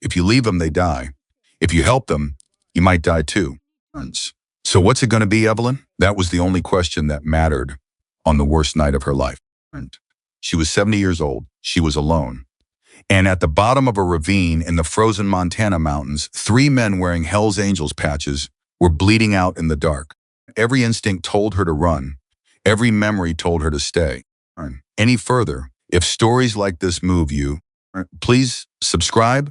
If you leave them, they die. If you help them, you might die too. So what's it going to be, Evelyn? That was the only question that mattered on the worst night of her life. She was 70 years old. She was alone. And at the bottom of a ravine in the frozen Montana mountains, three men wearing Hell's Angels patches were bleeding out in the dark. Every instinct told her to run. Every memory told her to stay. Any further, if stories like this move you, please subscribe.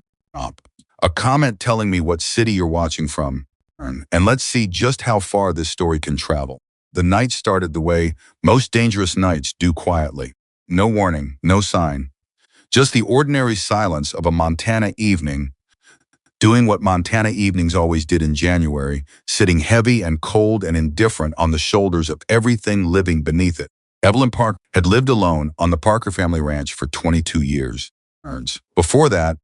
A comment telling me what city you're watching from. And let's see just how far this story can travel. The night started the way most dangerous nights do, quietly. No warning, no sign. Just the ordinary silence of a Montana evening, doing what Montana evenings always did in January, sitting heavy and cold and indifferent on the shoulders of everything living beneath it. Evelyn Parker had lived alone on the Parker family ranch for 22 years. Before that,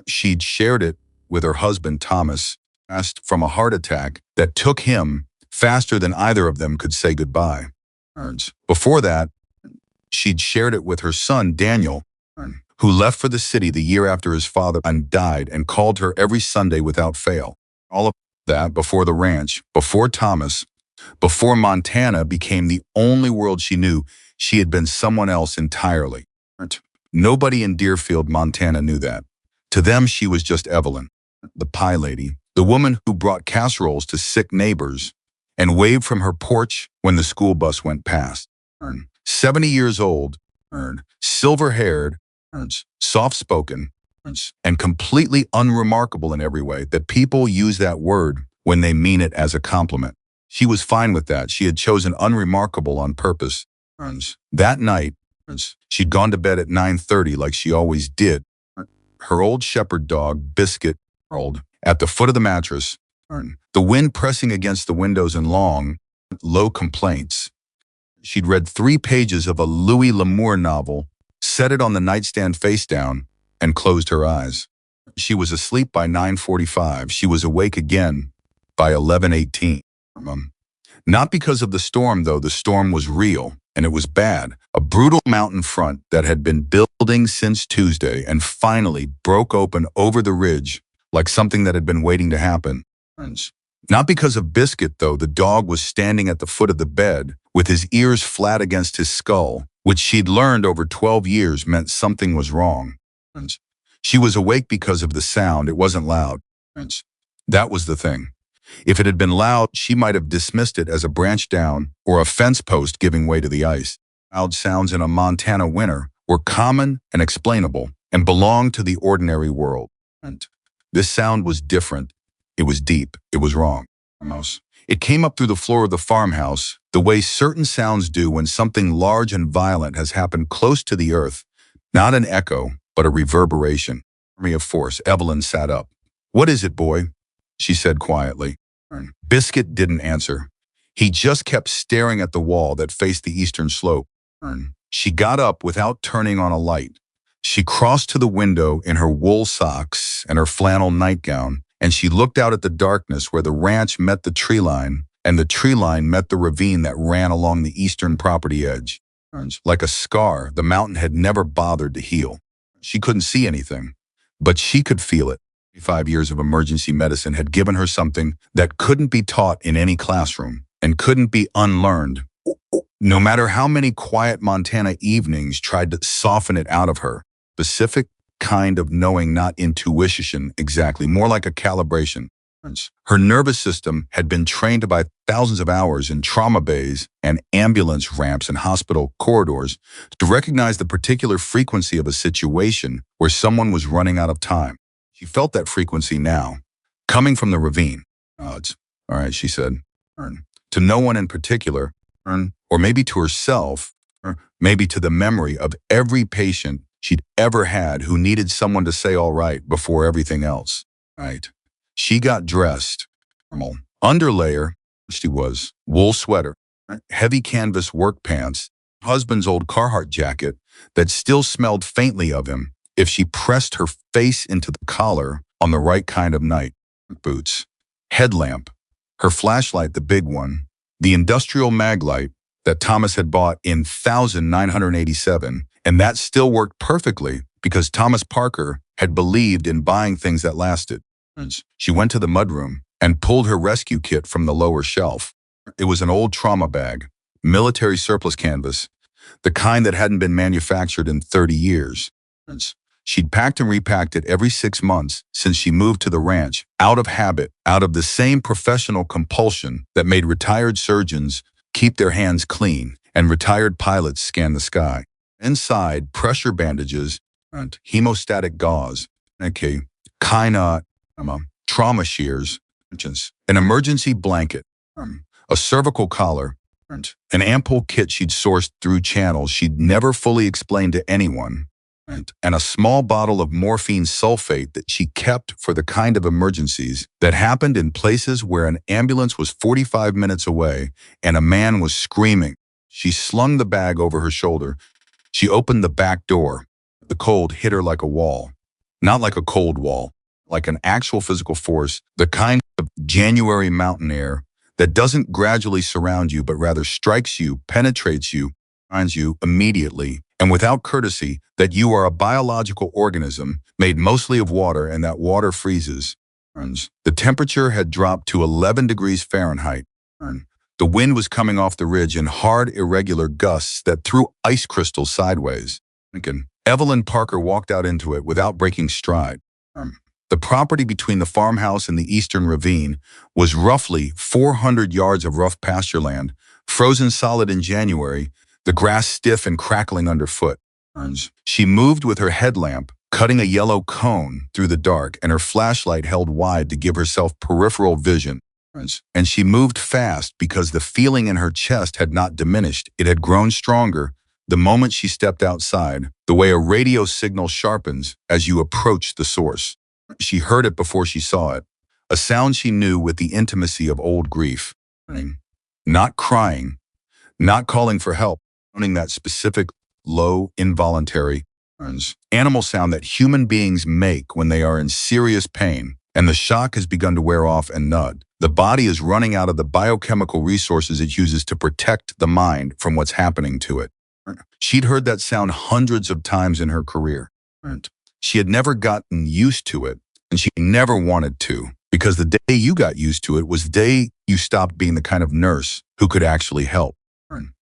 she'd shared it with her husband, Thomas, passed from a heart attack that took him faster than either of them could say goodbye. Before that, she'd shared it with her son, Daniel, who left for the city the year after his father died and called her every Sunday without fail. All of that before the ranch, before Thomas, before Montana became the only world she knew. She had been someone else entirely. Nobody in Deerfield, Montana knew that. To them, she was just Evelyn, the pie lady, the woman who brought casseroles to sick neighbors and waved from her porch when the school bus went past. 70 years old, silver-haired, soft-spoken, and completely unremarkable in every way, that people use that word when they mean it as a compliment. She was fine with that. She had chosen unremarkable on purpose. That night, she'd gone to bed at 9:30 like she always did. Her old shepherd dog, Biscuit, rolled at the foot of the mattress, the wind pressing against the windows in long, low complaints. She'd read 3 pages of a Louis L'Amour novel, set it on the nightstand face down, and closed her eyes. She was asleep by 9:45. She was awake again by 11:18. Not because of the storm, though. The storm was real, and it was bad. A brutal mountain front that had been building since Tuesday and finally broke open over the ridge like something that had been waiting to happen. Not because of Biscuit, though. The dog was standing at the foot of the bed with his ears flat against his skull, which she'd learned over 12 years meant something was wrong. She was awake because of the sound. It wasn't loud. That was the thing. If it had been loud, she might have dismissed it as a branch down or a fence post giving way to the ice. Loud sounds in a Montana winter were common and explainable and belonged to the ordinary world. This sound was different. It was deep. It was wrong. It came up through the floor of the farmhouse, the way certain sounds do when something large and violent has happened close to the earth. Not an echo, but a reverberation. Army of force. Evelyn sat up. "What is it, boy?" she said quietly. Biscuit didn't answer. He just kept staring at the wall that faced the eastern slope. She got up without turning on a light. She crossed to the window in her wool socks and her flannel nightgown, and she looked out at the darkness where the ranch met the tree line, and the tree line met the ravine that ran along the eastern property edge. Like a scar, the mountain had never bothered to heal. She couldn't see anything, but she could feel it. 5 years of emergency medicine had given her something that couldn't be taught in any classroom and couldn't be unlearned. No matter how many quiet Montana evenings tried to soften it out of her. Specific kind of knowing, not intuition exactly, more like a calibration. Her nervous system had been trained by thousands of hours in trauma bays and ambulance ramps and hospital corridors to recognize the particular frequency of a situation where someone was running out of time. She felt that frequency now, coming from the ravine. It's all right, she said. To no one in particular, or maybe to herself, or maybe to the memory of every patient she'd ever had who needed someone to say all right before everything else. Right. She got dressed. Underlayer, she was, wool sweater, heavy canvas work pants, husband's old Carhartt jacket that still smelled faintly of him if she pressed her face into the collar on the right kind of night. Boots, headlamp, her flashlight, the big one, the industrial mag light that Thomas had bought in 1987, and that still worked perfectly because Thomas Parker had believed in buying things that lasted. She went to the mudroom and pulled her rescue kit from the lower shelf. It was an old trauma bag, military surplus canvas, the kind that hadn't been manufactured in 30 years. She'd packed and repacked it every 6 months since she moved to the ranch, out of habit, out of the same professional compulsion that made retired surgeons keep their hands clean and retired pilots scan the sky. Inside, pressure bandages, hemostatic gauze, trauma shears, an emergency blanket, a cervical collar, an ample kit she'd sourced through channels she'd never fully explained to anyone, and a small bottle of morphine sulfate that she kept for the kind of emergencies that happened in places where an ambulance was 45 minutes away and a man was screaming. She slung the bag over her shoulder. She opened the back door. The cold hit her like a wall. Not like a cold wall, like an actual physical force, the kind of January mountain air that doesn't gradually surround you but rather strikes you, penetrates you, finds you immediately, and without courtesy, that you are a biological organism made mostly of water and that water freezes. The temperature had dropped to 11 degrees Fahrenheit. The wind was coming off the ridge in hard, irregular gusts that threw ice crystals sideways. Evelyn Parker walked out into it without breaking stride. The property between the farmhouse and the eastern ravine was roughly 400 yards of rough pasture land, frozen solid in January, the grass stiff and crackling underfoot. She moved with her headlamp, cutting a yellow cone through the dark, and her flashlight held wide to give herself peripheral vision. And she moved fast because the feeling in her chest had not diminished. It had grown stronger the moment she stepped outside, the way a radio signal sharpens as you approach the source. She heard it before she saw it, a sound she knew with the intimacy of old grief. Not crying, not calling for help, sounding that specific, low, involuntary, animal sound that human beings make when they are in serious pain, and the shock has begun to wear off and nud. The body is running out of the biochemical resources it uses to protect the mind from what's happening to it. She'd heard that sound hundreds of times in her career. She had never gotten used to it, and she never wanted to, because the day you got used to it was the day you stopped being the kind of nurse who could actually help.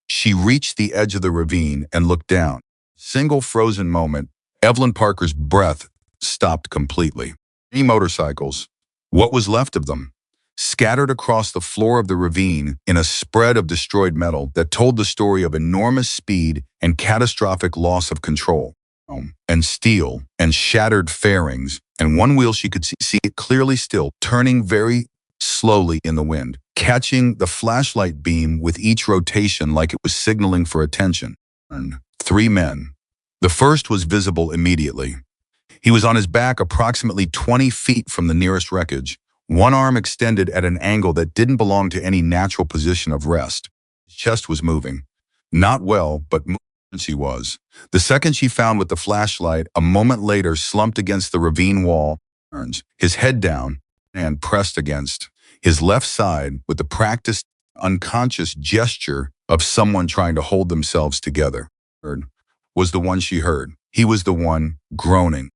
She reached the edge of the ravine and looked down. Single frozen moment, Evelyn Parker's breath stopped completely. Any motorcycles, what was left of them, scattered across the floor of the ravine in a spread of destroyed metal that told the story of enormous speed and catastrophic loss of control. And steel and shattered fairings, and one wheel she could see it clearly still, turning very slowly in the wind, catching the flashlight beam with each rotation like it was signaling for attention. 3 men. The first was visible immediately. He was on his back approximately 20 feet from the nearest wreckage, one arm extended at an angle that didn't belong to any natural position of rest. His chest was moving. Not well, but she was. The second she found with the flashlight, a moment later slumped against the ravine wall, his head down and pressed against his left side with the practiced, unconscious gesture of someone trying to hold themselves together. Was the one she heard. He was the one groaning.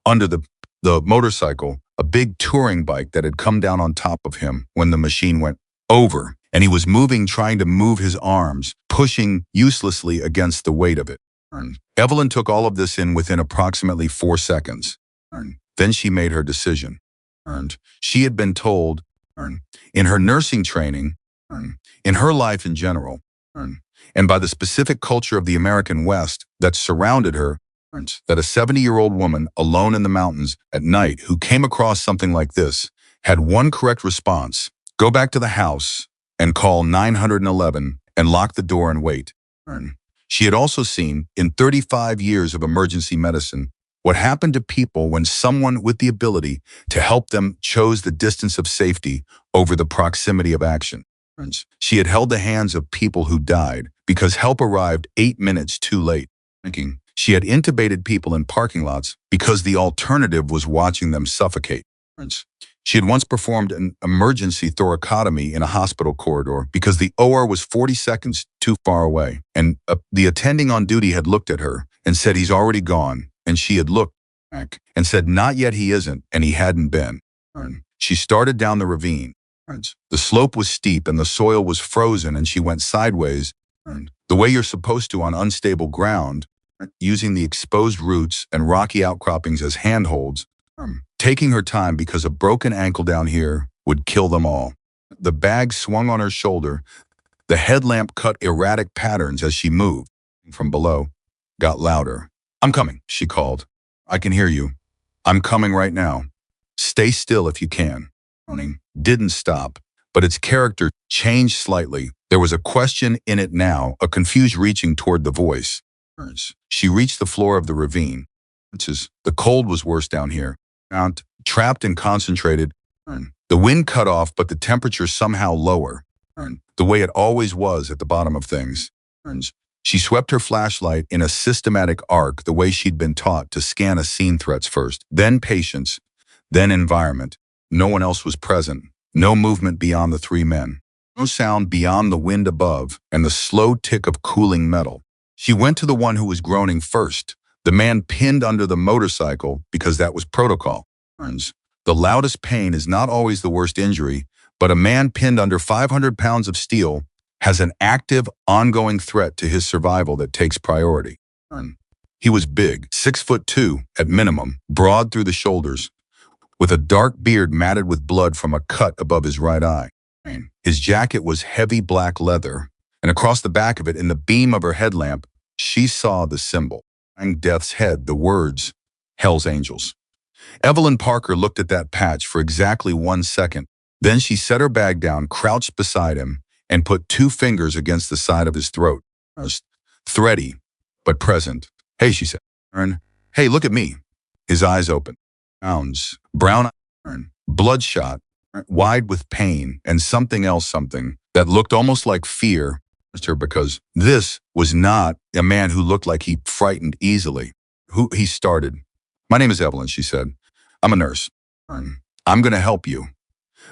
Under the motorcycle, a big touring bike that had come down on top of him when the machine went over, and he was moving, trying to move his arms, pushing uselessly against the weight of it. Evelyn took all of this in within approximately 4 seconds. Then she made her decision. She had been told, in her nursing training, in her life in general, and by the specific culture of the American West that surrounded her, that a 70-year-old woman alone in the mountains at night who came across something like this had one correct response: go back to the house and call 911 and lock the door and wait. She had also seen, in 35 years of emergency medicine, what happened to people when someone with the ability to help them chose the distance of safety over the proximity of action. She had held the hands of people who died because help arrived 8 minutes too late. She had intubated people in parking lots because the alternative was watching them suffocate. She had once performed an emergency thoracotomy in a hospital corridor because the OR was 40 seconds too far away, and the attending on duty had looked at her and said, "He's already gone," and she had looked and said, "Not yet he isn't," and he hadn't been. She started down the ravine. The slope was steep and the soil was frozen and she went sideways, the way you're supposed to on unstable ground, using the exposed roots and rocky outcroppings as handholds, taking her time because a broken ankle down here would kill them all. The bag swung on her shoulder. The headlamp cut erratic patterns as she moved. From below, got louder. "I'm coming," she called. "I can hear you. I'm coming right now. Stay still if you can." Didn't stop, but its character changed slightly. There was a question in it now, a confused reaching toward the voice. She reached the floor of the ravine. The cold was worse down here. Trapped and concentrated. The wind cut off, but the temperature somehow lower. The way it always was at the bottom of things. She swept her flashlight in a systematic arc, the way she'd been taught to scan a scene threats first, then patience, then environment. No one else was present. No movement beyond the three men. No sound beyond the wind above and the slow tick of cooling metal. She went to the one who was groaning first, the man pinned under the motorcycle because that was protocol. The loudest pain is not always the worst injury, but a man pinned under 500 pounds of steel has an active, ongoing threat to his survival that takes priority. He was big, 6'2" at minimum, broad through the shoulders, with a dark beard matted with blood from a cut above his right eye. His jacket was heavy black leather, and across the back of it, in the beam of her headlamp, she saw the symbol. Death's head, the words, Hell's Angels. Evelyn Parker looked at that patch for exactly 1 second. Then she set her bag down, crouched beside him, and put 2 fingers against the side of his throat. Thready, but present. "Hey," she said. "Hey, look at me." His eyes opened. Brown, bloodshot, wide with pain, and something that looked almost like fear, because this was not a man who looked like he frightened easily. He started. "My name is Evelyn," she said. "I'm a nurse. I'm going to help you.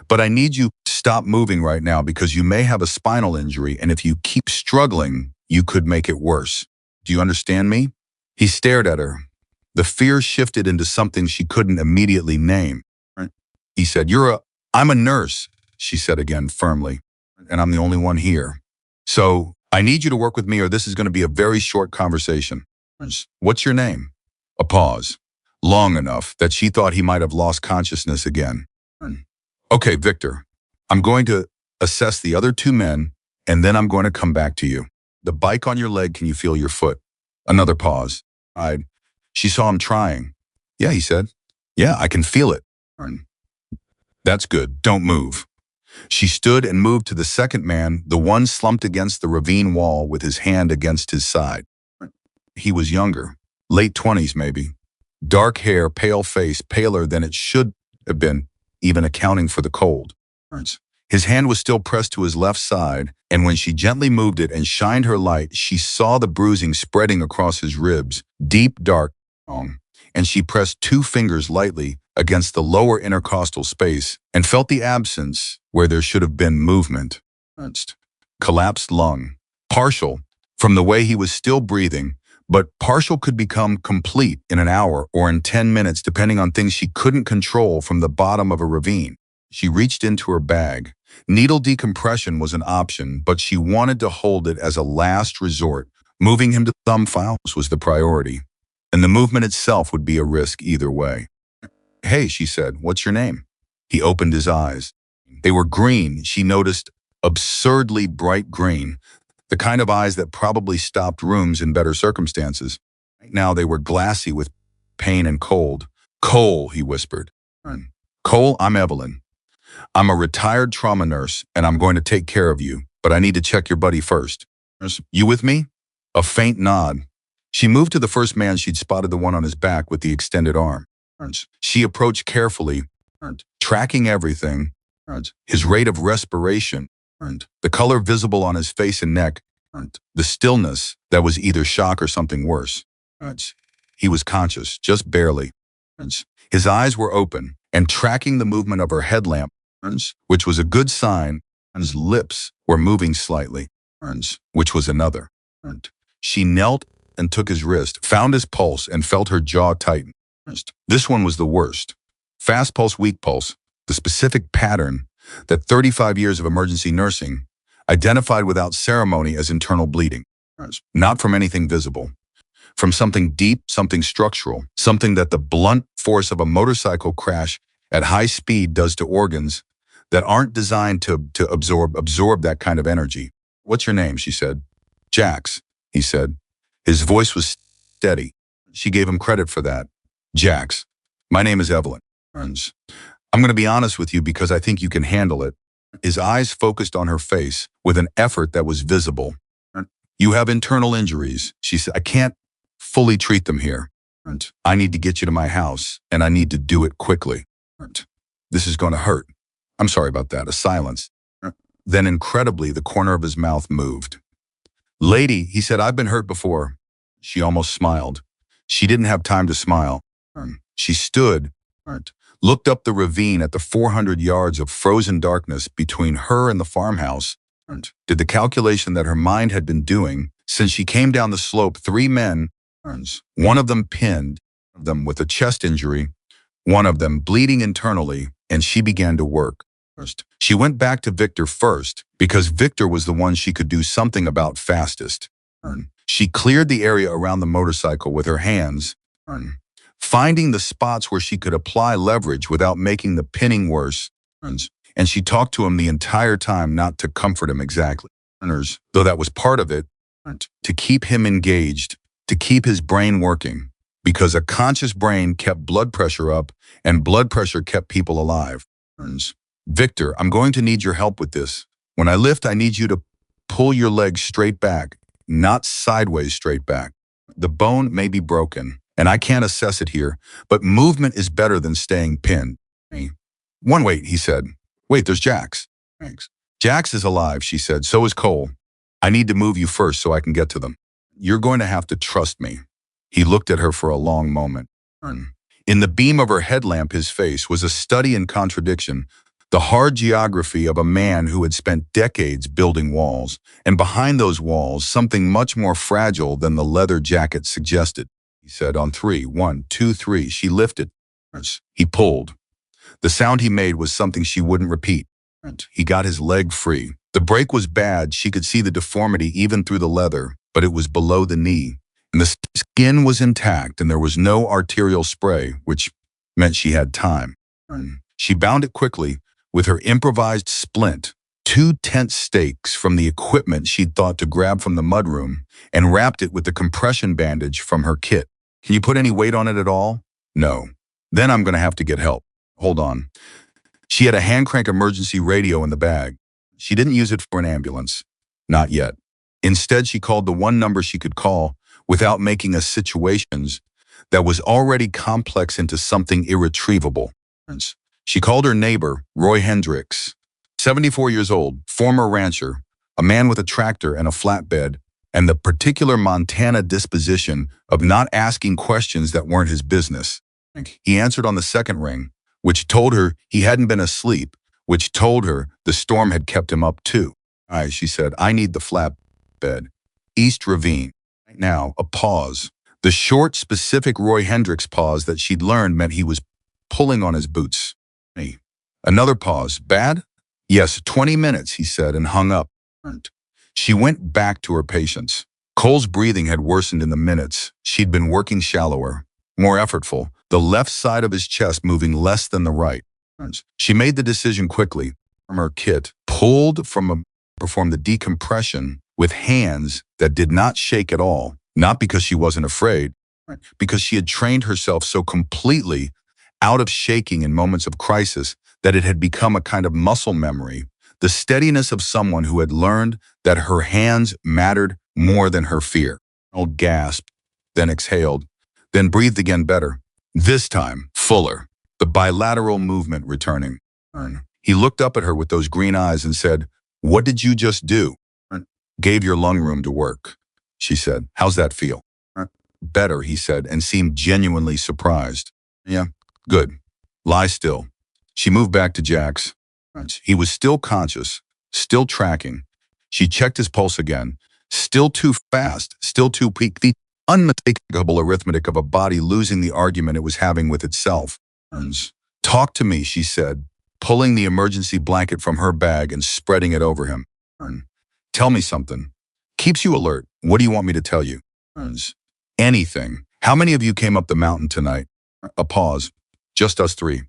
But I need you to stop moving right now because you may have a spinal injury, and if you keep struggling, you could make it worse. Do you understand me?" He stared at her. The fear shifted into something she couldn't immediately name. He said, "I'm a nurse," she said again firmly, "and I'm the only one here. So I need you to work with me or this is going to be a very short conversation. What's your name?" A pause, long enough that she thought he might have lost consciousness again. "Okay, Victor, I'm going to assess the other 2 men, and then I'm going to come back to you. The bike on your leg, can you feel your foot?" Another pause. She saw him trying. "Yeah," he said. "Yeah, I can feel it." "That's good. Don't move." She stood and moved to the second man, the one slumped against the ravine wall with his hand against his side. He was younger, late 20s maybe. Dark hair, pale face, paler than it should have been, even accounting for the cold. His hand was still pressed to his left side, and when she gently moved it and shined her light, she saw the bruising spreading across his ribs, deep, dark, and she pressed 2 fingers lightly against the lower intercostal space and felt the absence where there should have been movement. Collapsed lung. Partial, from the way he was still breathing, but partial could become complete in an hour or in 10 minutes depending on things she couldn't control from the bottom of a ravine. She reached into her bag. Needle decompression was an option, but she wanted to hold it as a last resort. Moving him to thumb files was the priority, and the movement itself would be a risk either way. "Hey," she said, "what's your name?" He opened his eyes. They were green, she noticed, absurdly bright green, the kind of eyes that probably stopped rooms in better circumstances. Now they were glassy with pain and cold. "Cole," he whispered. "Cole, I'm Evelyn. I'm a retired trauma nurse, and I'm going to take care of you, but I need to check your buddy first. You with me?" A faint nod. She moved to the first man she'd spotted, the one on his back with the extended arm. She approached carefully, tracking everything, his rate of respiration, the color visible on his face and neck, the stillness that was either shock or something worse. He was conscious, just barely. His eyes were open and tracking the movement of her headlamp, which was a good sign. His lips were moving slightly, which was another. She knelt and took his wrist, found his pulse, and felt her jaw tighten. This one was the worst. Fast pulse, weak pulse, the specific pattern that 35 years of emergency nursing identified without ceremony as internal bleeding. Not from anything visible, from something deep, something structural, something that the blunt force of a motorcycle crash at high speed does to organs that aren't designed to absorb that kind of energy. What's your name? She said. Jax, he said. His voice was steady. She gave him credit for that. Jax, my name is Evelyn. I'm going to be honest with you because I think you can handle it. His eyes focused on her face with an effort that was visible. You have internal injuries, she said. I can't fully treat them here. I need to get you to my house, and I need to do it quickly. This is going to hurt. I'm sorry about that. A silence. Then incredibly, the corner of his mouth moved. Lady, he said, I've been hurt before. She almost smiled. She didn't have time to smile. She stood, looked up the ravine at the 400 yards of frozen darkness between her and the farmhouse, did the calculation that her mind had been doing since she came down the slope. 3 men, one of them pinned, them with a chest injury, one of them bleeding internally, and she began to work. She went back to Victor first because Victor was the one she could do something about fastest. She cleared the area around the motorcycle with her hands, finding the spots where she could apply leverage without making the pinning worse. And she talked to him the entire time, not to comfort him exactly, though that was part of it, to keep him engaged, to keep his brain working, because a conscious brain kept blood pressure up and blood pressure kept people alive. Victor, I'm going to need your help with this. When I lift, I need you to pull your leg straight back, not sideways straight back. The bone may be broken, and I can't assess it here, but movement is better than staying pinned. One wait, he said. Wait, there's Jax. Thanks. Jax is alive, she said. So is Cole. I need to move you first so I can get to them. You're going to have to trust me. He looked at her for a long moment. In the beam of her headlamp, his face was a study in contradiction, the hard geography of a man who had spent decades building walls, and behind those walls, something much more fragile than the leather jacket suggested. He said on 3, 1, 2, 3, she lifted. He pulled. The sound he made was something she wouldn't repeat. He got his leg free. The break was bad. She could see the deformity even through the leather, but it was below the knee. And the skin was intact, and there was no arterial spray, which meant she had time. She bound it quickly with her improvised splint, 2 tent stakes from the equipment she'd thought to grab from the mudroom, and wrapped it with the compression bandage from her kit. Can you put any weight on it at all? No. Then I'm going to have to get help. Hold on. She had a hand crank emergency radio in the bag. She didn't use it for an ambulance. Not yet. Instead, she called the one number she could call without making a situations that was already complex into something irretrievable. She called her neighbor, Roy Hendricks, 74 years old, former rancher, a man with a tractor and a flatbed, and the particular Montana disposition of not asking questions that weren't his business. He answered on the second ring, which told her he hadn't been asleep, which told her the storm had kept him up too. She said, I need the flatbed. East Ravine. Right now, a pause. The short, specific Roy Hendricks pause that she'd learned meant he was pulling on his boots. Another pause. Bad? Yes, 20 minutes, he said, and hung up. She went back to her patients. Cole's breathing had worsened in the minutes. She'd been working shallower, more effortful, the left side of his chest moving less than the right. She made the decision quickly. From her kit, performed the decompression with hands that did not shake at all, not because she wasn't afraid, because she had trained herself so completely out of shaking in moments of crisis that it had become a kind of muscle memory, the steadiness of someone who had learned that her hands mattered more than her fear. Arnold gasped, then exhaled, then breathed again better. This time, fuller, the bilateral movement returning. He looked up at her with those green eyes and said, What did you just do? Gave your lung room to work, she said. How's that feel? Better, he said, and seemed genuinely surprised. Yeah, good. Lie still. She moved back to Jax. He was still conscious, still tracking. She checked his pulse again. Still too fast, still too peaky. unmistakable arithmetic of a body losing the argument it was having with itself. Talk to me, she said, pulling the emergency blanket from her bag and spreading it over him. Tell me something. Keeps you alert. What do you want me to tell you? Anything. How many of you came up the mountain tonight? A pause. Just us three.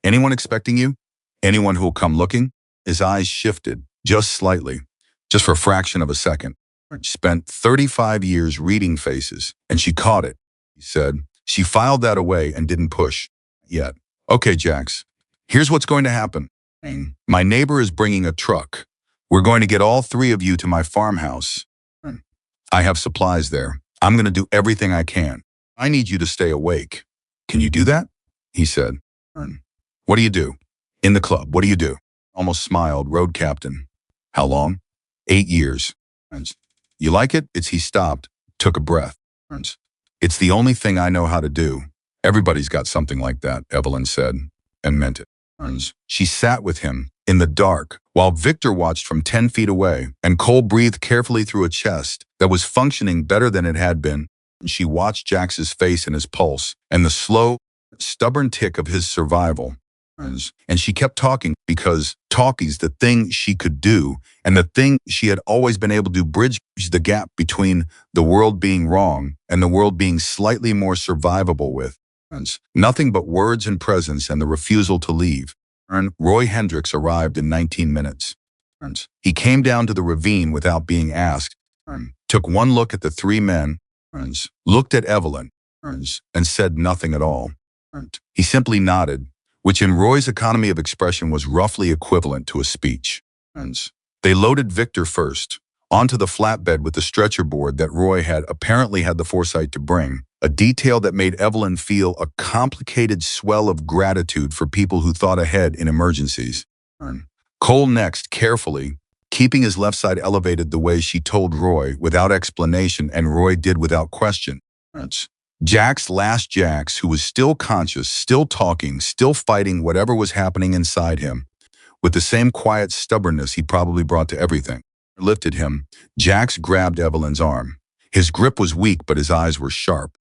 Anyone expecting you? Anyone who'll come looking? His eyes shifted, just slightly, just for a fraction of a second. Spent 35 years reading faces, and she caught it, he said. She filed that away and didn't push. Yet. Okay, Jax, here's what's going to happen. My neighbor is bringing a truck. We're going to get all three of you to my farmhouse. I have supplies there. I'm going to do everything I can. I need you to stay awake. Can you do that? He said. What do you do? In the club, what do you do? Almost smiled, road captain. How long? 8 years. You like it? He stopped, took a breath. It's the only thing I know how to do. Everybody's got something like that, Evelyn said, and meant it. She sat with him in the dark while Victor watched from 10 feet away, and Cole breathed carefully through a chest that was functioning better than it had been. She watched Jax's face and his pulse and the slow, stubborn tick of his survival. And she kept talking because talking's the thing she could do, and the thing she had always been able to bridge the gap between the world being wrong and the world being slightly more survivable with. Nothing but words and presence and the refusal to leave. Roy Hendricks arrived in 19 minutes. He came down to the ravine without being asked, took one look at the three men, looked at Evelyn, and said nothing at all. He simply nodded, which in Roy's economy of expression was roughly equivalent to a speech. They loaded Victor first, onto the flatbed with the stretcher board that Roy had apparently had the foresight to bring, a detail that made Evelyn feel a complicated swell of gratitude for people who thought ahead in emergencies. Cole next, carefully, keeping his left side elevated the way she told Roy without explanation, and Roy did without question. Jax, last Jax, who was still conscious, still talking, still fighting whatever was happening inside him, with the same quiet stubbornness he probably brought to everything. Lifted him, Jax grabbed Evelyn's arm. His grip was weak, but his eyes were sharp.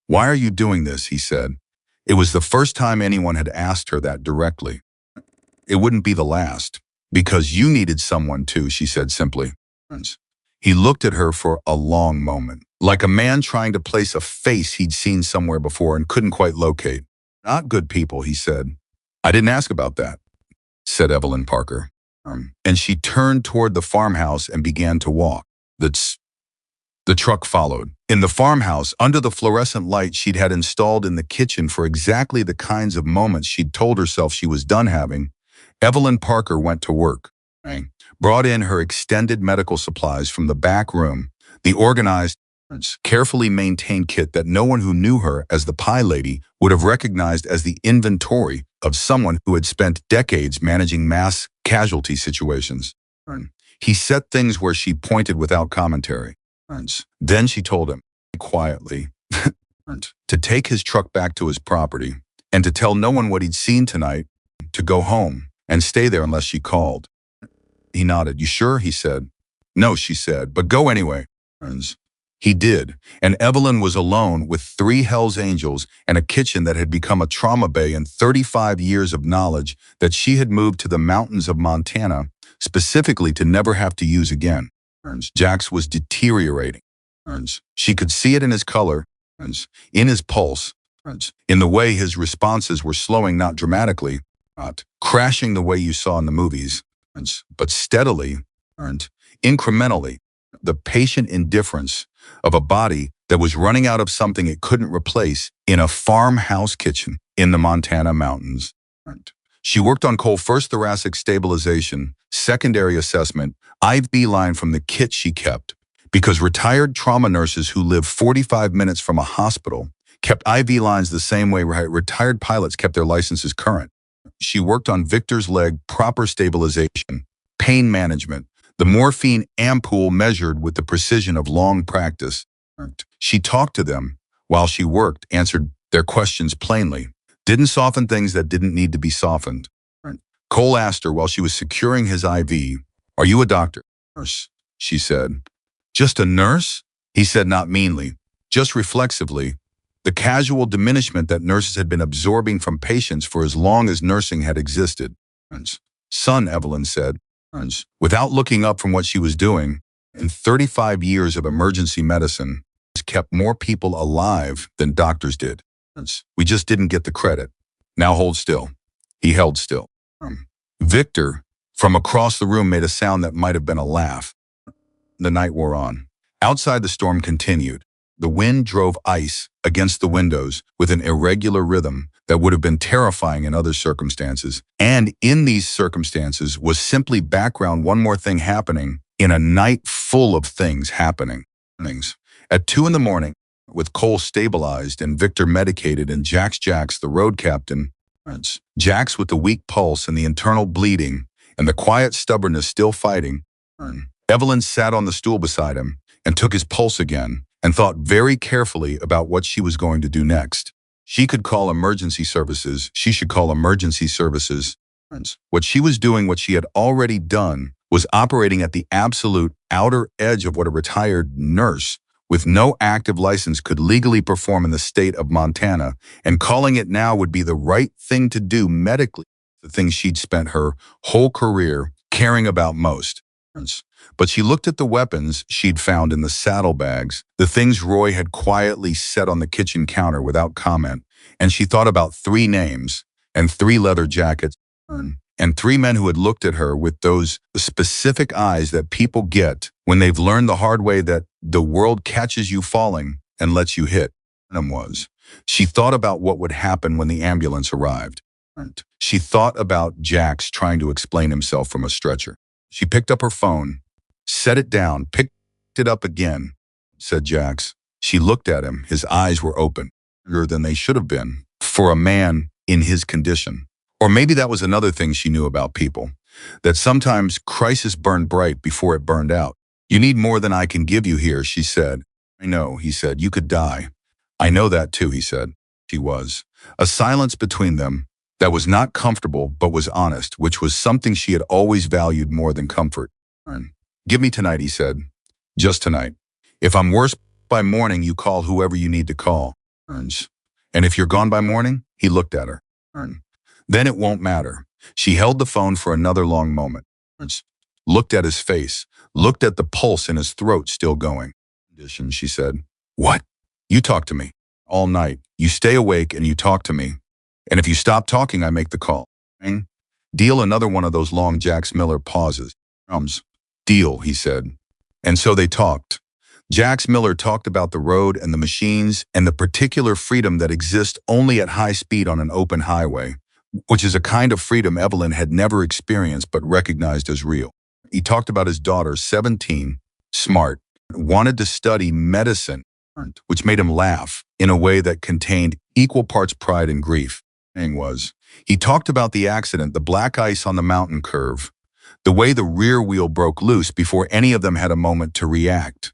Why are you doing this? He said. It was the first time anyone had asked her that directly. It wouldn't be the last. Because you needed someone to, she said simply. He looked at her for a long moment, like a man trying to place a face he'd seen somewhere before and couldn't quite locate. Not good people, he said. I didn't ask about that, said Evelyn Parker. And she turned toward the farmhouse and began to walk. The truck followed. In the farmhouse, under the fluorescent light she'd had installed in the kitchen for exactly the kinds of moments she'd told herself she was done having, Evelyn Parker went to work. Brought in her extended medical supplies from the back room, the organized, carefully maintained kit that no one who knew her as the Pie Lady would have recognized as the inventory of someone who had spent decades managing mass casualty situations. He set things where she pointed without commentary. Then she told him, quietly, to take his truck back to his property and to tell no one what he'd seen tonight, to go home and stay there unless she called. He nodded. You sure? He said. No, she said, but go anyway. He did, and Evelyn was alone with 3 Hell's Angels and a kitchen that had become a trauma bay and 35 years of knowledge that she had moved to the mountains of Montana, specifically to never have to use again. Jax was deteriorating. She could see it in his color, in his pulse, in the way his responses were slowing, not dramatically, not crashing the way you saw in the movies, but steadily, incrementally, the patient indifference of a body that was running out of something it couldn't replace in a farmhouse kitchen in the Montana mountains. She worked on Cole first thoracic stabilization, secondary assessment, IV line from the kit she kept, because retired trauma nurses who live 45 minutes from a hospital kept IV lines the same way retired pilots kept their licenses current. She worked on Victor's leg, proper stabilization, pain management, the morphine ampoule measured with the precision of long practice. She talked to them while she worked, answered their questions plainly, didn't soften things that didn't need to be softened. Cole asked her while she was securing his IV, "Are you a doctor?" "Nurse," she said. "Just a nurse?" He said, not meanly. just reflexively, the casual diminishment that nurses had been absorbing from patients for as long as nursing had existed. Son, Evelyn said, without looking up from what she was doing, in 35 years of emergency medicine, has kept more people alive than doctors did. We just didn't get the credit. Now hold still. He held still. Victor, from across the room, made a sound that might have been a laugh. The night wore on. Outside, the storm continued. The wind drove ice against the windows with an irregular rhythm that would have been terrifying in other circumstances. And in these circumstances was simply background, one more thing happening in a night full of things happening. At 2 in the morning, with Cole stabilized and Victor medicated and Jax, the road captain, Jax with the weak pulse and the internal bleeding and the quiet stubbornness still fighting, Evelyn sat on the stool beside him and took his pulse again and thought very carefully about what she was going to do next. She could call emergency services. She should call emergency services. What she was doing, what she had already done, was operating at the absolute outer edge of what a retired nurse with no active license could legally perform in the state of Montana, and calling it now would be the right thing to do medically, the thing she'd spent her whole career caring about most. But she looked at the weapons she'd found in the saddlebags, the things Roy had quietly set on the kitchen counter without comment, and she thought about 3 names and 3 leather jackets and 3 men who had looked at her with those specific eyes that people get when they've learned the hard way that the world catches you falling and lets you hit. She thought about what would happen when the ambulance arrived. She thought about Jax trying to explain himself from a stretcher. She picked up her phone, set it down, picked it up again, said Jax. She looked at him. His eyes were open, bigger than they should have been for a man in his condition. Or maybe that was another thing she knew about people, that sometimes crisis burned bright before it burned out. You need more than I can give you here, she said. I know, he said. You could die. I know that too, he said. She was. A silence between them that was not comfortable but was honest, which was something she had always valued more than comfort. Give me tonight, he said. Just tonight. If I'm worse by morning, you call whoever you need to call. And if you're gone by morning, he looked at her. Then it won't matter. She held the phone for another long moment. Looked at his face, looked at the pulse in his throat still going. She said, "What? You talk to me. All night. You stay awake and you talk to me. And if you stop talking, I make the call." Deal, another one of those long Jax Miller pauses. Deal, he said. And so they talked. Jax Miller talked about the road and the machines and the particular freedom that exists only at high speed on an open highway, which is a kind of freedom Evelyn had never experienced but recognized as real. He talked about his daughter, 17, smart, wanted to study medicine, which made him laugh in a way that contained equal parts pride and grief. He talked about the accident, the black ice on the mountain curve, the way the rear wheel broke loose before any of them had a moment to react,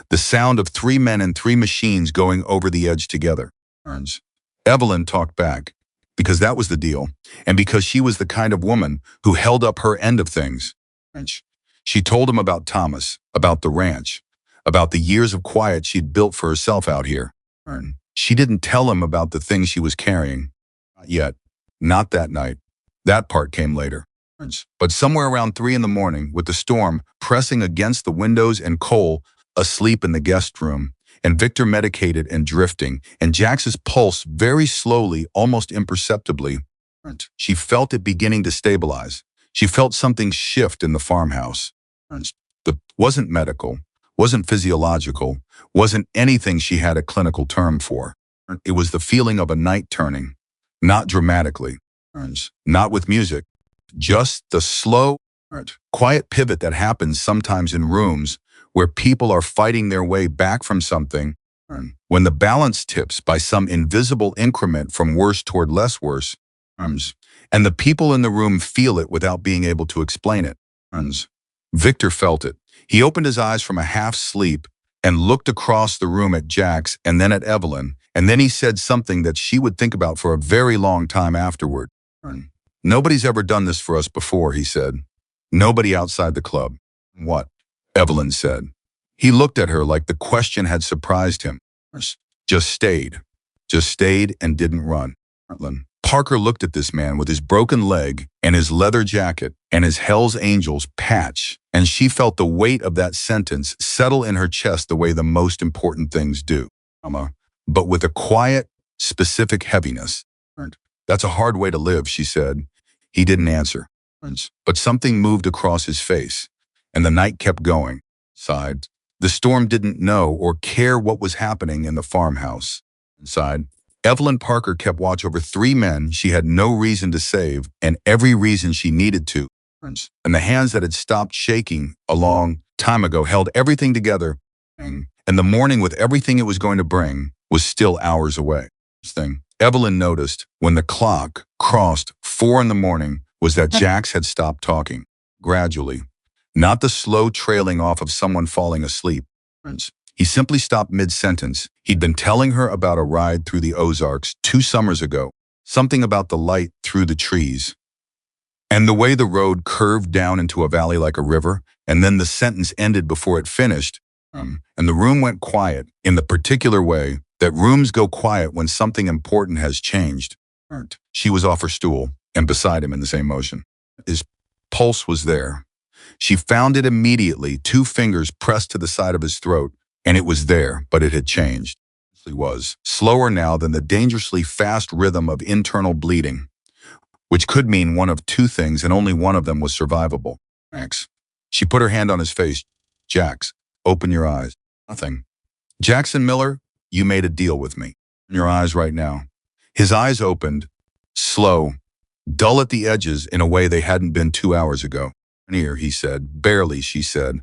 the sound of 3 men and 3 machines going over the edge together. Evelyn talked back, because that was the deal, and because she was the kind of woman who held up her end of things. She told him about Thomas, about the ranch, about the years of quiet she'd built for herself out here. She didn't tell him about the things she was carrying. Not yet. Not that night. That part came later. But somewhere around 3 in the morning, with the storm pressing against the windows and Cole asleep in the guest room, and Victor medicated and drifting, and Jax's pulse very slowly, almost imperceptibly, she felt it beginning to stabilize. She felt something shift in the farmhouse. It wasn't medical, wasn't physiological, wasn't anything she had a clinical term for. It was the feeling of a night turning, not dramatically, not with music, just the slow, quiet pivot that happens sometimes in rooms where people are fighting their way back from something, when the balance tips by some invisible increment from worse toward less worse, and the people in the room feel it without being able to explain it. Victor felt it. He opened his eyes from a half-sleep and looked across the room at Jax and then at Evelyn, and then he said something that she would think about for a very long time afterward. "Nobody's ever done this for us before," he said. "Nobody outside the club." "What?" Evelyn said. He looked at her like the question had surprised him. Just stayed. Just stayed and didn't run. Parker looked at this man with his broken leg and his leather jacket and his Hell's Angels patch, and she felt the weight of that sentence settle in her chest the way the most important things do. But with a quiet, specific heaviness. That's a hard way to live, she said. He didn't answer. But something moved across his face, and the night kept going. Sighed. The storm didn't know or care what was happening in the farmhouse. Inside, Evelyn Parker kept watch over 3 men she had no reason to save and every reason she needed to. And the hands that had stopped shaking a long time ago held everything together, and the morning with everything it was going to bring was still hours away. Evelyn noticed when the clock crossed 4 in the morning was that Jax had stopped talking, gradually, not the slow trailing off of someone falling asleep. He simply stopped mid-sentence. He'd been telling her about a ride through the Ozarks 2 summers ago, something about the light through the trees, and the way the road curved down into a valley like a river, and then the sentence ended before it finished, and the room went quiet in the particular way that rooms go quiet when something important has changed. She was off her stool and beside him in the same motion. His pulse was there. She found it immediately, 2 fingers pressed to the side of his throat, and it was there, but it had changed. It was slower now than the dangerously fast rhythm of internal bleeding, which could mean one of 2 things, and only one of them was survivable. Jax. She put her hand on his face. Jax, open your eyes. Nothing. Jackson Miller, you made a deal with me. Open your eyes right now. His eyes opened, slow, dull at the edges in a way they hadn't been 2 hours ago. Near, he said. Barely, she said.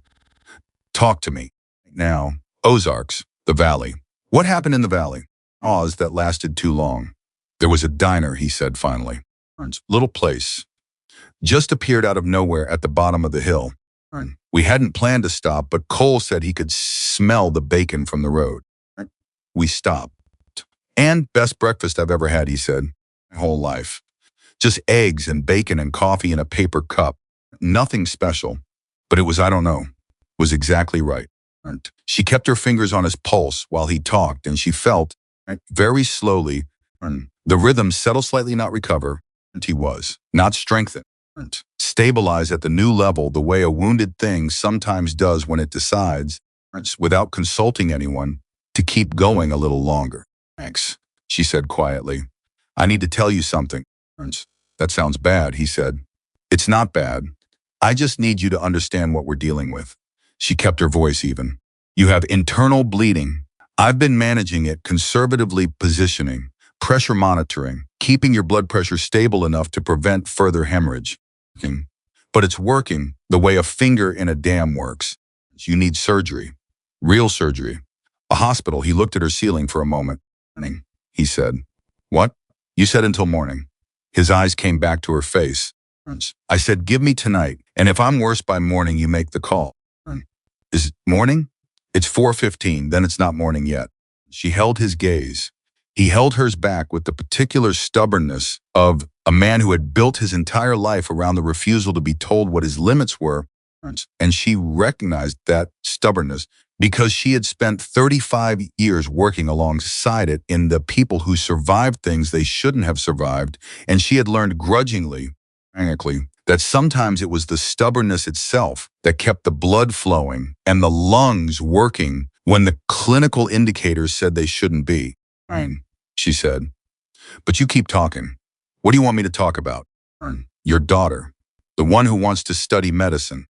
Talk to me. Now. Ozarks, the valley. What happened in the valley? Pause that lasted too long. There was a diner, he said finally. Little place. Just appeared out of nowhere at the bottom of the hill. We hadn't planned to stop, but Cole said he could smell the bacon from the road. We stopped. And best breakfast I've ever had, he said. My whole life. Just eggs and bacon and coffee in a paper cup. Nothing special. But it was, I don't know, was exactly right. She kept her fingers on his pulse while he talked, and she felt, very slowly, the rhythm settle slightly, not recover, and he was, not strengthen, stabilize at the new level the way a wounded thing sometimes does when it decides, without consulting anyone, to keep going a little longer. Thanks, she said quietly. I need to tell you something. That sounds bad, he said. It's not bad. I just need you to understand what we're dealing with. She kept her voice even. You have internal bleeding. I've been managing it, conservatively positioning, pressure monitoring, keeping your blood pressure stable enough to prevent further hemorrhage. But it's working the way a finger in a dam works. You need surgery. Real surgery. A hospital. He looked at her ceiling for a moment. He said, What? You said until morning. His eyes came back to her face. I said, give me tonight, and if I'm worse by morning, you make the call. Is it morning? It's 4:15, then it's not morning yet. She held his gaze. He held hers back with the particular stubbornness of a man who had built his entire life around the refusal to be told what his limits were, and she recognized that stubbornness because she had spent 35 years working alongside it in the people who survived things they shouldn't have survived, and she had learned grudgingly, frankly, that sometimes it was the stubbornness itself that kept the blood flowing and the lungs working when the clinical indicators said they shouldn't be. Fine, she said. But you keep talking. What do you want me to talk about? Your daughter, the one who wants to study medicine.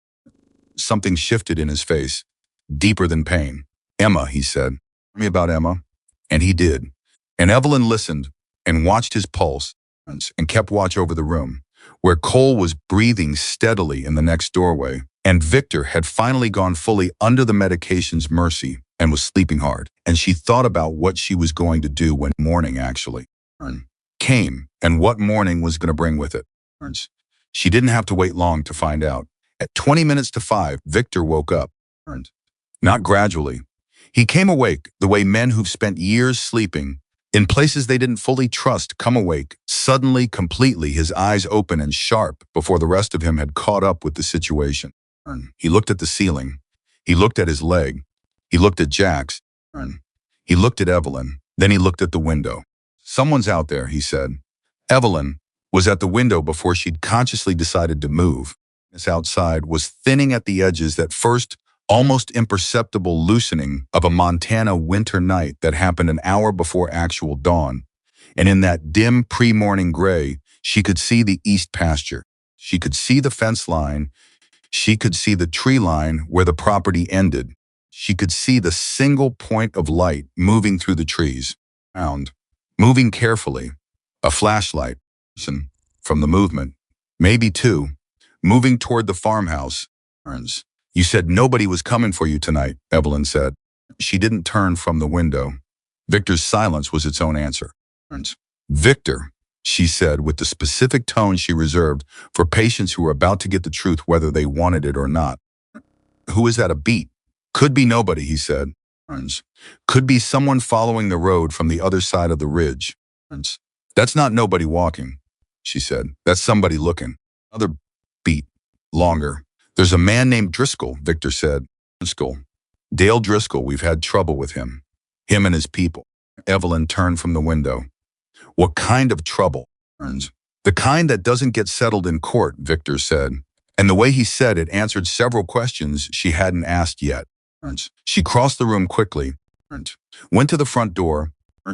Something shifted in his face, deeper than pain. Emma, he said. Tell me about Emma. And he did. And Evelyn listened and watched his pulse and kept watch over the room, where Cole was breathing steadily in the next doorway, and Victor had finally gone fully under the medication's mercy and was sleeping hard. And she thought about what she was going to do when morning actually came and what morning was going to bring with it. She didn't have to wait long to find out. At 20 minutes to 5, Victor woke up. Not gradually. He came awake the way men who've spent years sleeping in places they didn't fully trust come awake, suddenly, completely, his eyes open and sharp before the rest of him had caught up with the situation. He looked at the ceiling. He looked at his leg. He looked at Jax. He looked at Evelyn, then he looked at the window. Someone's out there, he said. Evelyn was at the window before she'd consciously decided to move. This outside was thinning at the edges, that first, almost imperceptible loosening of a Montana winter night that happened an hour before actual dawn. And in that dim pre-morning gray, she could see the east pasture. She could see the fence line. She could see the tree line where the property ended. She could see the single point of light moving through the trees. Moving carefully. A flashlight. From the movement. Maybe two. Moving toward the farmhouse. You said nobody was coming for you tonight, Evelyn said. She didn't turn from the window. Victor's silence was its own answer. Victor, she said with the specific tone she reserved for patients who were about to get the truth whether they wanted it or not. Who is that, a beat? Could be nobody, he said. Could be someone following the road from the other side of the ridge. That's not nobody walking, she said. That's somebody looking. Another beat. Longer. There's a man named Driscoll, Victor said. Driscoll. Dale Driscoll, we've had trouble with him. Him and his people. Evelyn turned from the window. What kind of trouble? The kind that doesn't get settled in court, Victor said. And the way he said it answered several questions she hadn't asked yet. She crossed the room quickly, went to the front door,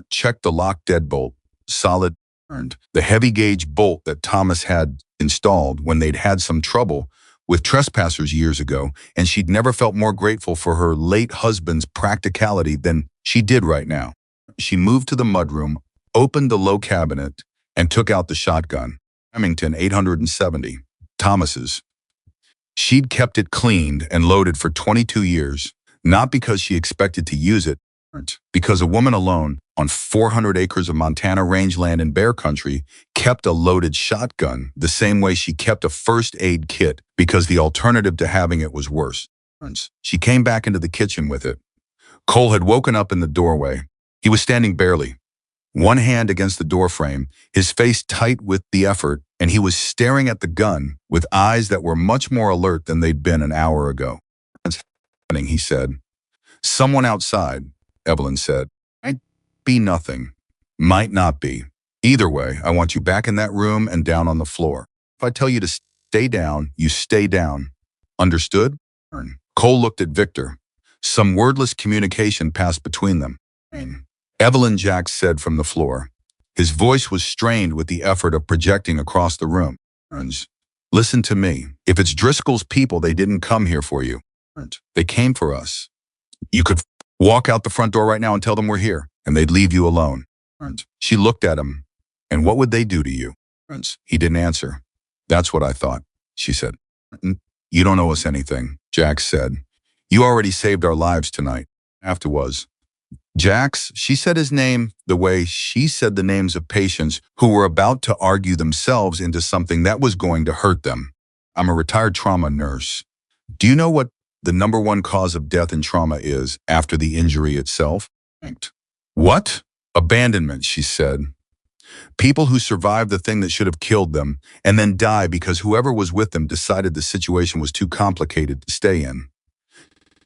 checked the locked deadbolt, solid, the heavy gauge bolt that Thomas had installed when they'd had some trouble with trespassers years ago, and she'd never felt more grateful for her late husband's practicality than she did right now. She moved to the mudroom, opened the low cabinet, and took out the shotgun. Remington 870, Thomas's. She'd kept it cleaned and loaded for 22 years, not because she expected to use it, because a woman alone on 400 acres of Montana rangeland in bear country kept a loaded shotgun the same way she kept a first aid kit, because the alternative to having it was worse. She came back into the kitchen with it. Cole had woken up in the doorway. He was standing barely, one hand against the doorframe, his face tight with the effort, and he was staring at the gun with eyes that were much more alert than they'd been an hour ago. "What's happening?" he said. "Someone outside," Evelyn said. "Might be nothing. Might not be. Either way, I want you back in that room and down on the floor. If I tell you to stay down, you stay down. Understood?" Cole looked at Victor. Some wordless communication passed between them. Evelyn, Jack said from the floor. His voice was strained with the effort of projecting across the room. "Listen to me. If it's Driscoll's people, they didn't come here for you. They came for us. You could walk out the front door right now and tell them we're here, and they'd leave you alone." She looked at him. "And what would they do to you?" He didn't answer. "That's what I thought," she said. "You don't owe us anything," Jack said. "You already saved our lives tonight." Afterwards, Jax, she said his name the way she said the names of patients who were about to argue themselves into something that was going to hurt them. "I'm a retired trauma nurse. Do you know what the #1 cause of death in trauma is after the injury itself?" "What?" "Abandonment," she said. "People who survive the thing that should have killed them and then die because whoever was with them decided the situation was too complicated to stay in."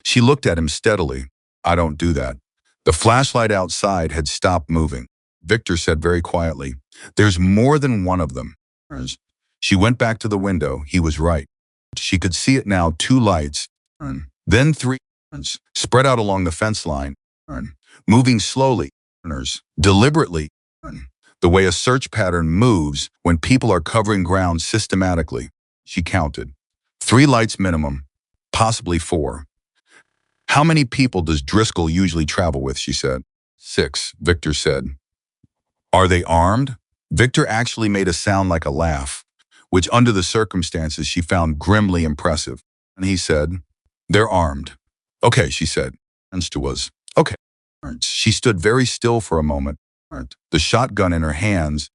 She looked at him steadily. "I don't do that." The flashlight outside had stopped moving. Victor said very quietly, "There's more than one of them." She went back to the window. He was right. She could see it now, 2 lights, then 3, spread out along the fence line, moving slowly, deliberately, the way a search pattern moves when people are covering ground systematically. She counted. 3 lights minimum, possibly 4. "How many people does Driscoll usually travel with?" she said. 6, Victor said. "Are they armed?" Victor actually made a sound like a laugh, which under the circumstances she found grimly impressive. And he said, "They're armed." "Okay," she said. And to was, "Okay." She stood very still for a moment, the shotgun in her hands,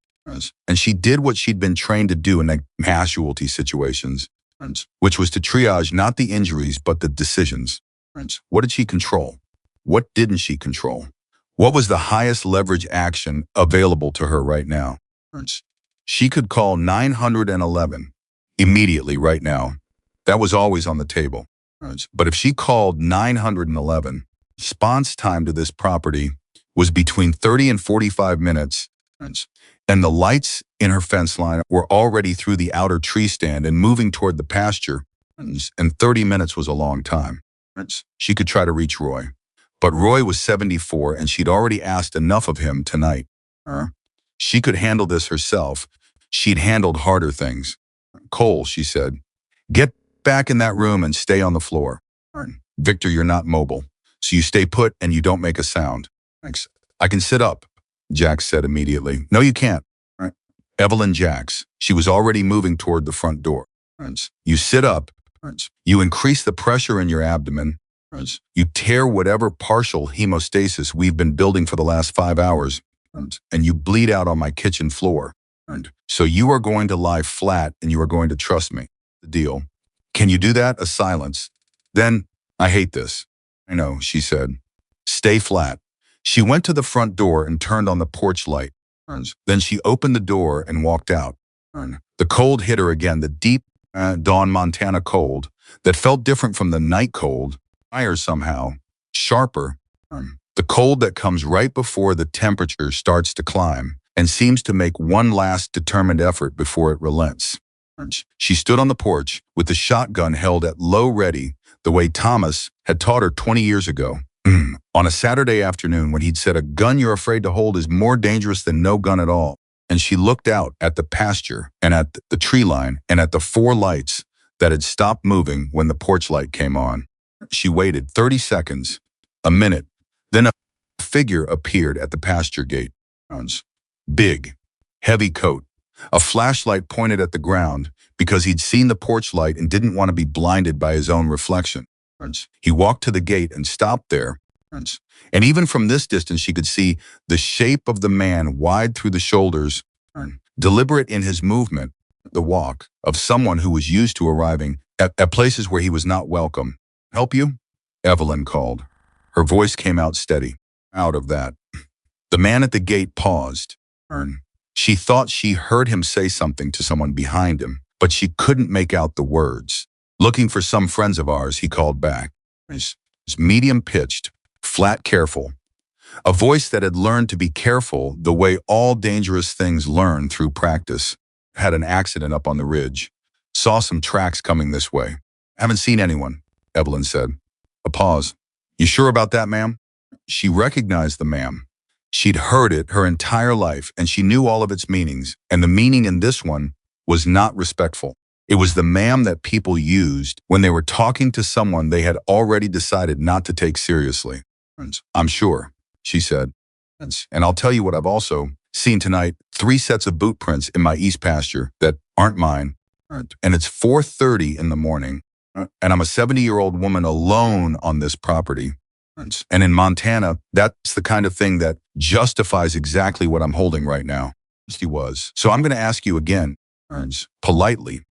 and she did what she'd been trained to do in casualty situations, which was to triage not the injuries but the decisions. What did she control? What didn't she control? What was the highest leverage action available to her right now? She could call 911 immediately right now. That was always on the table. But if she called 911, Response time to this property was between 30 and 45 minutes, and the lights in her fence line were already through the outer tree stand and moving toward the pasture, and 30 minutes was a long time. She could try to reach Roy, but Roy was 74 and she'd already asked enough of him tonight. She could handle this herself. She'd handled harder things. Cole, she said, get back in that room and stay on the floor. Victor, you're not mobile, so you stay put and you don't make a sound. Thanks. I can sit up, Jax said immediately. No, you can't. Evelyn Jax. She was already moving toward the front door. You sit up. You increase the pressure in your abdomen. You tear whatever partial hemostasis we've been building for the last 5 hours, and you bleed out on my kitchen floor. So you are going to lie flat and you are going to trust me. The deal. Can you do that? A silence. Then, I hate this. I know, she said. Stay flat. She went to the front door and turned on the porch light. Then she opened the door and walked out. The cold hit her again, the deep dawn Montana cold that felt different from the night cold, higher somehow, sharper. The cold that comes right before the temperature starts to climb and seems to make one last determined effort before it relents. She stood on the porch with the shotgun held at low ready, the way Thomas had taught her 20 years ago. On a Saturday afternoon when he'd said a gun you're afraid to hold is more dangerous than no gun at all. And she looked out at the pasture and at the tree line and at the 4 lights that had stopped moving when the porch light came on. She waited 30 seconds, a minute, then a figure appeared at the pasture gate. Big, heavy coat, a flashlight pointed at the ground because he'd seen the porch light and didn't want to be blinded by his own reflection. He walked to the gate and stopped there. And even from this distance, she could see the shape of the man wide through the shoulders, deliberate in his movement, the walk of someone who was used to arriving at places where he was not welcome. Help you? Evelyn called. Her voice came out steady. Out of that. The man at the gate paused. She thought she heard him say something to someone behind him, but she couldn't make out the words. Looking for some friends of ours, he called back. His medium-pitched, flat, careful. A voice that had learned to be careful the way all dangerous things learn through practice. Had an accident up on the ridge. Saw some tracks coming this way. Haven't seen anyone, Evelyn said. A pause. You sure about that, ma'am? She recognized the ma'am. She'd heard it her entire life, and she knew all of its meanings, and the meaning in this one was not respectful. It was the ma'am that people used when they were talking to someone they had already decided not to take seriously. I'm sure, she said. And I'll tell you what I've also seen tonight, 3 sets of boot prints in my east pasture that aren't mine. And it's 4:30 in the morning, and I'm a 70-year-old woman alone on this property. And in Montana, that's the kind of thing that justifies exactly what I'm holding right now. He was. So I'm going to ask you again, politely,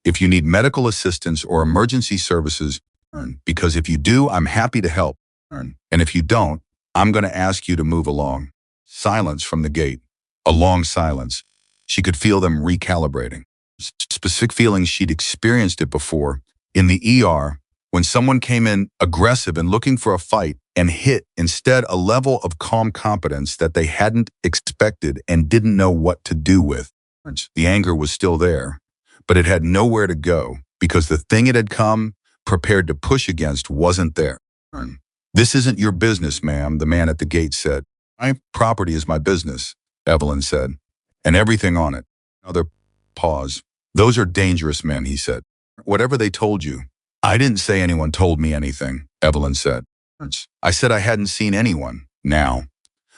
if you need medical assistance or emergency services, because if you do, I'm happy to help. And if you don't, I'm going to ask you to move along. Silence from the gate. A long silence. She could feel them recalibrating. Specific feelings she'd experienced it before. In the ER, when someone came in aggressive and looking for a fight and hit instead a level of calm competence that they hadn't expected and didn't know what to do with. The anger was still there, but it had nowhere to go because the thing it had come prepared to push against wasn't there. This isn't your business, ma'am, the man at the gate said. My property is my business, Evelyn said, and everything on it. Another pause. Those are dangerous men, he said. Whatever they told you. I didn't say anyone told me anything, Evelyn said. I said I hadn't seen anyone. Now,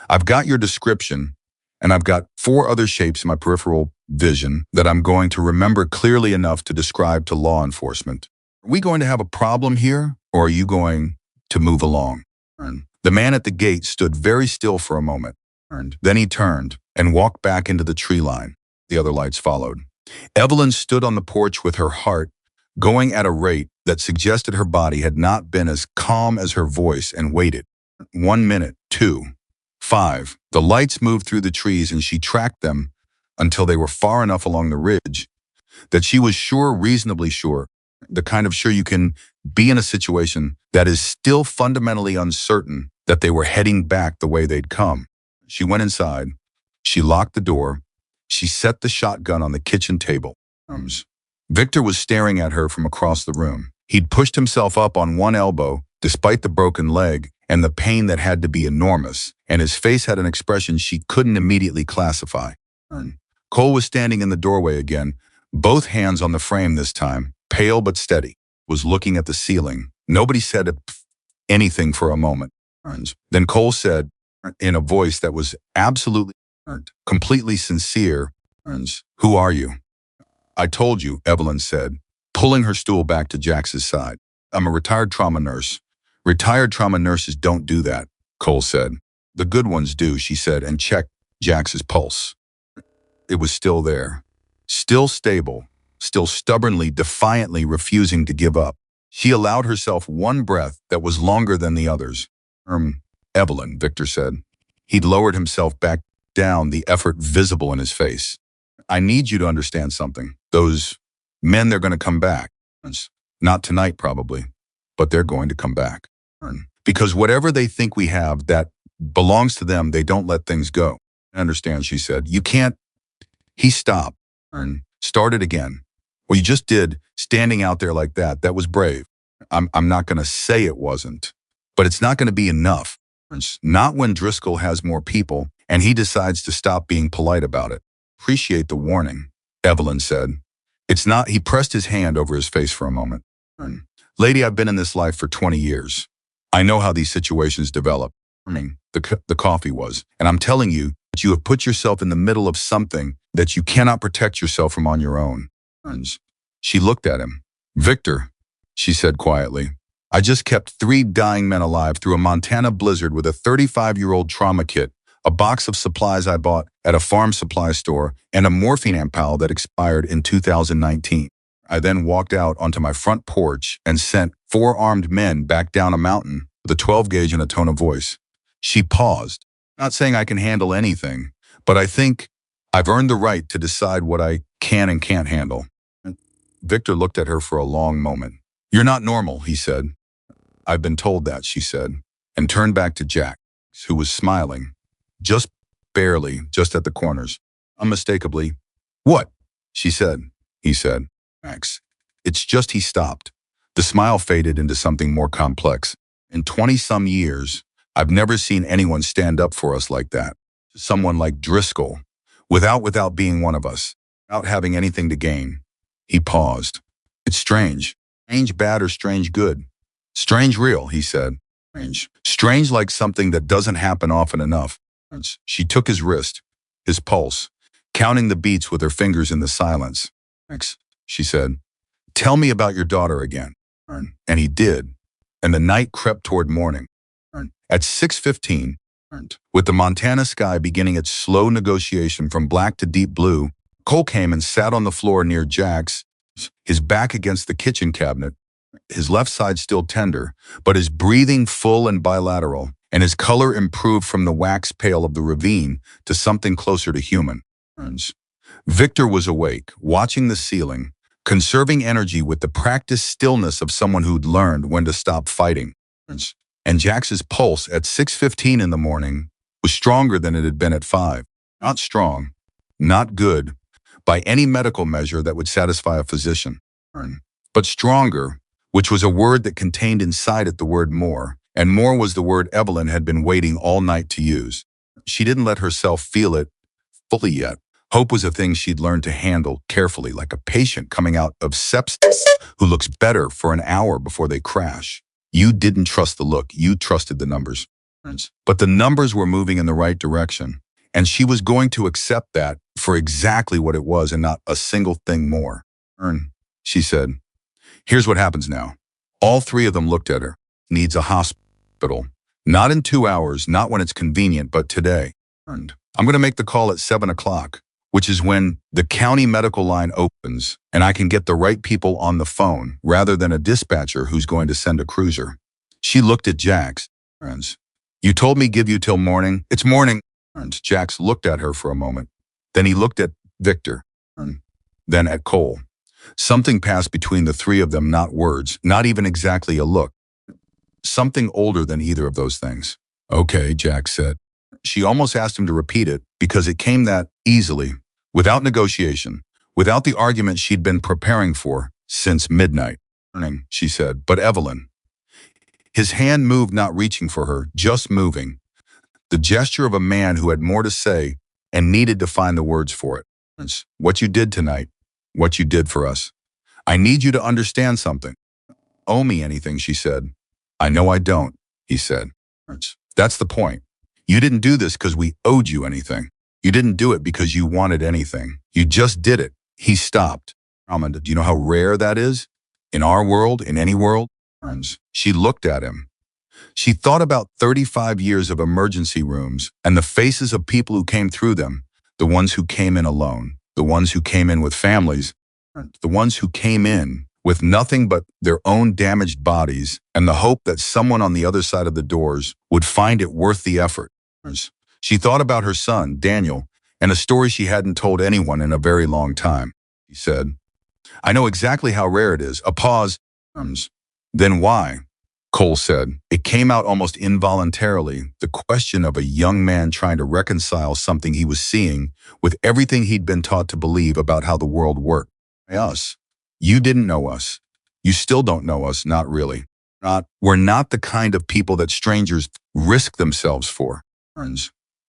I've got your description, and I've got 4 other shapes in my peripheral vision that I'm going to remember clearly enough to describe to law enforcement. Are we going to have a problem here, or are you going to move along? The man at the gate stood very still for a moment. Then he turned and walked back into the tree line. The other lights followed. Evelyn stood on the porch with her heart going at a rate that suggested her body had not been as calm as her voice, and waited. 1 minute, 2, 5. The lights moved through the trees and she tracked them until they were far enough along the ridge that she was sure, reasonably sure, the kind of sure you can be in a situation that is still fundamentally uncertain that they were heading back the way they'd come. She went inside. She locked the door. She set the shotgun on the kitchen table. Victor was staring at her from across the room. He'd pushed himself up on one elbow, despite the broken leg and the pain that had to be enormous, and his face had an expression she couldn't immediately classify. Cole was standing in the doorway again, both hands on the frame this time, pale but steady, was looking at the ceiling. Nobody said anything for a moment. Then Cole said, in a voice that was absolutely, completely sincere, "Who are you?" "I told you," Evelyn said, pulling her stool back to Jax's side. "I'm a retired trauma nurse." "Retired trauma nurses don't do that," Cole said. "The good ones do," she said, and checked Jax's pulse. It was still there. Still stable. Still stubbornly, defiantly refusing to give up. She allowed herself one breath that was longer than the others. Evelyn," Victor said. He'd lowered himself back down, the effort visible in his face. "I need you to understand something. Those men, they're going to come back. Not tonight, probably, but they're going to come back. Because whatever they think we have that belongs to them, they don't let things go." "I understand," she said. "You can't." He stopped and started again. "Well, you just did, standing out there like that. That was brave. I'm not going to say it wasn't, but it's not going to be enough. Not when Driscoll has more people and he decides to stop being polite about it." "Appreciate the warning," Evelyn said. "It's not." He pressed his hand over his face for a moment. "Lady, I've been in this life for 20 years. I know how these situations develop." The coffee was. "And I'm telling you that you have put yourself in the middle of something that you cannot protect yourself from on your own." She looked at him. "Victor," she said quietly, "I just kept 3 dying men alive through a Montana blizzard with a 35-year-old trauma kit, a box of supplies I bought at a farm supply store, and a morphine ampule that expired in 2019. I then walked out onto my front porch and sent 4 armed men back down a mountain with a 12-gauge and a tone of voice." She paused. "Not saying I can handle anything, but I think I've earned the right to decide what I can and can't handle." Victor looked at her for a long moment. "You're not normal," he said. "I've been told that," she said, and turned back to Jack, who was smiling, just barely, just at the corners. Unmistakably. "What?" she said. He said, "Max, it's just." He stopped. The smile faded into something more complex. "In 20-some years, I've never seen anyone stand up for us like that. Someone like Driscoll, without being one of us, without having anything to gain." He paused. "It's strange. Strange bad or strange good?" "Strange real," he said. "Strange. Strange like something that doesn't happen often enough." She took his wrist, his pulse, counting the beats with her fingers in the silence. "Max," she said, "tell me about your daughter again." And he did. And the night crept toward morning. At 6:15, with the Montana sky beginning its slow negotiation from black to deep blue, Cole came and sat on the floor near Jack's, his back against the kitchen cabinet, his left side still tender, but his breathing full and bilateral, and his color improved from the wax pale of the ravine to something closer to human. Victor was awake, watching the ceiling, conserving energy with the practiced stillness of someone who'd learned when to stop fighting. And Jax's pulse at 6:15 in the morning was stronger than it had been at 5. Not strong, not good, by any medical measure that would satisfy a physician, but stronger, which was a word that contained inside it the word more, and more was the word Evelyn had been waiting all night to use. She didn't let herself feel it fully yet. Hope was a thing she'd learned to handle carefully, like a patient coming out of sepsis who looks better for an hour before they crash. You didn't trust the look, you trusted the numbers. But the numbers were moving in the right direction, and she was going to accept that for exactly what it was and not a single thing more. She said, "Here's what happens now." All 3 of them looked at her. "Needs a hospital. Not in 2 hours, not when it's convenient, but today. I'm going to make the call at 7 o'clock, which is when the county medical line opens, and I can get the right people on the phone rather than a dispatcher who's going to send a cruiser." She looked at Jax. "You told me give you till morning." "It's morning." Jax looked at her for a moment. Then he looked at Victor. Then at Cole. Something passed between the three of them, not words, not even exactly a look. Something older than either of those things. Okay, Jack said. She almost asked him to repeat it because it came that easily, without negotiation, without the argument she'd been preparing for since midnight. She said, but Evelyn. His hand moved, not reaching for her, just moving. The gesture of a man who had more to say and needed to find the words for it. It's what you did tonight, what you did for us. I need you to understand something. Owe me anything, she said. I know I don't, he said. That's the point. You didn't do this because we owed you anything. You didn't do it because you wanted anything. You just did it. He stopped. Do you know how rare that is? In our world, in any world? She looked at him. She thought about 35 years of emergency rooms and the faces of people who came through them, the ones who came in alone, the ones who came in with families, the ones who came in with nothing but their own damaged bodies and the hope that someone on the other side of the doors would find it worth the effort. She thought about her son, Daniel, and a story she hadn't told anyone in a very long time. He said, I know exactly how rare it is. A pause. Then why? Cole said. It came out almost involuntarily, the question of a young man trying to reconcile something he was seeing with everything he'd been taught to believe about how the world worked. Us. You didn't know us. You still don't know us, not really. We're not the kind of people that strangers risk themselves for.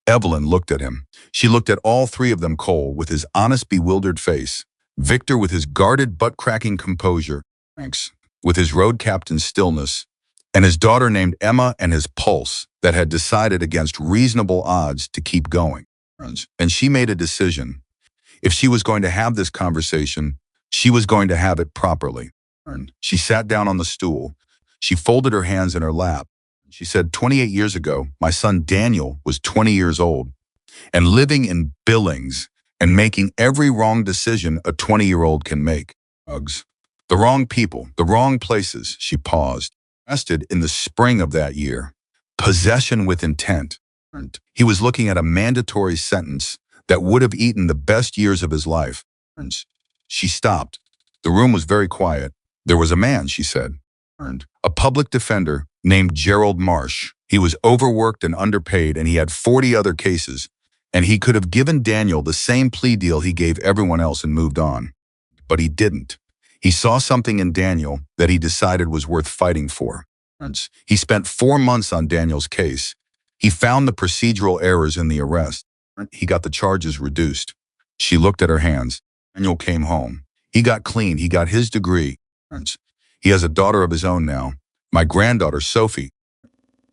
Evelyn looked at him. She looked at all three of them, Cole with his honest, bewildered face, Victor with his guarded, butt-cracking composure, Franks with his road captain's stillness, and his daughter named Emma and his pulse that had decided against reasonable odds to keep going. And she made a decision. If she was going to have this conversation, she was going to have it properly. She sat down on the stool. She folded her hands in her lap. She said, 28 years ago, my son Daniel was 20 years old and living in Billings and making every wrong decision a 20-year-old can make. Drugs. The wrong people, the wrong places. She paused. Arrested in the spring of that year. Possession with intent. He was looking at a mandatory sentence that would have eaten the best years of his life. She stopped. The room was very quiet. There was a man, she said. A public defender named Gerald Marsh. He was overworked and underpaid, and he had 40 other cases, and he could have given Daniel the same plea deal he gave everyone else and moved on. But he didn't. He saw something in Daniel that he decided was worth fighting for. He spent 4 months on Daniel's case. He found the procedural errors in the arrest. He got the charges reduced. She looked at her hands. Daniel came home. He got clean. He got his degree. He has a daughter of his own now. My granddaughter, Sophie.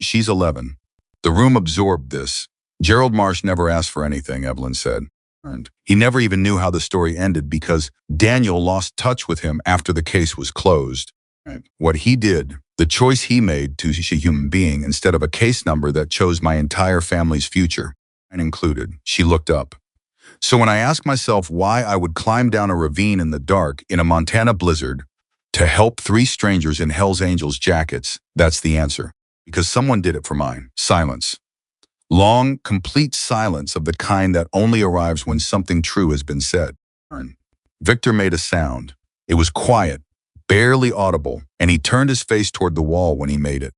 She's 11. The room absorbed this. Gerald Marsh never asked for anything, Evelyn said. He never even knew how the story ended because Daniel lost touch with him after the case was closed. What he did, the choice he made to a human being instead of a case number that chose my entire family's future, and included. She looked up. So when I ask myself why I would climb down a ravine in the dark in a Montana blizzard to help 3 strangers in Hell's Angels jackets, that's the answer. Because someone did it for mine. Silence. Long, complete silence of the kind that only arrives when something true has been said. Victor made a sound. It was quiet, barely audible, and he turned his face toward the wall when he made it.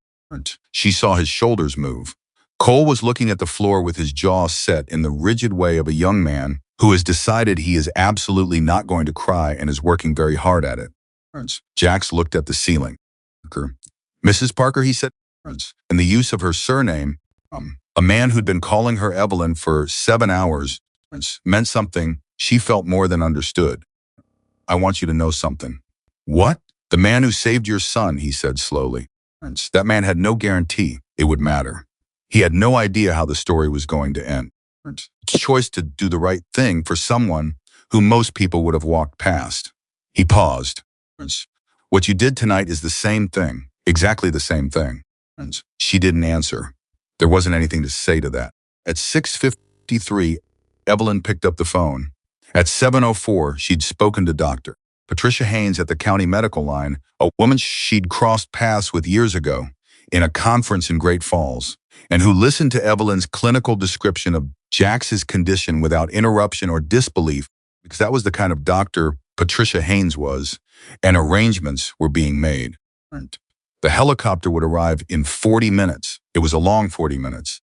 She saw his shoulders move. Cole was looking at the floor with his jaw set in the rigid way of a young man who has decided he is absolutely not going to cry and is working very hard at it. Jax looked at the ceiling. Mrs. Parker, he said, and the use of her surname, a man who'd been calling her Evelyn for 7 hours, meant something she felt more than understood. I want you to know something. What? The man who saved your son, he said slowly. That man had no guarantee it would matter. He had no idea how the story was going to end. It's a choice to do the right thing for someone who most people would have walked past. He paused. What you did tonight is the same thing, exactly the same thing. She didn't answer. There wasn't anything to say to that. At 6:53, Evelyn picked up the phone. At 7:04, she'd spoken to Dr. Patricia Haynes at the county medical line, a woman she'd crossed paths with years ago in a conference in Great Falls, and who listened to Evelyn's clinical description of Jax's condition without interruption or disbelief, because that was the kind of doctor Patricia Haynes was, and arrangements were being made. The helicopter would arrive in 40 minutes. It was a long 40 minutes.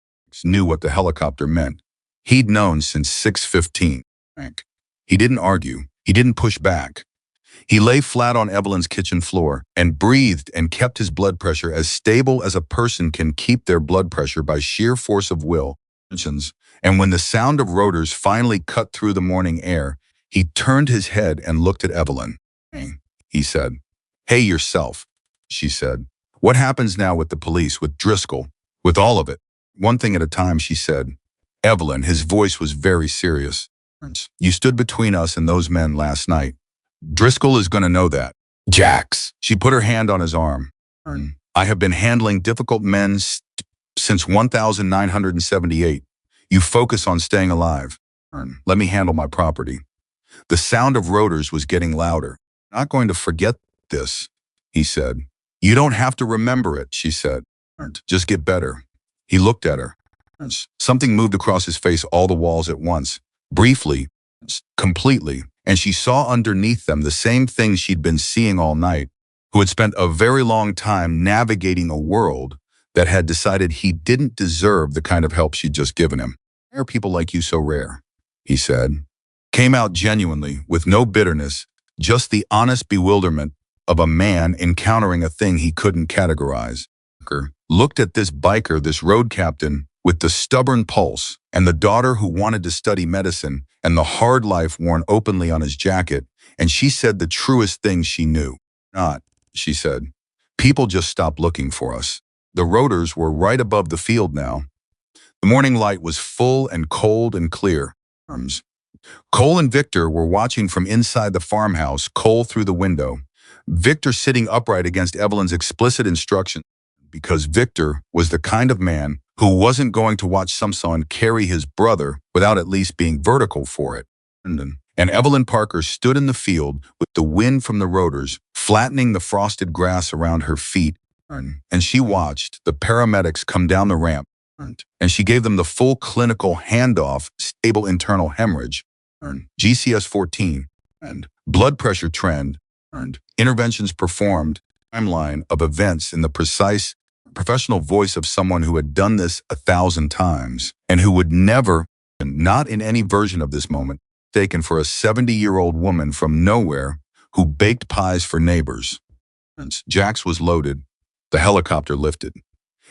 Knew what the helicopter meant. He'd known since 6:15. He didn't argue. He didn't push back. He lay flat on Evelyn's kitchen floor and breathed and kept his blood pressure as stable as a person can keep their blood pressure by sheer force of will. And when the sound of rotors finally cut through the morning air, he turned his head and looked at Evelyn. He said, "Hey yourself," she said. "What happens now with the police, with Driscoll, with all of it?" "One thing at a time," she said. "Evelyn," his voice was very serious. "You stood between us and those men last night. Driscoll is going to know that." "Jax." She put her hand on his arm. "I have been handling difficult men since 1978. You focus on staying alive. Let me handle my property." The sound of rotors was getting louder. "Not going to forget this," he said. "You don't have to remember it," she said. "Just get better." He looked at her. Something moved across his face, all the walls at once, briefly, completely, and she saw underneath them the same things she'd been seeing all night, who had spent a very long time navigating a world that had decided he didn't deserve the kind of help she'd just given him. "Why are people like you so rare?" he said. Came out genuinely, with no bitterness, just the honest bewilderment of a man encountering a thing he couldn't categorize. Looked at this biker, this road captain, with the stubborn pulse, and the daughter who wanted to study medicine, and the hard life worn openly on his jacket, and she said the truest thing she knew. "Not," she said. "People just stopped looking for us." The rotors were right above the field now. The morning light was full and cold and clear. Cole and Victor were watching from inside the farmhouse, Cole through the window, Victor sitting upright against Evelyn's explicit instructions, because Victor was the kind of man who wasn't going to watch someone carry his brother without at least being vertical for it. And Evelyn Parker stood in the field with the wind from the rotors flattening the frosted grass around her feet, and she watched the paramedics come down the ramp, and she gave them the full clinical handoff, stable internal hemorrhage, GCS 14, and blood pressure trend, and interventions performed, timeline of events in the precise, professional voice of someone who had done this 1,000 times and who would never, not in any version of this moment, taken for a 70-year-old woman from nowhere who baked pies for neighbors. Jax was loaded. The helicopter lifted,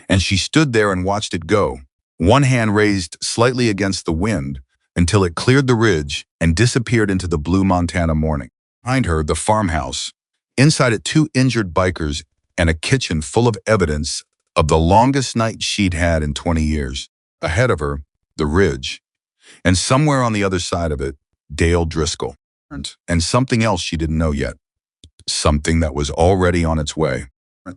and she stood there and watched it go, one hand raised slightly against the wind until it cleared the ridge and disappeared into the blue Montana morning. Behind her, the farmhouse. Inside it, 2 injured bikers and a kitchen full of evidence of the longest night she'd had in 20 years. Ahead of her, the ridge. And somewhere on the other side of it, Dale Driscoll. And something else she didn't know yet. Something that was already on its way.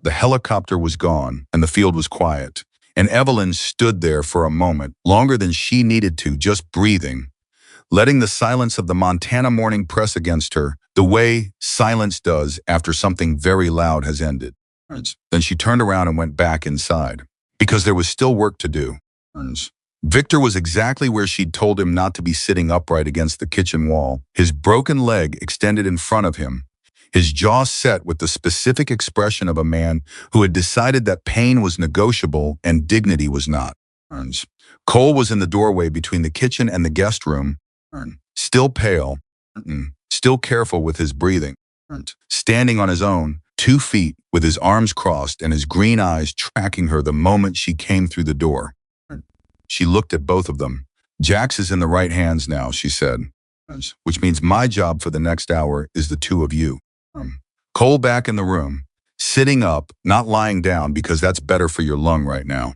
The helicopter was gone, and the field was quiet. And Evelyn stood there for a moment, longer than she needed to, just breathing, letting the silence of the Montana morning press against her, the way silence does after something very loud has ended. Then she turned around and went back inside, because there was still work to do. Victor was exactly where she'd told him not to be, sitting upright against the kitchen wall, his broken leg extended in front of him, his jaw set with the specific expression of a man who had decided that pain was negotiable and dignity was not. Cole was in the doorway between the kitchen and the guest room, still pale, still careful with his breathing, standing on his own 2 feet with his arms crossed and his green eyes tracking her the moment she came through the door. She looked at both of them. "Jax is in the right hands now," she said, "which means my job for the next hour is the 2 of you." Cole back in the room, sitting up, not lying down because that's better for your lung right now.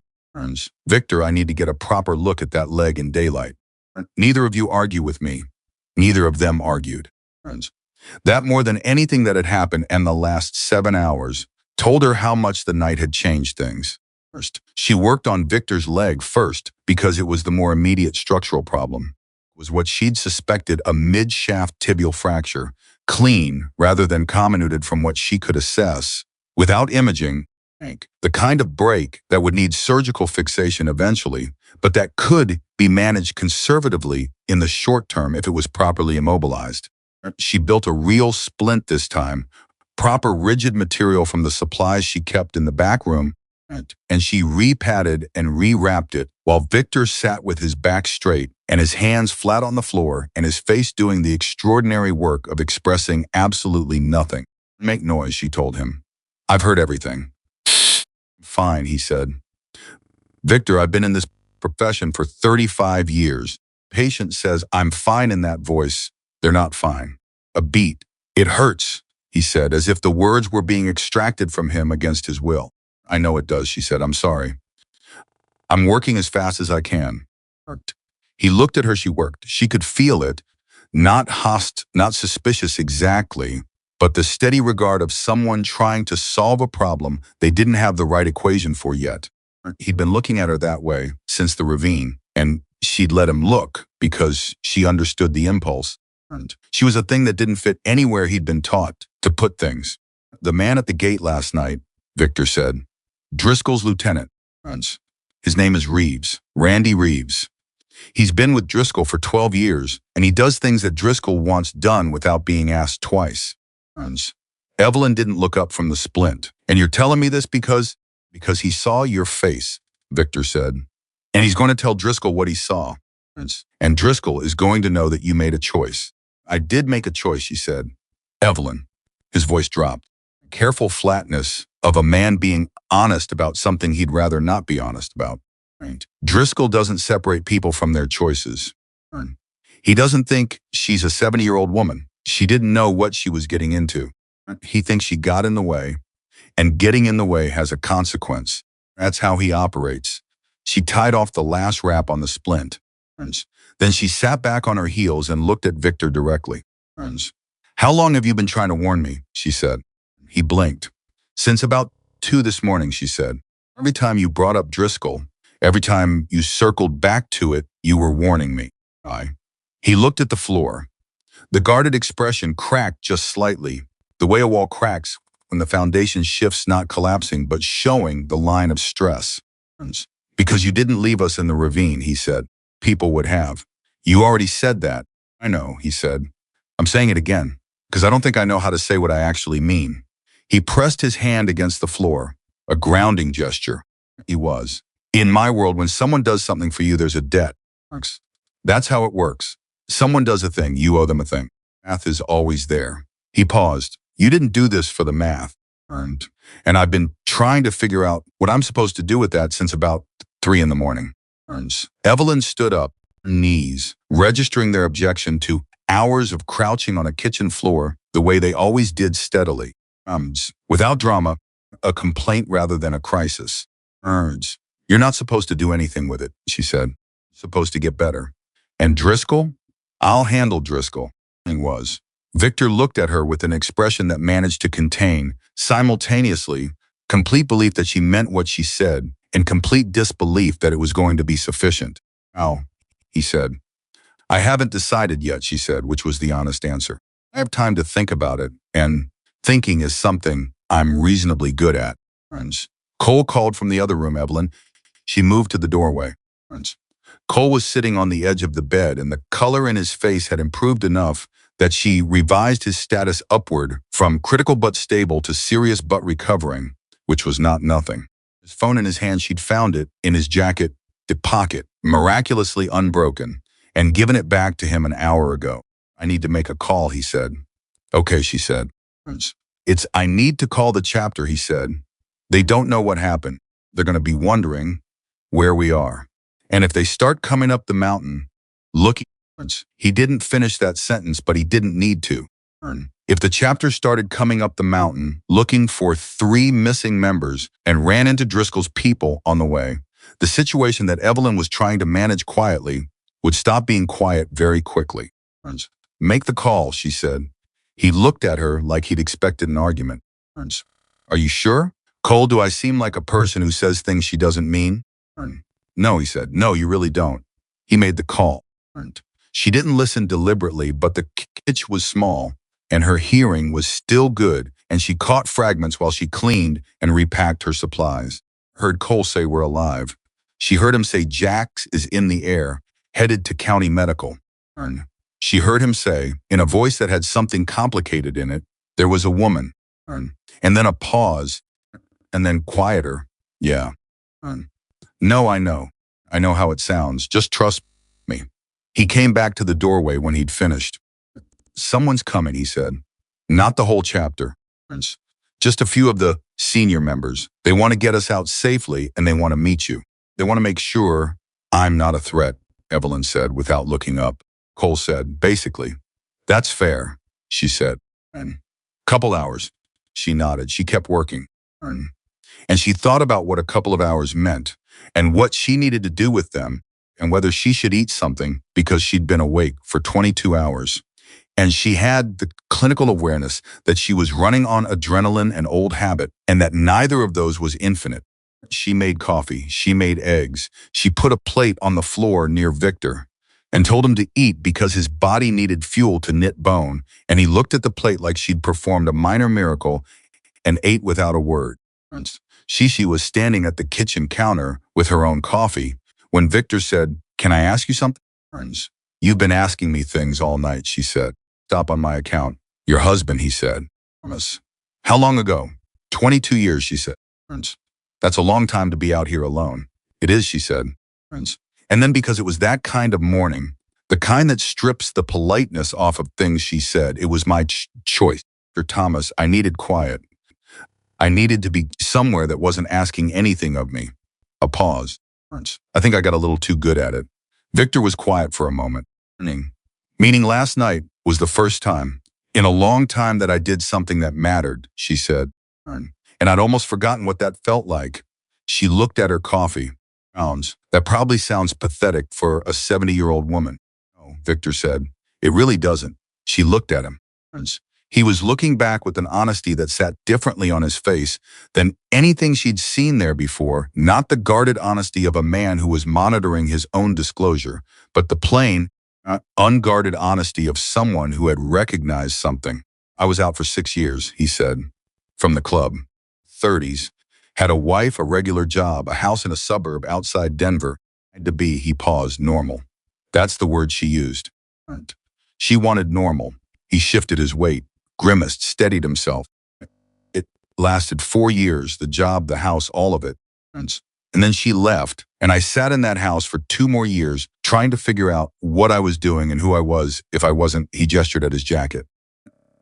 "Victor, I need to get a proper look at that leg in daylight." Neither of you argue with me. Neither of them argued. That, more than anything that had happened in the last 7 hours, told her how much the night had changed things. She worked on Victor's leg first because it was the more immediate structural problem. It was what she'd suspected, a mid-shaft tibial fracture, clean rather than comminuted from what she could assess, without imaging, the kind of break that would need surgical fixation eventually, but that could be managed conservatively in the short term if it was properly immobilized. She built a real splint this time, proper rigid material from the supplies she kept in the back room, and she repatted and rewrapped it while Victor sat with his back straight and his hands flat on the floor and his face doing the extraordinary work of expressing absolutely nothing. Make noise, she told him. I've heard everything. Fine, he said. Victor, I've been in this profession for 35 years. Patient says I'm fine in that voice. They're not fine. A beat. It hurts, he said, as if the words were being extracted from him against his will. I know it does, she said. I'm sorry. I'm working as fast as I can. He looked at her. She worked. She could feel it. Not not suspicious exactly, but the steady regard of someone trying to solve a problem they didn't have the right equation for yet. He'd been looking at her that way since the ravine, and she'd let him look because she understood the impulse. She was a thing that didn't fit anywhere he'd been taught to put things. The man at the gate last night, Victor said, Driscoll's lieutenant. His name is Reeves, Randy Reeves. He's been with Driscoll for 12 years, and he does things that Driscoll wants done without being asked twice. Evelyn didn't look up from the splint. And you're telling me this because he saw your face, Victor said. And he's going to tell Driscoll what he saw. And Driscoll is going to know that you made a choice. I did make a choice, she said. Evelyn. His voice dropped. Careful flatness of a man being honest about something he'd rather not be honest about. Driscoll doesn't separate people from their choices. He doesn't think she's a 70-year-old woman. She didn't know what she was getting into. He thinks she got in the way, and getting in the way has a consequence. That's how he operates. She tied off the last wrap on the splint. Then she sat back on her heels and looked at Victor directly. How long have you been trying to warn me? She said. He blinked. Since about 2 this morning, she said. Every time you brought up Driscoll, every time you circled back to it, you were warning me. He looked at the floor. The guarded expression cracked just slightly, the way a wall cracks when the foundation shifts, not collapsing, but showing the line of stress. Because you didn't leave us in the ravine, he said. People would have. You already said that. I know, he said. I'm saying it again, because I don't think I know how to say what I actually mean. He pressed his hand against the floor, a grounding gesture. He was. In my world, when someone does something for you, there's a debt. That's how it works. Someone does a thing, you owe them a thing. Math is always there. He paused. You didn't do this for the math. And I've been trying to figure out what I'm supposed to do with that since about 3 in the morning. Evelyn stood up, knees, registering their objection to hours of crouching on a kitchen floor the way they always did steadily. Without drama, a complaint rather than a crisis. You're not supposed to do anything with it, she said. You're supposed to get better. And Driscoll? I'll handle Driscoll. He was. Victor looked at her with an expression that managed to contain, simultaneously, complete belief that she meant what she said and complete disbelief that it was going to be sufficient. How? He said. I haven't decided yet, she said, which was the honest answer. I have time to think about it, and thinking is something I'm reasonably good at. Cole called from the other room, Evelyn. She moved to the doorway. Cole was sitting on the edge of the bed, and the color in his face had improved enough that she revised his status upward from critical but stable to serious but recovering, which was not nothing. His phone in his hand, she'd found it in his jacket pocket, miraculously unbroken, and given it back to him an hour ago. I need to make a call, he said. Okay, she said. I need to call the chapter, he said. They don't know what happened. They're going to be wondering where we are. And if they start coming up the mountain, looking, he didn't finish that sentence, but he didn't need to. If the chapter started coming up the mountain, looking for 3 missing members and ran into Driscoll's people on the way, the situation that Evelyn was trying to manage quietly would stop being quiet very quickly. Make the call, she said. He looked at her like he'd expected an argument. Are you sure? Cole, do I seem like a person who says things she doesn't mean? No, he said. No, you really don't. He made the call. She didn't listen deliberately, but the kitchen was small, and her hearing was still good, and she caught fragments while she cleaned and repacked her supplies. Heard Cole say we're alive. She heard him say Jax is in the air, headed to county medical. She heard him say, in a voice that had something complicated in it, there was a woman. And then a pause, and then quieter. Yeah. No, I know. I know how it sounds. Just trust me. He came back to the doorway when he'd finished. Someone's coming, he said. Not the whole chapter. Just a few of the senior members. They want to get us out safely, and they want to meet you. They want to make sure I'm not a threat, Evelyn said without looking up. Cole said, basically. That's fair, she said. Couple hours. She nodded. She kept working. And she thought about what a couple of hours meant and what she needed to do with them and whether she should eat something because she'd been awake for 22 hours. And she had the clinical awareness that she was running on adrenaline and old habit and that neither of those was infinite. She made coffee. She made eggs. She put a plate on the floor near Victor and told him to eat because his body needed fuel to knit bone, and he looked at the plate like she'd performed a minor miracle and ate without a word. Shishi was standing at the kitchen counter with her own coffee when Victor said, "Can I ask you something?" "You've been asking me things all night," she said. "Stop on my account." "Your husband," he said. "How long ago?" 22 years, she said. "That's a long time to be out here alone." "It is," she said. And then because it was that kind of morning, the kind that strips the politeness off of things she said, it was my choice. Mr. Thomas, I needed quiet. I needed to be somewhere that wasn't asking anything of me. A pause. I think I got a little too good at it. Victor was quiet for a moment. Meaning last night was the first time in a long time that I did something that mattered, she said. And I'd almost forgotten what that felt like. She looked at her coffee. That probably sounds pathetic for a 70-year-old woman. "No," Victor said. "It really doesn't." She looked at him. He was looking back with an honesty that sat differently on his face than anything she'd seen there before, not the guarded honesty of a man who was monitoring his own disclosure, but the plain, unguarded honesty of someone who had recognized something. "I was out for 6 years, he said, from the club. 30s. Had a wife, a regular job, a house in a suburb outside Denver. Had to be," he paused, "normal." That's the word she used. She wanted normal. He shifted his weight, grimaced, steadied himself. It lasted 4 years, the job, the house, all of it. And then she left, and I sat in that house for 2 more years trying to figure out what I was doing and who I was if I wasn't, he gestured at his jacket.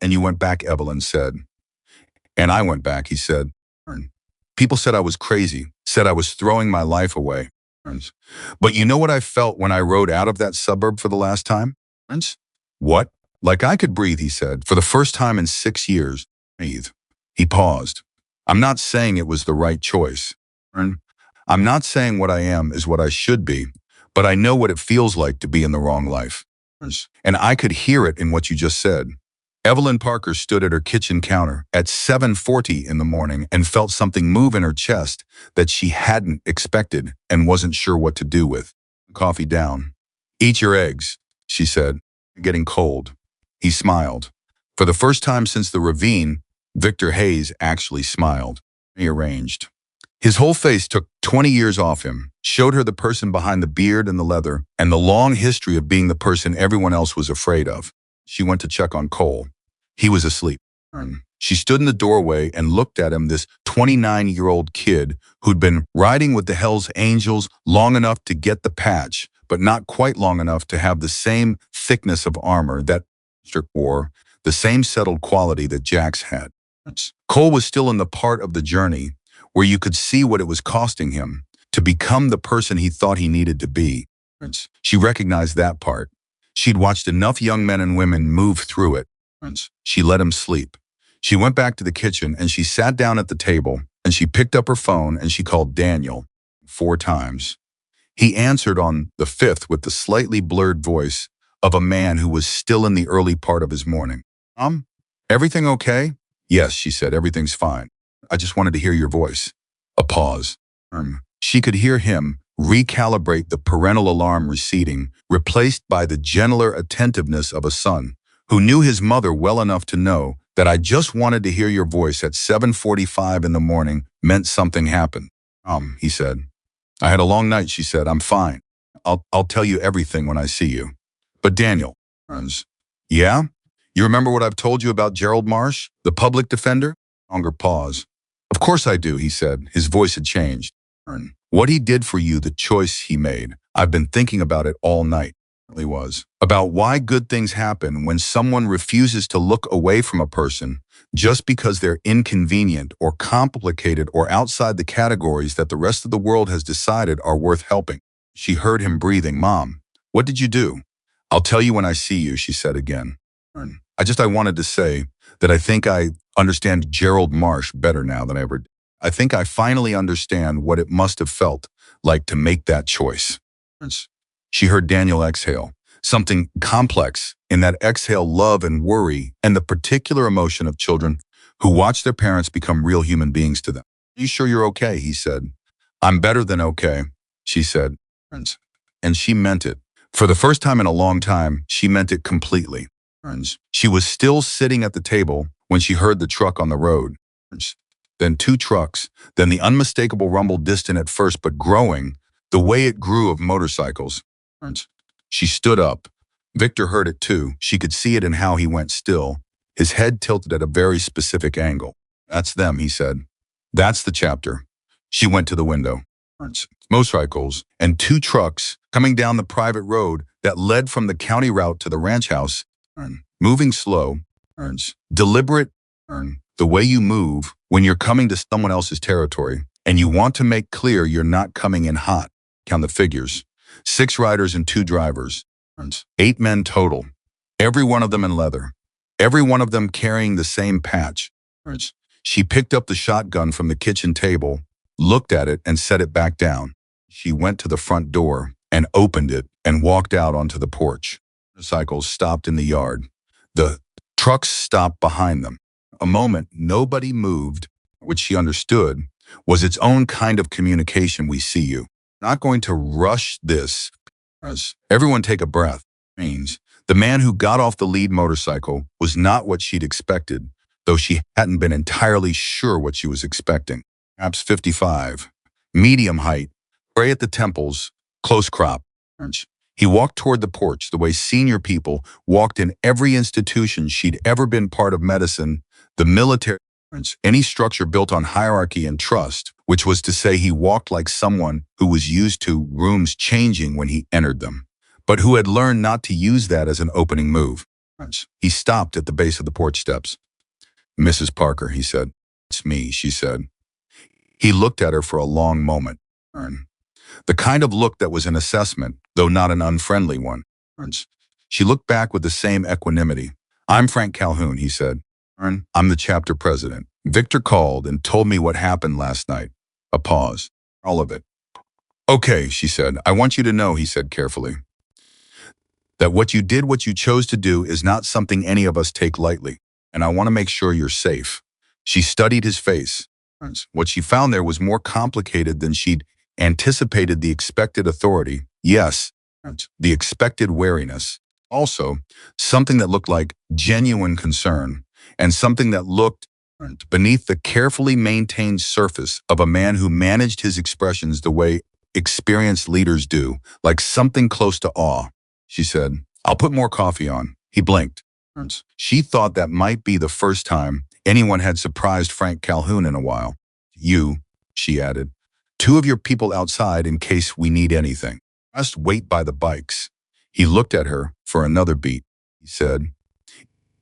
"And you went back," Evelyn said. "And I went back," he said. "People said I was crazy, said I was throwing my life away. But you know what I felt when I rode out of that suburb for the last time?" "What?" "Like I could breathe," he said, "for the first time in 6 years. Breathe." He paused. "I'm not saying it was the right choice. I'm not saying what I am is what I should be, but I know what it feels like to be in the wrong life." And I could hear it in what you just said. Evelyn Parker stood at her kitchen counter at 7:40 in the morning and felt something move in her chest that she hadn't expected and wasn't sure what to do with. "Coffee down. Eat your eggs," she said. "Getting cold." He smiled. For the first time since the ravine, Victor Hayes actually smiled. He arranged. His whole face took 20 years off him, showed her the person behind the beard and the leather, and the long history of being the person everyone else was afraid of. She went to check on Cole. He was asleep. She stood in the doorway and looked at him, this 29-year-old kid who'd been riding with the Hells Angels long enough to get the patch, but not quite long enough to have the same thickness of armor that Mr. wore, the same settled quality that Jax had. Cole was still in the part of the journey where you could see what it was costing him to become the person he thought he needed to be. She recognized that part. She'd watched enough young men and women move through it. She let him sleep. She went back to the kitchen and she sat down at the table and she picked up her phone and she called Daniel 4 times. He answered on the 5th with the slightly blurred voice of a man who was still in the early part of his morning. Everything okay?" "Yes," she said, "everything's fine. I just wanted to hear your voice." A pause. She could hear him recalibrate the parental alarm receding, replaced by the gentler attentiveness of a son who knew his mother well enough to know that "I just wanted to hear your voice at 7:45 in the morning meant something happened." He said. "I had a long night," she said. "I'm fine. I'll tell you everything when I see you." "But Daniel." Yeah? You remember what I've told you about Gerald Marsh, the public defender? Longer pause. Of course I do, he said. His voice had changed. What he did for you, the choice he made. I've been thinking about it all night. It really was. About why good things happen when someone refuses to look away from a person just because they're inconvenient or complicated or outside the categories that the rest of the world has decided are worth helping. She heard him breathing. Mom, what did you do? I'll tell you when I see you, she said again. I wanted to say that I think I understand Gerald Marsh better now than I ever did. I think I finally understand what it must have felt like to make that choice. She heard Daniel exhale, something complex in that exhale, love and worry, and the particular emotion of children who watch their parents become real human beings to them. Are you sure you're okay? He said. I'm better than okay, she said. And she meant it. For the first time in a long time, she meant it completely. She was still sitting at the table when she heard the truck on the road. Then two trucks, then the unmistakable rumble, distant at first but growing, the way it grew, of motorcycles. She stood up. Victor heard it too. She could see it in how he went still, his head tilted at a very specific angle. That's them, he said. That's the chapter. She went to the window. Motorcycles and two trucks coming down the private road that led from the county route to the ranch house. Moving slow, deliberate, the way you move when you're coming to someone else's territory and you want to make clear you're not coming in hot. Count the figures. 6 riders and 2 drivers. 8 men total. Every one of them in leather. Every one of them carrying the same patch. She picked up the shotgun from the kitchen table, looked at it and set it back down. She went to the front door and opened it and walked out onto the porch. Motorcycles stopped in the yard. The trucks stopped behind them. A moment nobody moved, which she understood was its own kind of communication. We see you. Not going to rush this. Everyone take a breath. Means the man who got off the lead motorcycle was not what she'd expected, though she hadn't been entirely sure what she was expecting. Perhaps 55. Medium height, gray at the temples, close crop. He walked toward the porch the way senior people walked in every institution she'd ever been part of: medicine, the military, any structure built on hierarchy and trust, which was to say he walked like someone who was used to rooms changing when he entered them, but who had learned not to use that as an opening move. He stopped at the base of the porch steps. Mrs. Parker, he said. It's me, she said. He looked at her for a long moment. The kind of look that was an assessment, though not an unfriendly one. She looked back with the same equanimity. I'm Frank Calhoun, he said. I'm the chapter president. Victor called and told me what happened last night. A pause. All of it. Okay, she said. I want you to know, he said carefully, that what you did, what you chose to do, is not something any of us take lightly. And I want to make sure you're safe. She studied his face. What she found there was more complicated than she'd anticipated. The expected authority. Yes, the expected wariness. Also, something that looked like genuine concern, and something that looked beneath the carefully maintained surface of a man who managed his expressions the way experienced leaders do, like something close to awe. She said, I'll put more coffee on. He blinked. She thought that might be the first time anyone had surprised Frank Calhoun in a while. You, she added, 2 of your people outside in case we need anything. Just wait by the bikes. He looked at her for another beat. He said,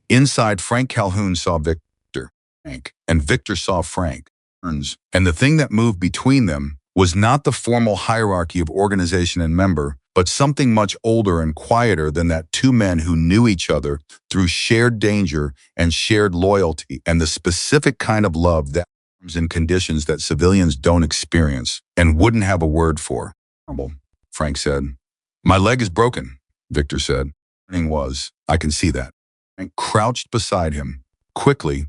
inside, Frank Calhoun saw Victor, and Victor saw Frank. And the thing that moved between them was not the formal hierarchy of organization and member, but something much older and quieter than that. 2 men who knew each other through shared danger and shared loyalty, and the specific kind of love that comes in conditions that civilians don't experience and wouldn't have a word for. Frank said. My leg is broken, Victor said. I can see that. Frank crouched beside him, quickly,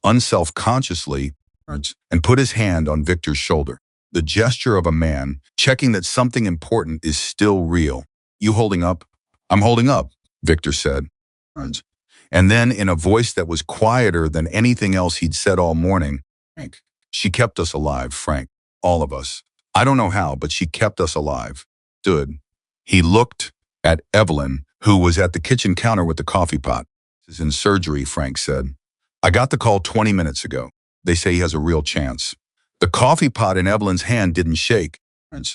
unself-consciously, and put his hand on Victor's shoulder. The gesture of a man checking that something important is still real. You holding up? I'm holding up, Victor said. And then, in a voice that was quieter than anything else he'd said all morning, Frank, she kept us alive, Frank. All of us. I don't know how, but she kept us alive. He looked at Evelyn, who was at the kitchen counter with the coffee pot. "He's in surgery," Frank said. "I got the call 20 minutes ago. They say he has a real chance." The coffee pot in Evelyn's hand didn't shake.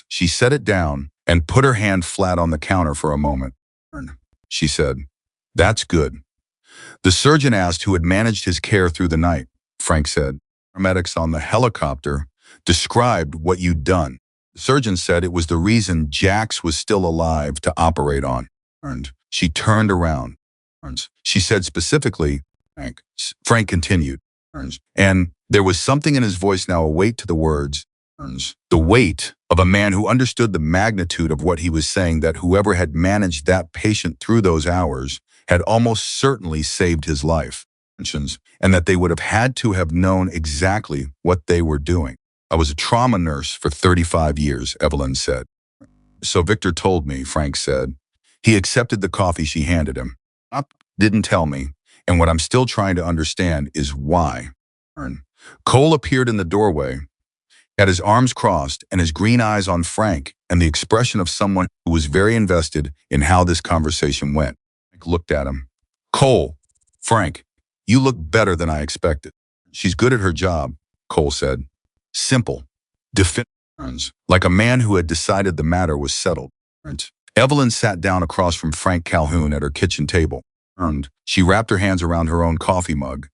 She set it down and put her hand flat on the counter for a moment. She said, "That's good." The surgeon asked who had managed his care through the night. Frank said, "Paramedics on the helicopter described what you'd done." The surgeon said it was the reason Jax was still alive to operate on. She turned around. She said specifically, "Frank." Frank continued. And there was something in his voice now, a weight to the words. The weight of a man who understood the magnitude of what he was saying, that whoever had managed that patient through those hours had almost certainly saved his life, and that they would have had to have known exactly what they were doing. "I was a trauma nurse for 35 years, Evelyn said. "So Victor told me," Frank said. He accepted the coffee she handed him. "Didn't tell me, and what I'm still trying to understand is why." Cole appeared in the doorway, had his arms crossed and his green eyes on Frank, and the expression of someone who was very invested in how this conversation went. Frank looked at him. "Cole, Frank, you look better than I expected." "She's good at her job," Cole said. Simple, definitive, like a man who had decided the matter was settled. Evelyn sat down across from Frank Calhoun at her kitchen table. She wrapped her hands around her own coffee mug.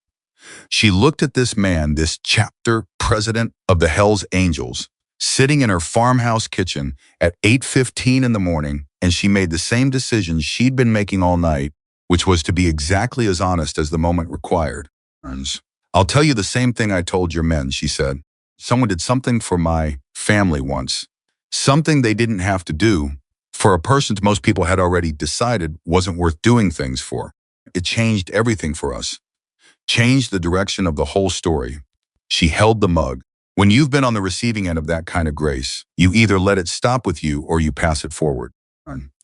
She looked at this man, this chapter president of the Hells Angels, sitting in her farmhouse kitchen at 8:15 in the morning, and she made the same decision she'd been making all night, which was to be exactly as honest as the moment required. "I'll tell you the same thing I told your men," she said. "Someone did something for my family once. Something they didn't have to do, for a person most people had already decided wasn't worth doing things for. It changed everything for us. Changed the direction of the whole story." She held the mug. "When you've been on the receiving end of that kind of grace, you either let it stop with you or you pass it forward.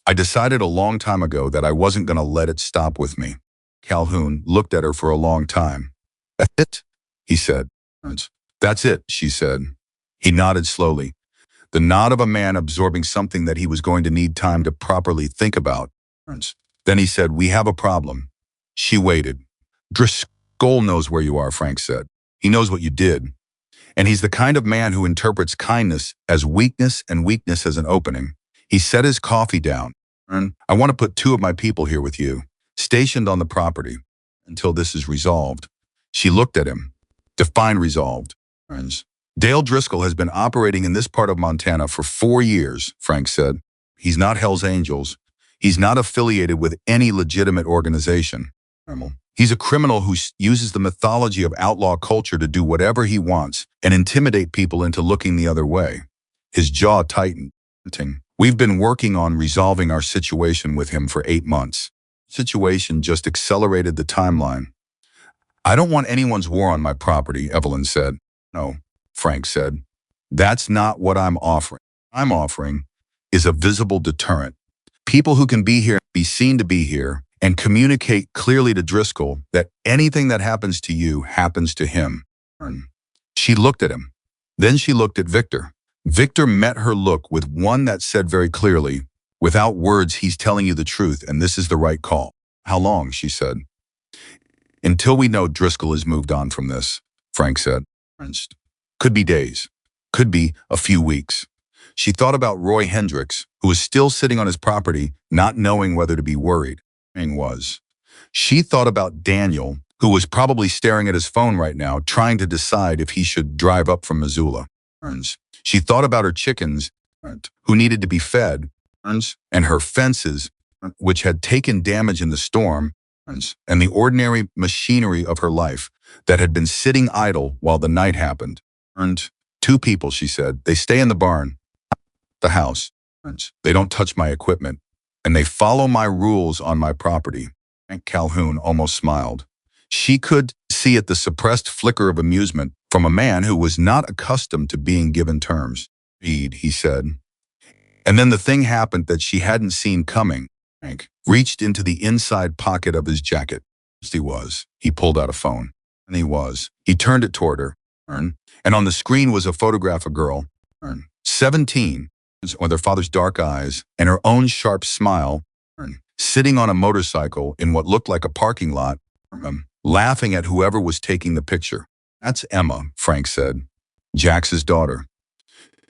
I decided a long time ago that I wasn't going to let it stop with me." Calhoun looked at her for a long time. "That's it," he said. "That's it," she said. He nodded slowly, the nod of a man absorbing something that he was going to need time to properly think about. Then he said, "We have a problem." She waited. "Driscoll knows where you are," Frank said. "He knows what you did. And he's the kind of man who interprets kindness as weakness and weakness as an opening." He set his coffee down. "I want to put 2 of my people here with you, stationed on the property, until this is resolved." She looked at him. "Define resolved." "Dale Driscoll has been operating in this part of Montana for 4 years, Frank said. "He's not Hell's Angels. He's not affiliated with any legitimate organization. He's a criminal who uses the mythology of outlaw culture to do whatever he wants and intimidate people into looking the other way." His jaw tightened. "We've been working on resolving our situation with him for 8 months. Situation just accelerated the timeline." "I don't want anyone's war on my property," Evelyn said. "No," Frank said. "That's not what I'm offering. What I'm offering is a visible deterrent. People who can be here, be seen to be here, and communicate clearly to Driscoll that anything that happens to you happens to him." She looked at him. Then she looked at Victor. Victor met her look with one that said very clearly, "Without words, he's telling you the truth, and this is the right call." "How long?" she said. "Until we know Driscoll has moved on from this," Frank said. "Could be days. Could be a few weeks." She thought about Roy Hendricks, who was still sitting on his property, not knowing whether to be worried. She thought about Daniel, who was probably staring at his phone right now, trying to decide if he should drive up from Missoula. She thought about her chickens, who needed to be fed, and her fences, which had taken damage in the storm, and the ordinary machinery of her life that had been sitting idle while the night happened. "2 people," she said. "They stay in the barn, the house. They don't touch my equipment, and they follow my rules on my property." Frank Calhoun almost smiled. She could see it, the suppressed flicker of amusement from a man who was not accustomed to being given terms. "Read," he said. And then the thing happened that she hadn't seen coming. Frank reached into the inside pocket of his jacket. He pulled out a phone. And he turned it toward her. And on the screen was a photograph of a girl, 17, with her father's dark eyes and her own sharp smile, sitting on a motorcycle in what looked like a parking lot, laughing at whoever was taking the picture. That's Emma, Frank said. Jax's daughter.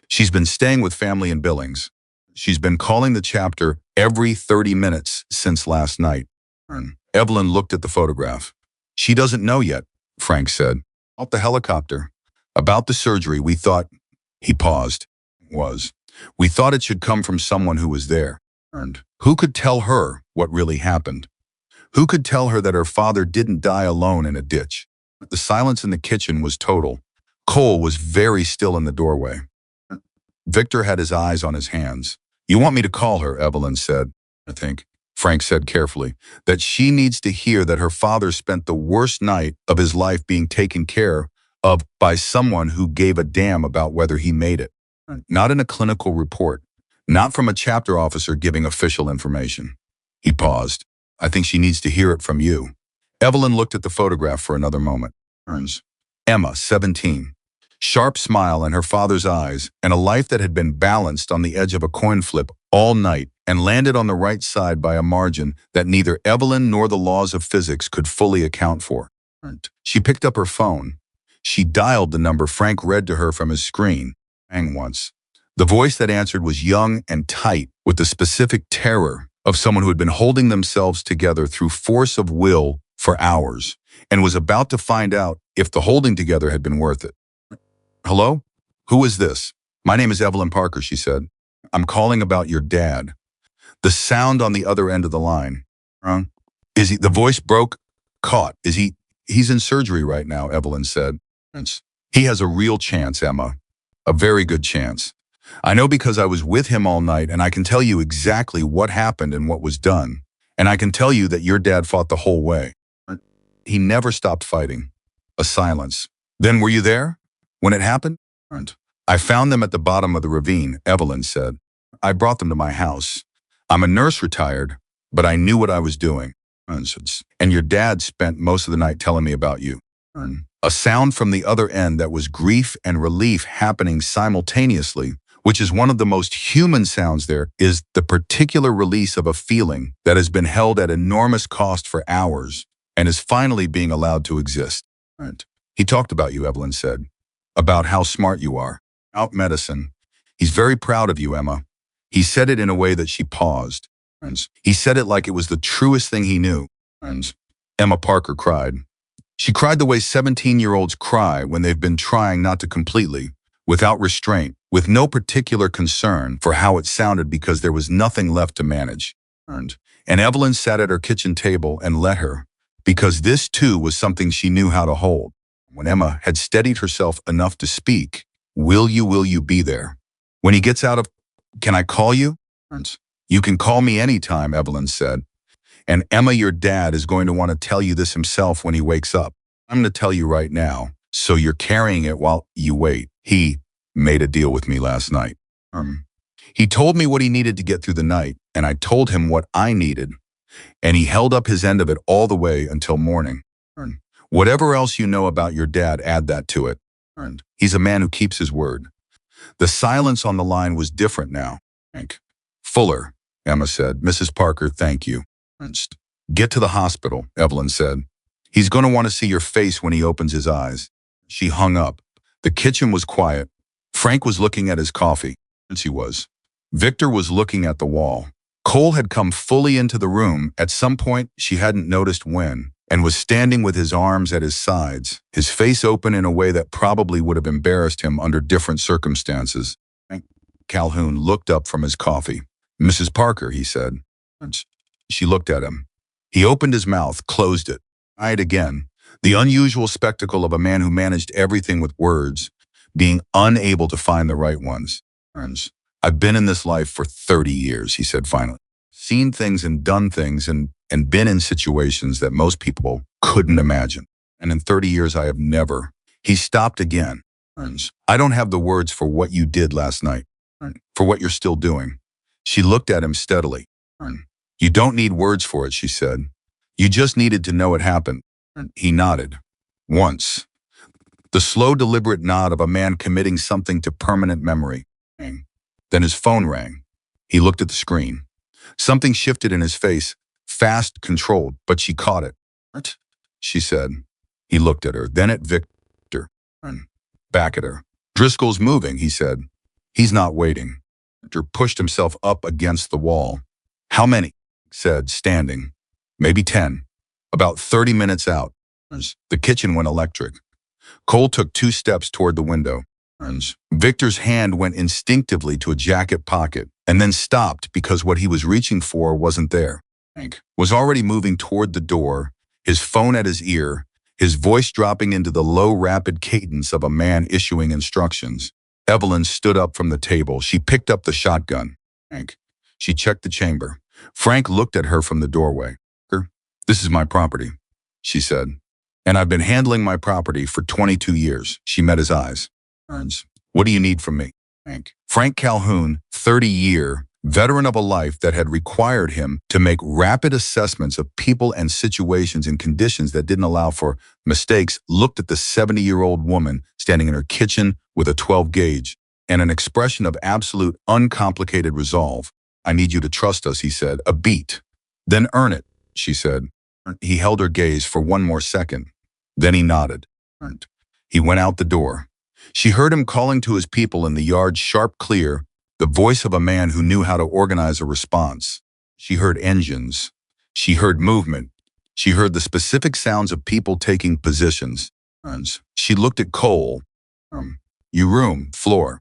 She's been staying with family in Billings. She's been calling the chapter every 30 minutes since last night. Evelyn looked at the photograph. She doesn't know yet, Frank said. About the helicopter. About the surgery, we thought, he paused, we thought it should come from someone who was there. Who could tell her what really happened? Who could tell her that her father didn't die alone in a ditch? The silence in the kitchen was total. Cole was very still in the doorway. Victor had his eyes on his hands. You want me to call her, Evelyn said. I think, Frank said carefully, that she needs to hear that her father spent the worst night of his life being taken care of by someone who gave a damn about whether he made it. Not in a clinical report. Not from a chapter officer giving official information. He paused. I think she needs to hear it from you. Evelyn looked at the photograph for another moment. Emma, 17. Sharp smile in her father's eyes, and a life that had been balanced on the edge of a coin flip all night and landed on the right side by a margin that neither Evelyn nor the laws of physics could fully account for. She picked up her phone. She dialed the number Frank read to her from his screen. Rang once. The voice that answered was young and tight, with the specific terror of someone who had been holding themselves together through force of will for hours and was about to find out if the holding together had been worth it. Hello? Who is this? My name is Evelyn Parker, she said. I'm calling about your dad. The sound on the other end of the line. Is he? The voice broke, caught. Is he? He's in surgery right now, Evelyn said. He has a real chance, Emma. A very good chance. I know because I was with him all night, and I can tell you exactly what happened and what was done. And I can tell you that your dad fought the whole way. He never stopped fighting. A silence. Then were you there? When it happened? I found them at the bottom of the ravine, Evelyn said. I brought them to my house. I'm a nurse retired, but I knew what I was doing. And your dad spent most of the night telling me about you. A sound from the other end that was grief and relief happening simultaneously, which is one of the most human sounds there, is the particular release of a feeling that has been held at enormous cost for hours and is finally being allowed to exist. He talked about you, Evelyn said. About how smart you are. Out medicine. He's very proud of you, Emma. He said it in a way that she paused. He said it like it was the truest thing he knew. Emma Parker cried. She cried the way 17-year-olds cry when they've been trying not to completely, without restraint, with no particular concern for how it sounded because there was nothing left to manage. And Evelyn sat at her kitchen table and let her, because this too was something she knew how to hold. When Emma had steadied herself enough to speak, will you be there? When he gets out of, can I call you? You can call me anytime, Evelyn said. And Emma, your dad, is going to want to tell you this himself when he wakes up. I'm going to tell you right now, so you're carrying it while you wait. He made a deal with me last night. He told me what he needed to get through the night, and I told him what I needed, and he held up his end of it all the way until morning. Whatever else you know about your dad, add that to it. He's a man who keeps his word. The silence on the line was different now. Fuller, Emma said. Mrs. Parker, thank you. Get to the hospital, Evelyn said. He's going to want to see your face when he opens his eyes. She hung up. The kitchen was quiet. Frank was looking at his coffee. He was. Victor was looking at the wall. Cole had come fully into the room at some point she hadn't noticed when, and was standing with his arms at his sides, his face open in a way that probably would have embarrassed him under different circumstances. Calhoun looked up from his coffee. Mrs. Parker, he said. She looked at him. He opened his mouth, closed it. Eyed again. The unusual spectacle of a man who managed everything with words, being unable to find the right ones. I've been in this life for 30 years, he said finally. Seen things and done things and been in situations that most people couldn't imagine. And in 30 years, I have never. He stopped again. I don't have the words for what you did last night, for what you're still doing. She looked at him steadily. You don't need words for it, she said. You just needed to know it happened. He nodded. Once. The slow, deliberate nod of a man committing something to permanent memory. Then his phone rang. He looked at the screen. Something shifted in his face, fast, controlled, but she caught it. "What?" she said. He looked at her, then at Victor, and back at her. "Driscoll's moving," he said. "He's not waiting." Victor pushed himself up against the wall. "How many?" said, standing. "Maybe 10. About 30 minutes out." The kitchen went electric. Cole took 2 steps toward the window. Victor's hand went instinctively to a jacket pocket and then stopped because what he was reaching for wasn't there. Frank was already moving toward the door, his phone at his ear, his voice dropping into the low, rapid cadence of a man issuing instructions. Evelyn stood up from the table. She picked up the shotgun. "Frank." She checked the chamber. Frank looked at her from the doorway. "This is my property," she said. "And I've been handling my property for 22 years. She met his eyes. "What do you need from me?" Frank Calhoun, 30-year, veteran of a life that had required him to make rapid assessments of people and situations in conditions that didn't allow for mistakes, looked at the 70-year-old woman standing in her kitchen with a 12 gauge and an expression of absolute uncomplicated resolve. "I need you to trust us," he said. "A beat. Then earn it," she said. He held her gaze for one more second. Then he nodded. He went out the door. She heard him calling to his people in the yard, sharp, clear, the voice of a man who knew how to organize a response. She heard engines. She heard movement. She heard the specific sounds of people taking positions. She looked at Cole. "You room, floor.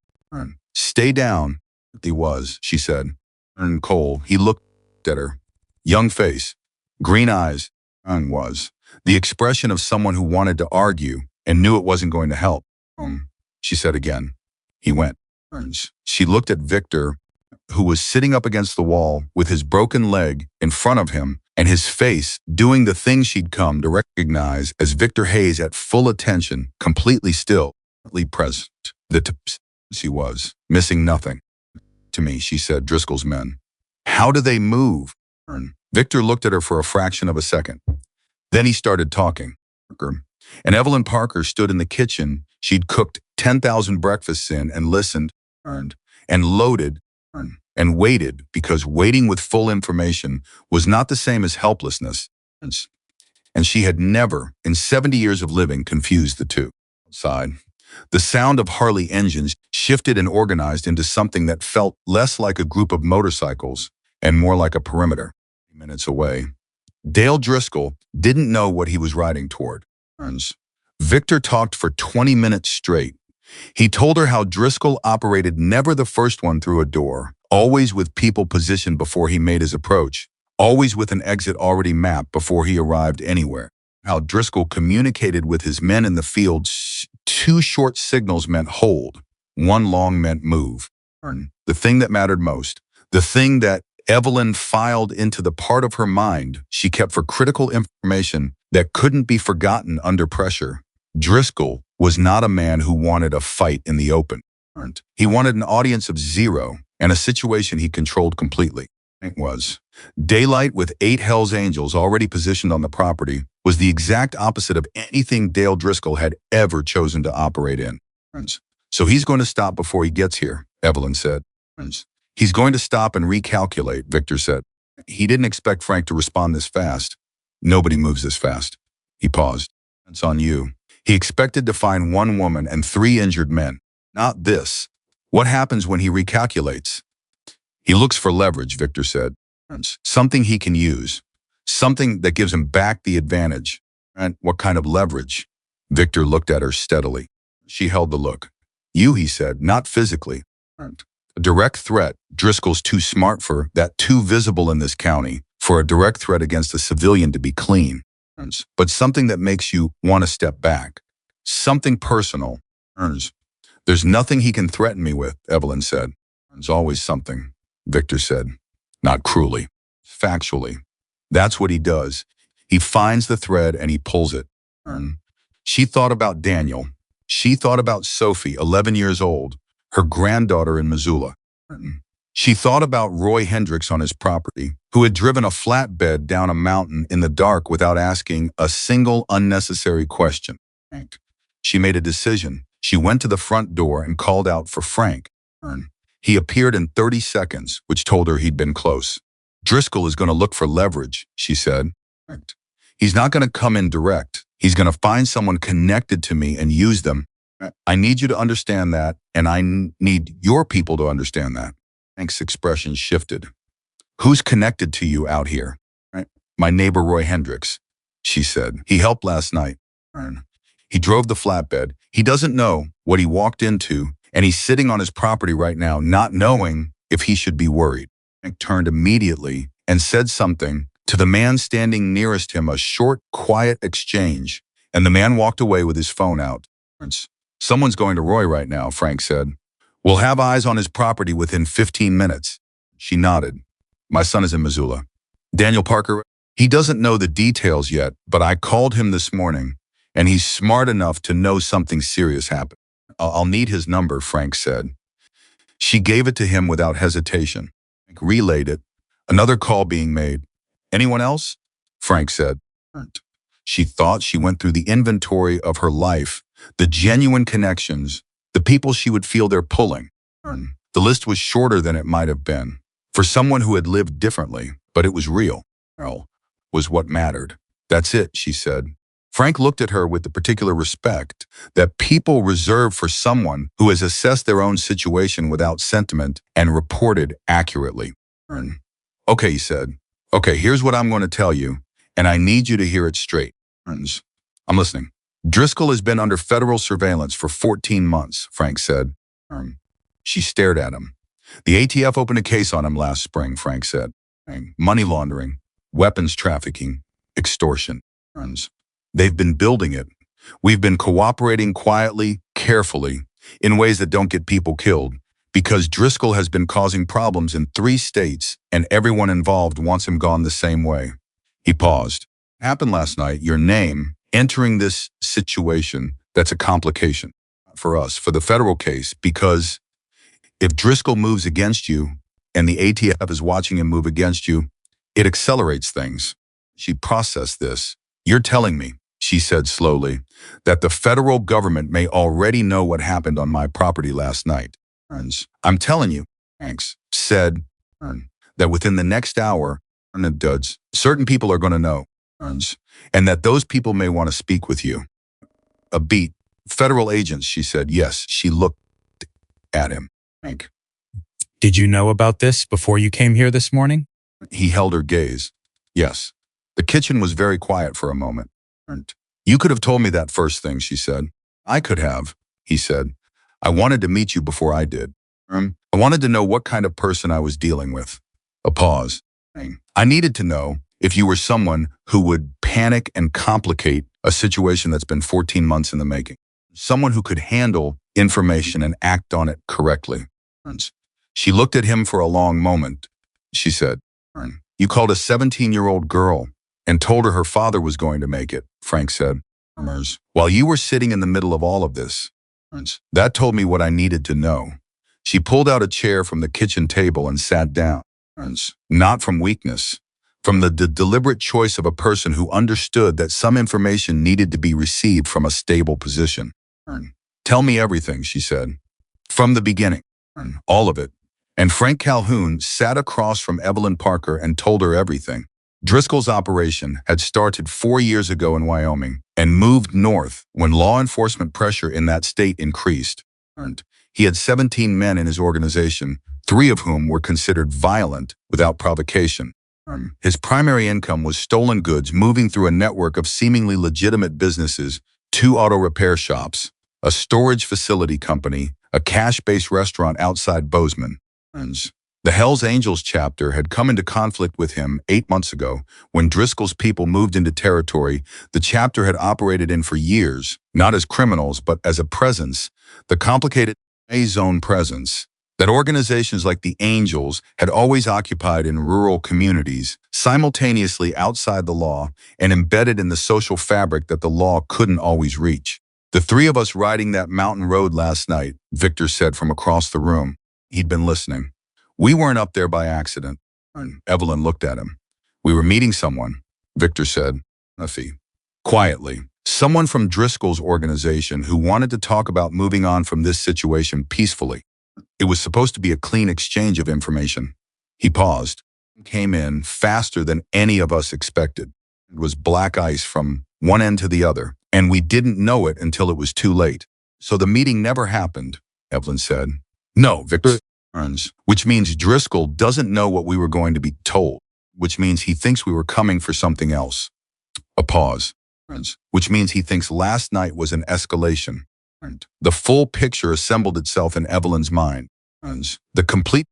Stay down." "He was," she said. And Cole, he looked at her. Young face, green eyes, was the expression of someone who wanted to argue and knew it wasn't going to help. She said again. He went. She looked at Victor, who was sitting up against the wall with his broken leg in front of him and his face doing the thing she'd come to recognize as Victor Hayes at full attention, completely still, present. The tips he was, missing nothing. "To me," she said, "Driscoll's men." "How do they move?" Victor looked at her for a fraction of a second. Then he started talking. And Evelyn Parker stood in the kitchen she'd cooked 10,000 breakfasts in and listened, and loaded, and waited, because waiting with full information was not the same as helplessness. And she had never, in 70 years of living, confused the two. Outside, the sound of Harley engines shifted and organized into something that felt less like a group of motorcycles and more like a perimeter. Minutes away, Dale Driscoll didn't know what he was riding toward. Victor talked for 20 minutes straight. He told her how Driscoll operated never the first one through a door, always with people positioned before he made his approach, always with an exit already mapped before he arrived anywhere. How Driscoll communicated with his men in the field. 2 short signals meant hold, 1 long meant move. The thing that mattered most, the thing that Evelyn filed into the part of her mind she kept for critical information that couldn't be forgotten under pressure. Driscoll was not a man who wanted a fight in the open. He wanted an audience of 0 and a situation he controlled completely. It was. Daylight with 8 Hells Angels already positioned on the property was the exact opposite of anything Dale Driscoll had ever chosen to operate in. "So he's going to stop before he gets here," Evelyn said. "He's going to stop and recalculate," Victor said. He didn't expect Frank to respond this fast. "Nobody moves this fast." He paused. "It's on you." He expected to find 1 woman and 3 injured men. Not this. "What happens when he recalculates?" "He looks for leverage," Victor said. "Something he can use. Something that gives him back the advantage." "And what kind of leverage?" Victor looked at her steadily. She held the look. "You," he said, "not physically. A direct threat. Driscoll's too smart for that, too visible in this county, for a direct threat against a civilian to be clean. But something that makes you want to step back. Something personal." "There's nothing he can threaten me with," Evelyn said. "There's always something," Victor said. Not cruelly, factually. "That's what he does. He finds the thread and he pulls it." She thought about Daniel. She thought about Sophie, 11 years old, her granddaughter in Missoula. She thought about Roy Hendricks on his property, who had driven a flatbed down a mountain in the dark without asking a single unnecessary question. She made a decision. She went to the front door and called out for Frank. He appeared in 30 seconds, which told her he'd been close. Driscoll is going to look for leverage, she said. He's not going to come in direct. He's going to find someone connected to me and use them. I need you to understand that, and I need your people to understand that. Frank's expression shifted. Who's connected to you out here? My neighbor Roy Hendricks, she said. He helped last night. He drove the flatbed. He doesn't know what he walked into, and he's sitting on his property right now, not knowing if he should be worried. Frank turned immediately and said something to the man standing nearest him, a short, quiet exchange, and the man walked away with his phone out. Someone's going to Roy right now, Frank said. We'll have eyes on his property within 15 minutes. She nodded. My son is in Missoula. Daniel Parker, he doesn't know the details yet, but I called him this morning, and he's smart enough to know something serious happened. I'll need his number, Frank said. She gave it to him without hesitation. Frank relayed it. Another call being made. Anyone else? Frank said. She thought she went through the inventory of her life, the genuine connections, the people she would feel they're pulling. The list was shorter than it might have been. For someone who had lived differently, but it was real. Was what mattered. That's it, she said. Frank looked at her with the particular respect that people reserve for someone who has assessed their own situation without sentiment and reported accurately. Okay, he said. Okay, here's what I'm going to tell you, and I need you to hear it straight. I'm listening. Driscoll has been under federal surveillance for 14 months, Frank said. She stared at him. The ATF opened a case on him last spring, Frank said. Money laundering, weapons trafficking, extortion. They've been building it. We've been cooperating quietly, carefully, in ways that don't get people killed, because Driscoll has been causing problems in 3 states, and everyone involved wants him gone the same way. He paused. Happened last night, your name, entering this situation, that's a complication for us, for the federal case, because if Driscoll moves against you, and the ATF is watching him move against you, it accelerates things. She processed this. You're telling me, she said slowly, that the federal government may already know what happened on my property last night. I'm telling you, Hanks said, that within the next hour, certain people are going to know, and that those people may want to speak with you. A beat. Federal agents, she said. Yes, she looked at him. Hank. Did you know about this before you came here this morning? He held her gaze. Yes. The kitchen was very quiet for a moment. You could have told me that first thing, she said. I could have, he said. I wanted to meet you before I did. I wanted to know what kind of person I was dealing with. A pause. I needed to know if you were someone who would panic and complicate a situation that's been 14 months in the making. Someone who could handle information and act on it correctly. She looked at him for a long moment. She said, you called a 17-year-old girl and told her father was going to make it, Frank said. While you were sitting in the middle of all of this, that told me what I needed to know. She pulled out a chair from the kitchen table and sat down. Not from weakness, from the deliberate choice of a person who understood that some information needed to be received from a stable position. Tell me everything, she said. From the beginning. All of it. And Frank Calhoun sat across from Evelyn Parker and told her everything. Driscoll's operation had started 4 years ago in Wyoming and moved north when law enforcement pressure in that state increased. He had 17 men in his organization, 3 of whom were considered violent without provocation. His primary income was stolen goods moving through a network of seemingly legitimate businesses, 2 auto repair shops, a storage facility company, a cash-based restaurant outside Bozeman. The Hells Angels chapter had come into conflict with him 8 months ago when Driscoll's people moved into territory the chapter had operated in for years, not as criminals but as a presence, the complicated A-zone presence that organizations like the Angels had always occupied in rural communities, simultaneously outside the law and embedded in the social fabric that the law couldn't always reach. The 3 of us riding that mountain road last night, Victor said from across the room. He'd been listening. We weren't up there by accident. Evelyn looked at him. We were meeting someone, Victor said, quietly. Someone from Driscoll's organization who wanted to talk about moving on from this situation peacefully. It was supposed to be a clean exchange of information. He paused. Came in faster than any of us expected. It was black ice from one end to the other, and we didn't know it until it was too late. So the meeting never happened, Evelyn said. No, Victor turns, which means Driscoll doesn't know what we were going to be told, which means he thinks we were coming for something else. A pause. Which means he thinks last night was an escalation. The full picture assembled itself in Evelyn's mind. The complete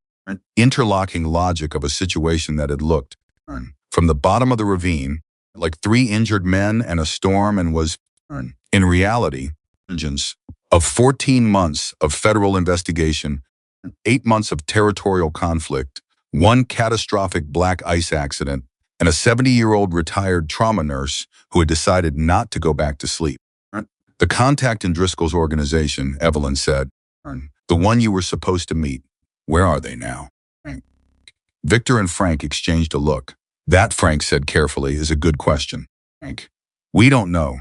interlocking logic of a situation that had looked from the bottom of the ravine like three injured men and a storm and was, in reality, of 14 months of federal investigation, 8 months of territorial conflict, one catastrophic black ice accident, and a 70-year-old retired trauma nurse who had decided not to go back to sleep. The contact in Driscoll's organization, Evelyn said, the one you were supposed to meet, where are they now? Victor and Frank exchanged a look. That, Frank said carefully, is a good question. Frank, we don't know,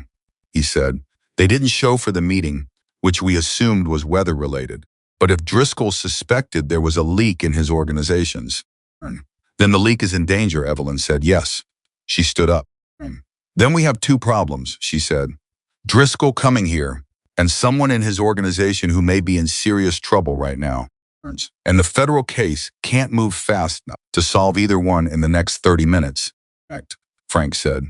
he said. They didn't show for the meeting, which we assumed was weather-related. But if Driscoll suspected there was a leak in his organizations, then the leak is in danger, Evelyn said. Yes. She stood up. Then we have two problems, she said. Driscoll coming here, and someone in his organization who may be in serious trouble right now. And the federal case can't move fast enough to solve either one in the next 30 minutes. Frank said.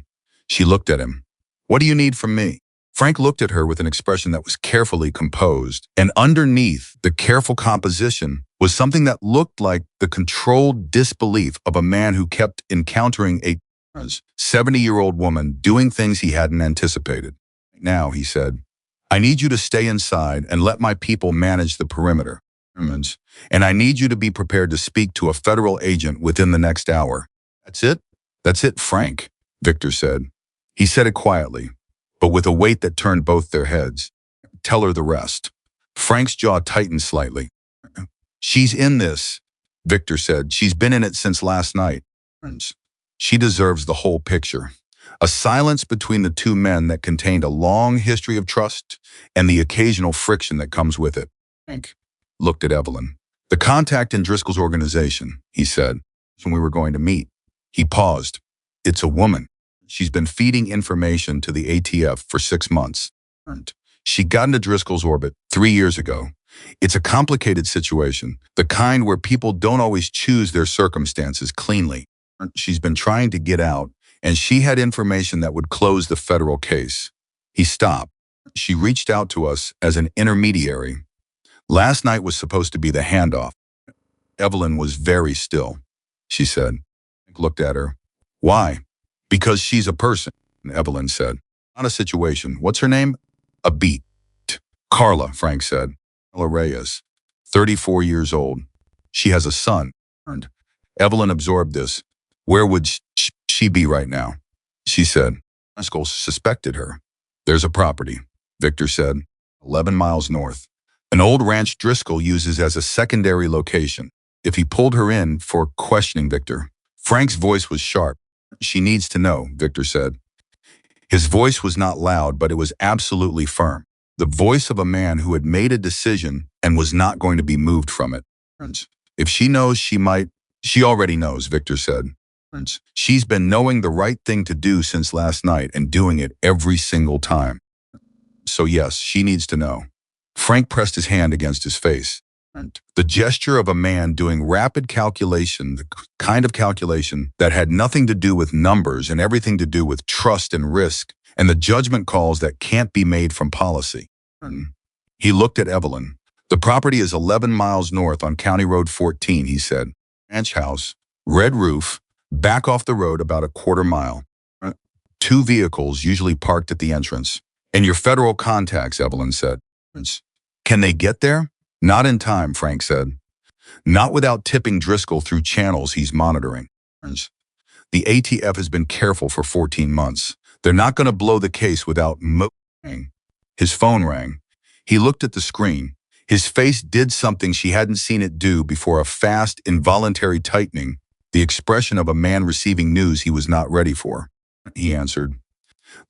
She looked at him. What do you need from me? Frank looked at her with an expression that was carefully composed, and underneath the careful composition was something that looked like the controlled disbelief of a man who kept encountering a 70-year-old woman doing things he hadn't anticipated. Now, he said, I need you to stay inside and let my people manage the perimeter. And I need you to be prepared to speak to a federal agent within the next hour. That's it? That's it, Frank, Victor said. He said it quietly, but with a weight that turned both their heads. Tell her the rest. Frank's jaw tightened slightly. She's in this, Victor said. She's been in it since last night. She deserves the whole picture. A silence between the two men that contained a long history of trust and the occasional friction that comes with it. Frank looked at Evelyn. The contact in Driscoll's organization, he said, when we were going to meet. He paused. It's a woman. She's been feeding information to the ATF for 6 months. She got into Driscoll's orbit 3 years ago. It's a complicated situation, the kind where people don't always choose their circumstances cleanly. She's been trying to get out, and she had information that would close the federal case. He stopped. She reached out to us as an intermediary. Last night was supposed to be the handoff. Evelyn was very still. She said. Frank looked at her. Why? Because she's a person, Evelyn said. Not a situation. What's her name? A beat. Carla, Frank said. Carla Reyes, 34 years old. She has a son. Evelyn absorbed this. Where would she be right now? She said. Driscoll suspected her. There's a property, Victor said, 11 miles north. An old ranch Driscoll uses as a secondary location. If he pulled her in for questioning Victor. Frank's voice was sharp. She needs to know, Victor said. His voice was not loud, but it was absolutely firm. The voice of a man who had made a decision and was not going to be moved from it. If she knows, she already knows, Victor said. She's been knowing the right thing to do since last night and doing it every single time. So yes, she needs to know. Frank pressed his hand against his face. The gesture of a man doing rapid calculation, the kind of calculation that had nothing to do with numbers and everything to do with trust and risk, and the judgment calls that can't be made from policy. He looked at Evelyn. The property is 11 miles north on County Road 14, he said. Ranch house, red roof, back off the road about a quarter mile. 2 vehicles usually parked at the entrance. And your federal contacts, Evelyn said. Can they get there? Not in time, Frank said. Not without tipping Driscoll through channels he's monitoring. The ATF has been careful for 14 months. They're not going to blow the case without moving. His phone rang. He looked at the screen. His face did something she hadn't seen it do before, a fast, involuntary tightening, the expression of a man receiving news he was not ready for. He answered.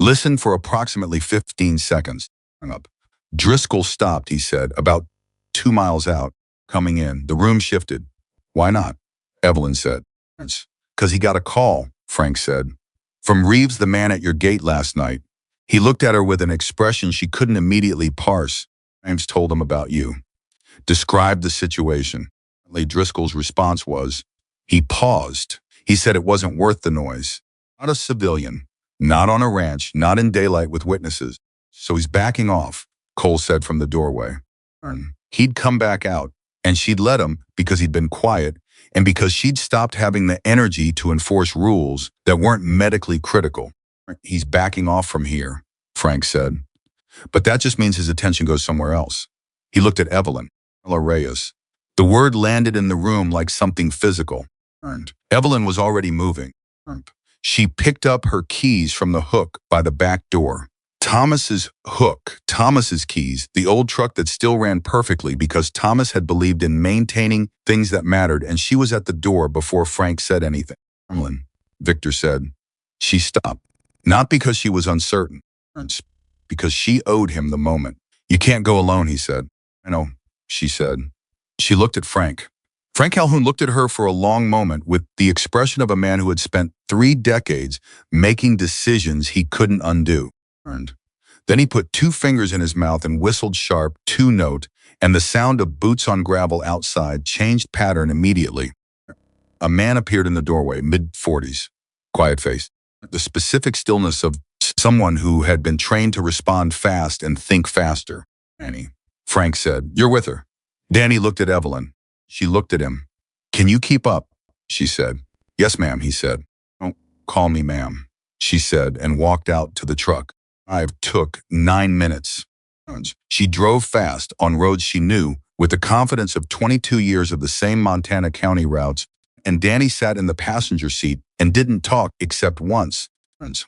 Listen for approximately 15 seconds. Hung up. Driscoll stopped, he said, about 2 miles out. Coming in. The room shifted. Why not? Evelyn said. "'Cause he got a call," Frank said. "From Reeves, the man at your gate last night. He looked at her with an expression she couldn't immediately parse. James told him about you. Described the situation." Driscoll's response was, he paused. He said it wasn't worth the noise. Not a civilian. Not on a ranch. Not in daylight with witnesses. So he's backing off, Cole said from the doorway. He'd come back out, and she'd let him because he'd been quiet and because she'd stopped having the energy to enforce rules that weren't medically critical. "He's backing off from here," Frank said. "But that just means his attention goes somewhere else." He looked at Evelyn. Reyes. The word landed in the room like something physical. Evelyn was already moving. She picked up her keys from the hook by the back door. Thomas's hook, Thomas's keys, the old truck that still ran perfectly because Thomas had believed in maintaining things that mattered, and she was at the door before Frank said anything. Victor said. She stopped. Not because she was uncertain, because she owed him the moment. "You can't go alone," he said. "I know," she said. She looked at Frank. Frank Calhoun looked at her for a long moment with the expression of a man who had spent 3 decades making decisions he couldn't undo. Then he put 2 fingers in his mouth and whistled sharp 2-note, and the sound of boots on gravel outside changed pattern immediately. A man appeared in the doorway, mid-40s, quiet face. The specific stillness of someone who had been trained to respond fast and think faster. "Danny," Frank said. "You're with her." Danny looked at Evelyn. She looked at him. "Can you keep up?" she said. "Yes, ma'am," he said. "Don't call me ma'am," she said, and walked out to the truck. Drive took 9 minutes. She drove fast on roads she knew with the confidence of 22 years of the same Montana County routes, and Danny sat in the passenger seat and didn't talk except once.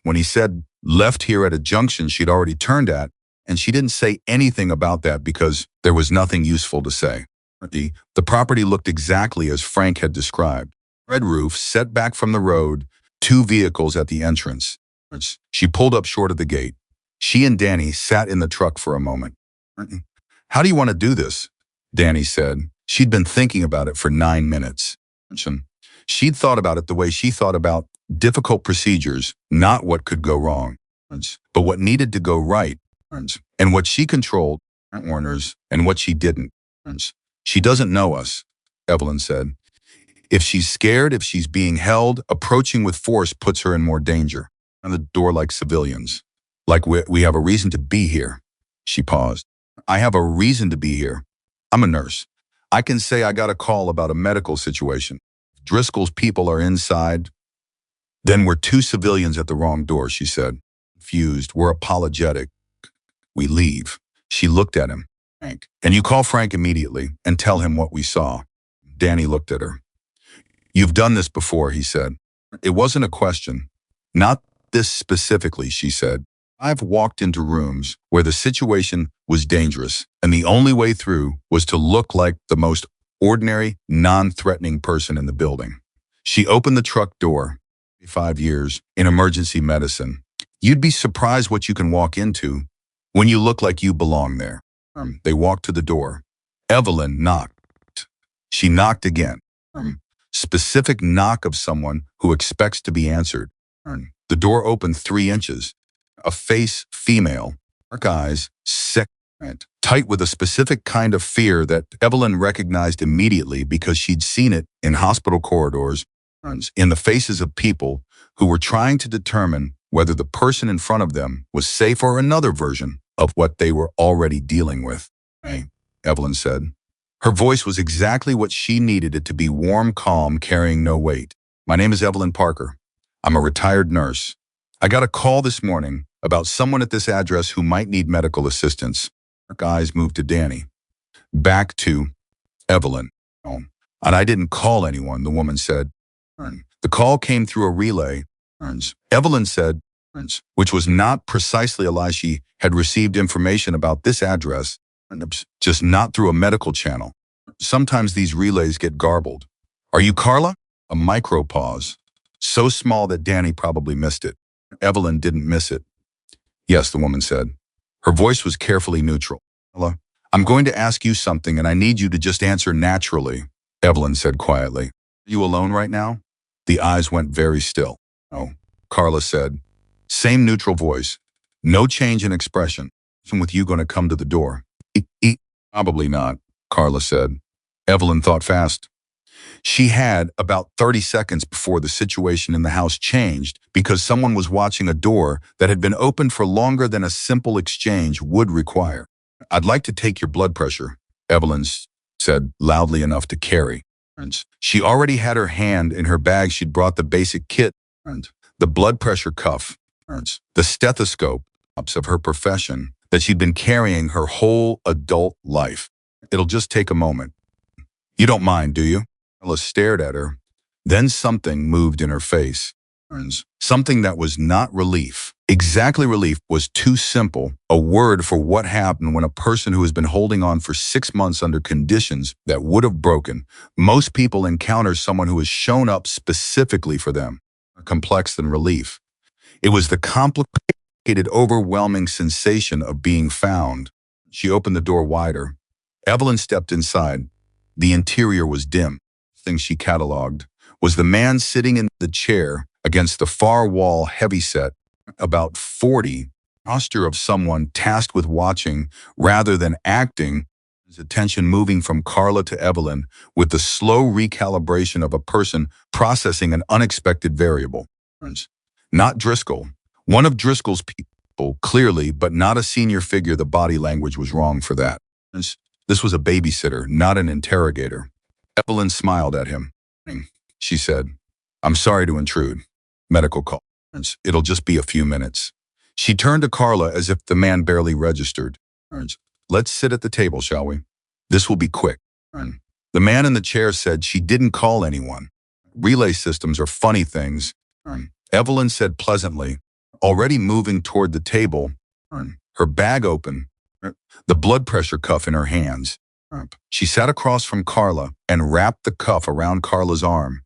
When he said left here at a junction she'd already turned at, and she didn't say anything about that because there was nothing useful to say. The property looked exactly as Frank had described. Red roof, set back from the road, 2 vehicles at the entrance. She pulled up short of the gate. She and Danny sat in the truck for a moment. "How do you want to do this?" Danny said. She'd been thinking about it for 9 minutes. She'd thought about it the way she thought about difficult procedures, not what could go wrong, but what needed to go right, and what she controlled, Warner's, and what she didn't. "She doesn't know us," Evelyn said. "If she's scared, if she's being held, approaching with force puts her in more danger. On the door like civilians. Like we have a reason to be here." She paused. "I have a reason to be here. I'm a nurse. I can say I got a call about a medical situation. Driscoll's people are inside." "Then we're 2 civilians at the wrong door," she said. Confused, we're apologetic. "We leave." She looked at him. "Frank. And you call Frank immediately and tell him what we saw." Danny looked at her. "You've done this before," he said. It wasn't a question. "Not this specifically," she said. "I've walked into rooms where the situation was dangerous, and the only way through was to look like the most ordinary, non-threatening person in the building." She opened the truck door. 5 years in emergency medicine. You'd be surprised what you can walk into when you look like you belong there. They walked to the door. Evelyn knocked. She knocked again. Specific knock of someone who expects to be answered. The door opened 3 inches. A face, female, dark eyes, sick, tight with a specific kind of fear that Evelyn recognized immediately because she'd seen it in hospital corridors, in the faces of people who were trying to determine whether the person in front of them was safe or another version of what they were already dealing with. "Hey," Evelyn said. Her voice was exactly what she needed it to be, warm, calm, carrying no weight. "My name is Evelyn Parker. I'm a retired nurse. I got a call this morning about someone at this address who might need medical assistance." Her eyes moved to Danny. Back to Evelyn. "Oh, and I didn't call anyone," the woman said. "The call came through a relay." Evelyn said, which was not precisely a lie. She had received information about this address, just not through a medical channel. Sometimes these relays get garbled. "Are you Carla?" A micro pause, so small that Danny probably missed it. Evelyn didn't miss it. "Yes," the woman said. Her voice was carefully neutral. "Carla, I'm going to ask you something and I need you to just answer naturally," Evelyn said quietly. "Are you alone right now?" The eyes went very still. "Oh," Carla said. Same neutral voice. No change in expression. "With you going to come to the door?" Probably not," Carla said. Evelyn thought fast. She had about 30 seconds before the situation in the house changed because someone was watching a door that had been opened for longer than a simple exchange would require. "I'd like to take your blood pressure," Evelyn said loudly enough to carry. She already had her hand in her bag. She'd brought the basic kit, the blood pressure cuff, the stethoscope of her profession that she'd been carrying her whole adult life. "It'll just take a moment. You don't mind, do you?" Ella stared at her. Then something moved in her face. Something that was not relief. Exactly, relief was too simple a word for what happened when a person who has been holding on for 6 months under conditions that would have broken. Most people encounter someone who has shown up specifically for them. More complex than relief. It was the complicated, overwhelming sensation of being found. She opened the door wider. Evelyn stepped inside. The interior was dim. Thing she cataloged was the man sitting in the chair against the far wall, heavyset, about 40, posture of someone tasked with watching rather than acting, his attention moving from Carla to Evelyn with the slow recalibration of a person processing an unexpected variable. Not Driscoll. One of Driscoll's people, clearly, but not a senior figure. The body language was wrong for that. This was a babysitter, not an interrogator. Evelyn smiled at him. She said, "I'm sorry to intrude. Medical call. It'll just be a few minutes." She turned to Carla as if the man barely registered. "Let's sit at the table, shall we? This will be quick." The man in the chair said she didn't call anyone. "Relay systems are funny things," Evelyn said pleasantly, already moving toward the table, her bag open, the blood pressure cuff in her hands. She sat across from Carla and wrapped the cuff around Carla's arm.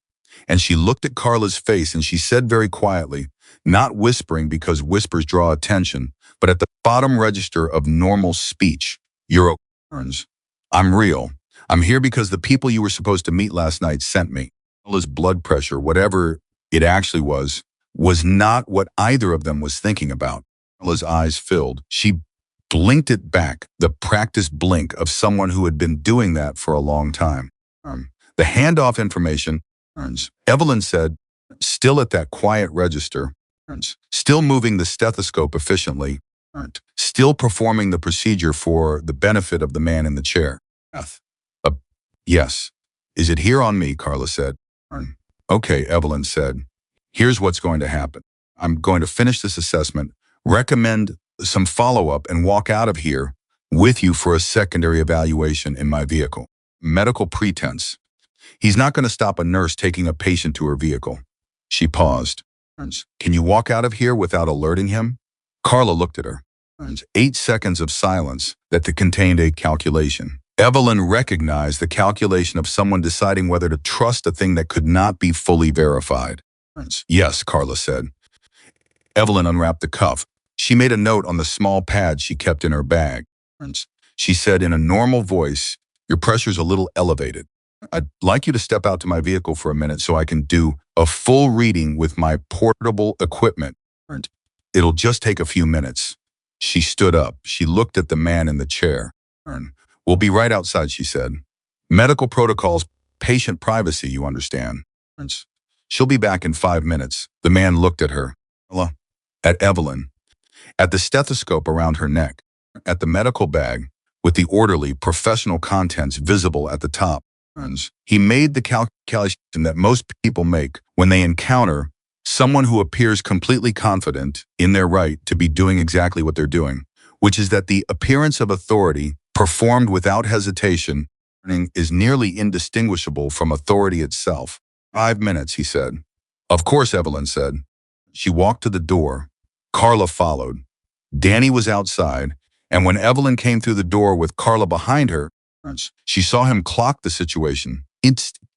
And she looked at Carla's face and she said very quietly, not whispering because whispers draw attention, but at the bottom register of normal speech, "You're I'm real. I'm here because the people you were supposed to meet last night sent me." Carla's blood pressure, whatever it actually was not what either of them was thinking about. Carla's eyes filled. She blinked it back, the practiced blink of someone who had been doing that for a long time. The handoff information, Evelyn said, still at that quiet register, still moving the stethoscope efficiently, still performing the procedure for the benefit of the man in the chair. Yes. "Is it here on me?" Carla said. "Okay," Evelyn said. "Here's what's going to happen. I'm going to finish this assessment, recommend some follow-up, and walk out of here with you for a secondary evaluation in my vehicle." Medical pretense. He's not going to stop a nurse taking a patient to her vehicle. She paused. "Can you walk out of here without alerting him?" Carla looked at her. 8 seconds of silence that contained a calculation. Evelyn recognized the calculation of someone deciding whether to trust a thing that could not be fully verified. "Yes," Carla said. Evelyn unwrapped the cuff. She made a note on the small pad she kept in her bag. She said in a normal voice, "Your pressure's a little elevated. I'd like you to step out to my vehicle for a minute so I can do a full reading with my portable equipment. It'll just take a few minutes." She stood up. She looked at the man in the chair. "We'll be right outside," she said. "Medical protocols, patient privacy, you understand." "She'll be back in 5 minutes." The man looked at her, at Evelyn, at the stethoscope around her neck, at the medical bag with the orderly, professional contents visible at the top. He made the calculation that most people make when they encounter someone who appears completely confident in their right to be doing exactly what they're doing, which is that the appearance of authority performed without hesitation is nearly indistinguishable from authority itself. 5 minutes, he said. "Of course," Evelyn said. She walked to the door. Carla followed. Danny was outside, and when Evelyn came through the door with Carla behind her, she saw him clock the situation.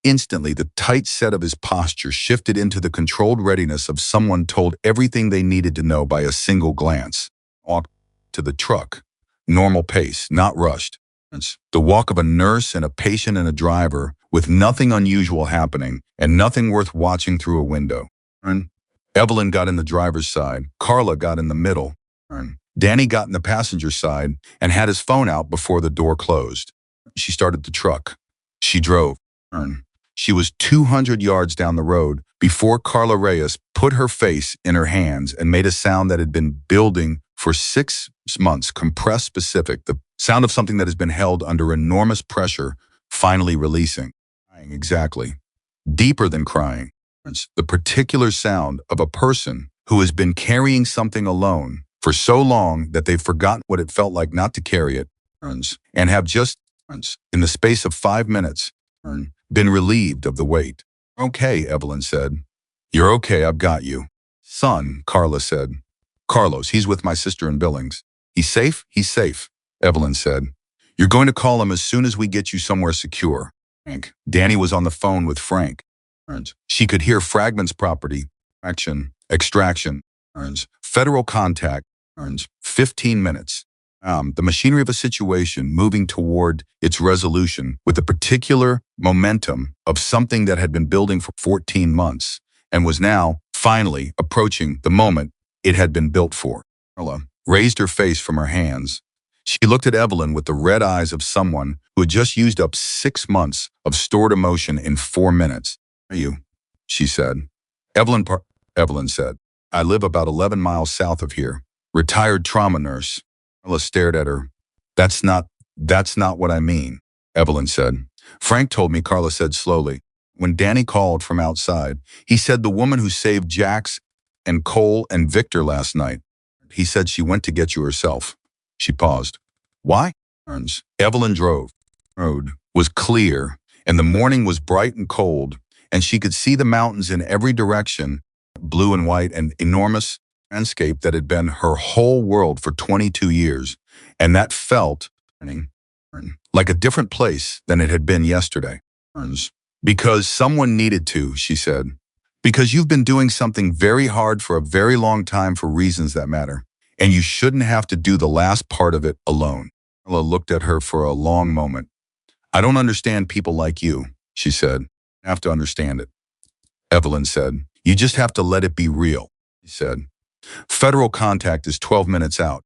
Instantly, the tight set of his posture shifted into the controlled readiness of someone told everything they needed to know by a single glance. Walked to the truck. Normal pace, not rushed. The walk of a nurse and a patient and a driver with nothing unusual happening and nothing worth watching through a window. Evelyn got in the driver's side. Carla got in the middle. Danny got in the passenger side and had his phone out before the door closed. She started the truck. She drove. She was 200 yards down the road before Carla Reyes put her face in her hands and made a sound that had been building for 6 months, compressed, specific, the sound of something that has been held under enormous pressure, finally releasing. Crying, exactly. Deeper than crying. The particular sound of a person who has been carrying something alone for so long that they've forgotten what it felt like not to carry it, and have just, in the space of 5 minutes, been relieved of the weight. Okay, Evelyn said. You're okay, I've got you. Son, Carla said. Carlos, he's with my sister in Billings. He's safe? He's safe, Evelyn said. You're going to call him as soon as we get you somewhere secure. Frank. Danny was on the phone with Frank. She could hear fragments property, extraction, federal contact, 15 minutes. The machinery of a situation moving toward its resolution with the particular momentum of something that had been building for 14 months and was now finally approaching the moment it had been built for. Carla raised her face from her hands. She looked at Evelyn with the red eyes of someone who had just used up 6 months of stored emotion in 4 minutes. Are you? She said. Evelyn said, I live about 11 miles south of here. Retired trauma nurse. Carla stared at her. That's not what I mean, Evelyn said. Frank told me, Carla said slowly. When Danny called from outside, he said the woman who saved Jax and Cole and Victor last night. He said she went to get you herself. She paused. Why? Evelyn drove. The road was clear, and the morning was bright and cold, and she could see the mountains in every direction, blue and white, an enormous landscape that had been her whole world for 22 years, and that felt like a different place than it had been yesterday. Because someone needed to, she said. Because you've been doing something very hard for a very long time for reasons that matter, and you shouldn't have to do the last part of it alone. Carla looked at her for a long moment. I don't understand people like you, she said. You have to understand it. Evelyn said, you just have to let it be real, she said. Federal contact is 12 minutes out.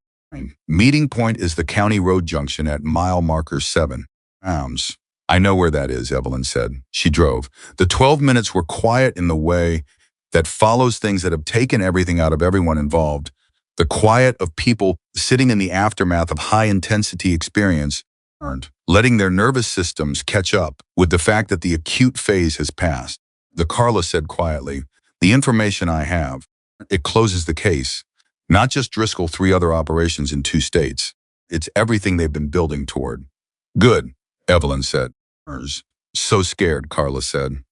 Meeting point is the county road junction at mile marker 7. I know where that is, Evelyn said. She drove. The 12 minutes were quiet in the way that follows things that have taken everything out of everyone involved. The quiet of people sitting in the aftermath of high-intensity experience, letting their nervous systems catch up with the fact that the acute phase has passed. The Carla said quietly, the information I have, it closes the case. Not just Driscoll, 3 other operations in 2 states. It's everything they've been building toward. Good, Evelyn said. So scared, Carla said.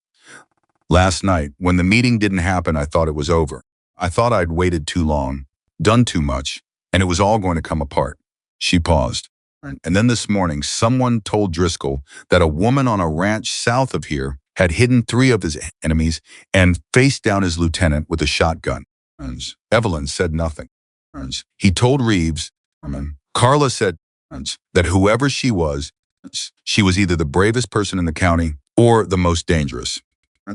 Last night, when the meeting didn't happen, I thought it was over. I thought I'd waited too long, done too much, and it was all going to come apart. She paused. And then this morning, someone told Driscoll that a woman on a ranch south of here had hidden 3 of his enemies and faced down his lieutenant with a shotgun. Evelyn said nothing. He told Reeves, Carla said that whoever she was either the bravest person in the county or the most dangerous.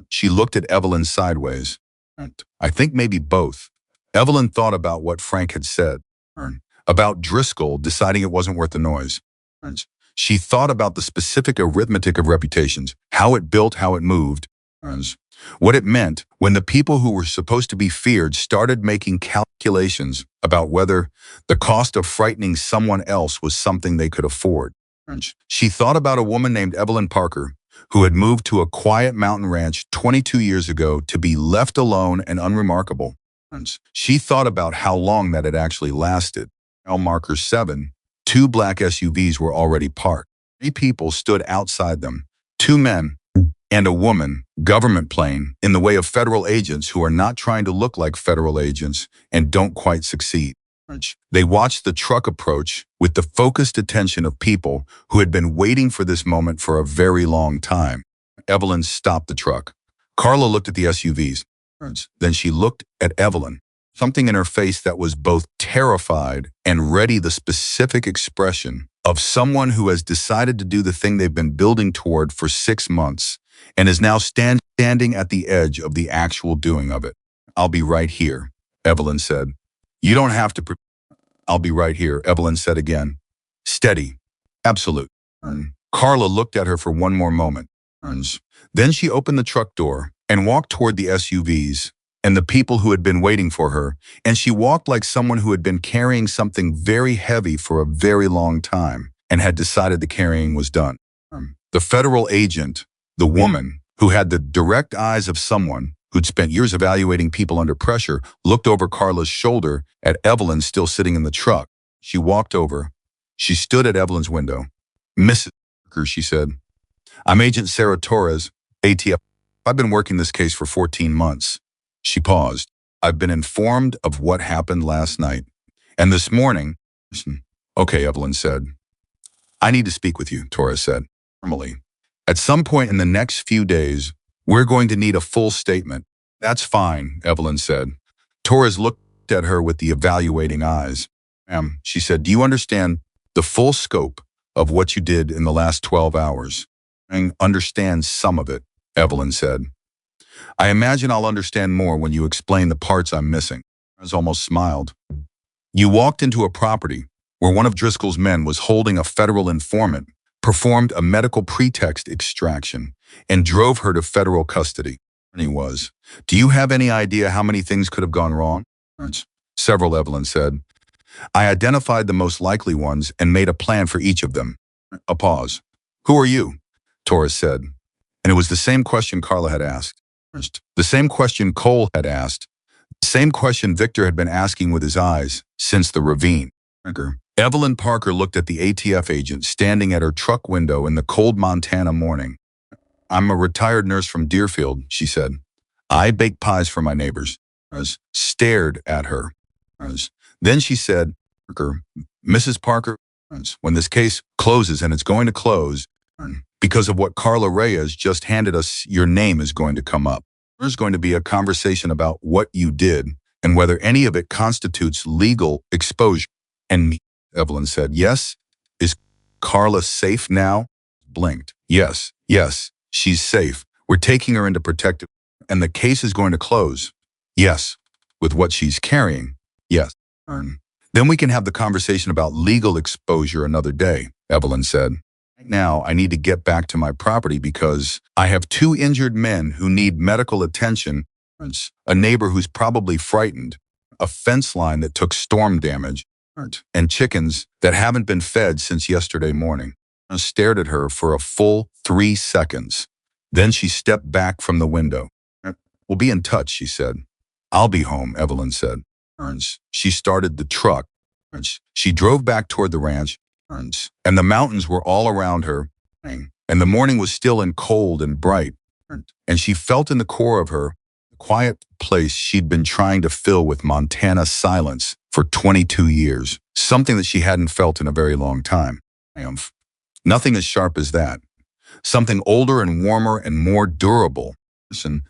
She looked at Evelyn sideways. I think maybe both. Evelyn thought about what Frank had said, about Driscoll deciding it wasn't worth the noise. She thought about the specific arithmetic of reputations, how it built, how it moved, what it meant when the people who were supposed to be feared started making calculations about whether the cost of frightening someone else was something they could afford. She thought about a woman named Evelyn Parker, who had moved to a quiet mountain ranch 22 years ago to be left alone and unremarkable. She thought about how long that had actually lasted. Mile marker 7, 2 black SUVs were already parked. 3 people stood outside them, 2 men and a woman, government plane, in the way of federal agents who are not trying to look like federal agents and don't quite succeed. They watched the truck approach with the focused attention of people who had been waiting for this moment for a very long time. Evelyn stopped the truck. Carla looked at the SUVs. Then she looked at Evelyn. something in her face that was both terrified and ready, the specific expression of someone who has decided to do the thing they've been building toward for 6 months and is now standing at the edge of the actual doing of it. I'll be right here, Evelyn said. You don't have to. I'll be right here, Evelyn said again. Steady. Absolute. Carla looked at her for one more moment. Then she opened the truck door and walked toward the SUVs and the people who had been waiting for her, and she walked like someone who had been carrying something very heavy for a very long time and had decided the carrying was done. The federal agent, the woman who had the direct eyes of someone who'd spent years evaluating people under pressure, looked over Carla's shoulder at Evelyn still sitting in the truck. She walked over. She stood at Evelyn's window. Mrs. Parker, she said, I'm Agent Sarah Torres, ATF. I've been working this case for 14 months. She paused. I've been informed of what happened last night. And this morning, okay, Evelyn said. I need to speak with you, Torres said, formally. At some point in the next few days, we're going to need a full statement. That's fine, Evelyn said. Torres looked at her with the evaluating eyes. Ma'am, she said, do you understand the full scope of what you did in the last 12 hours? I understand some of it, Evelyn said. I imagine I'll understand more when you explain the parts I'm missing. Torres almost smiled. You walked into a property where one of Driscoll's men was holding a federal informant, performed a medical pretext extraction, and drove her to federal custody. He was. Do you have any idea how many things could have gone wrong? Several, Evelyn said. I identified the most likely ones and made a plan for each of them. A pause. Who are you? Torres said. And it was the same question Carla had asked. The same question Cole had asked. The same question Victor had been asking with his eyes since the ravine. Evelyn Parker looked at the ATF agent standing at her truck window in the cold Montana morning. I'm a retired nurse from Deerfield, she said. I bake pies for my neighbors. Stared at her. Then she said, Mrs. Parker, when this case closes, and it's going to close, because of what Carla Reyes just handed us, your name is going to come up. There's going to be a conversation about what you did and whether any of it constitutes legal exposure. And me, Evelyn said, yes. Is Carla safe now? Blinked. Yes, she's safe. We're taking her into protective, and the case is going to close. Yes. With what she's carrying. Yes. Then we can have the conversation about legal exposure another day, Evelyn said. Right now, I need to get back to my property because I have 2 injured men who need medical attention, a neighbor who's probably frightened, a fence line that took storm damage, and chickens that haven't been fed since yesterday morning. I stared at her for a full 3 seconds. Then she stepped back from the window. We'll be in touch, she said. I'll be home, Evelyn said. She started the truck. She drove back toward the ranch, and the mountains were all around her, and the morning was still and cold and bright, and she felt in the core of her the quiet place she'd been trying to fill with Montana silence for 22 years, something that she hadn't felt in a very long time. Nothing as sharp as that. Something older and warmer and more durable.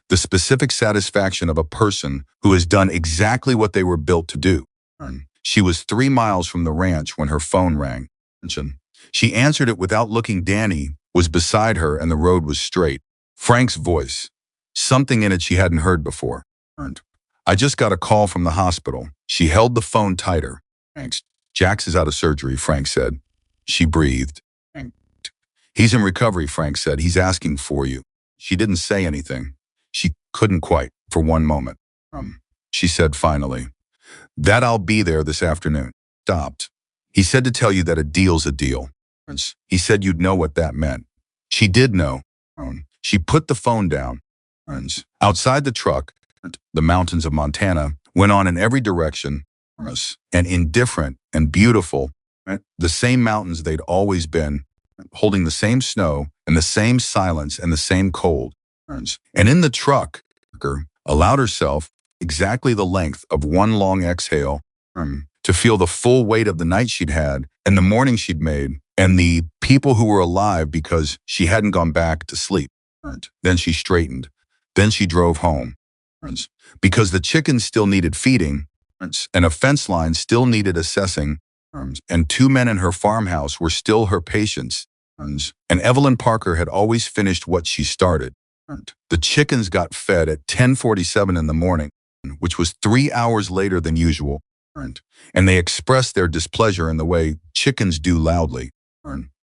The specific satisfaction of a person who has done exactly what they were built to do. She was 3 miles from the ranch when her phone rang. She answered it without looking. Danny was beside her and the road was straight. Frank's voice. Something in it she hadn't heard before. I just got a call from the hospital. She held the phone tighter. Thanks. Jax is out of surgery, Frank said. She breathed. He's in recovery, Frank said. He's asking for you. She didn't say anything. She couldn't quite, for one moment. She said finally, that I'll be there this afternoon. Stopped. He said to tell you that a deal's a deal. He said you'd know what that meant. She did know. She put the phone down. Outside the truck, the mountains of Montana went on in every direction, and indifferent and beautiful, the same mountains they'd always been, holding the same snow and the same silence and the same cold. And in the truck, allowed herself exactly the length of one long exhale to feel the full weight of the night she'd had and the morning she'd made and the people who were alive because she hadn't gone back to sleep. Then she straightened. Then she drove home. Because the chickens still needed feeding, And a fence line still needed assessing, and two men in her farmhouse were still her patients. And Evelyn Parker had always finished what she started. The chickens got fed at 10:47 in the morning, which was 3 hours later than usual. And they expressed their displeasure in the way chickens do loudly.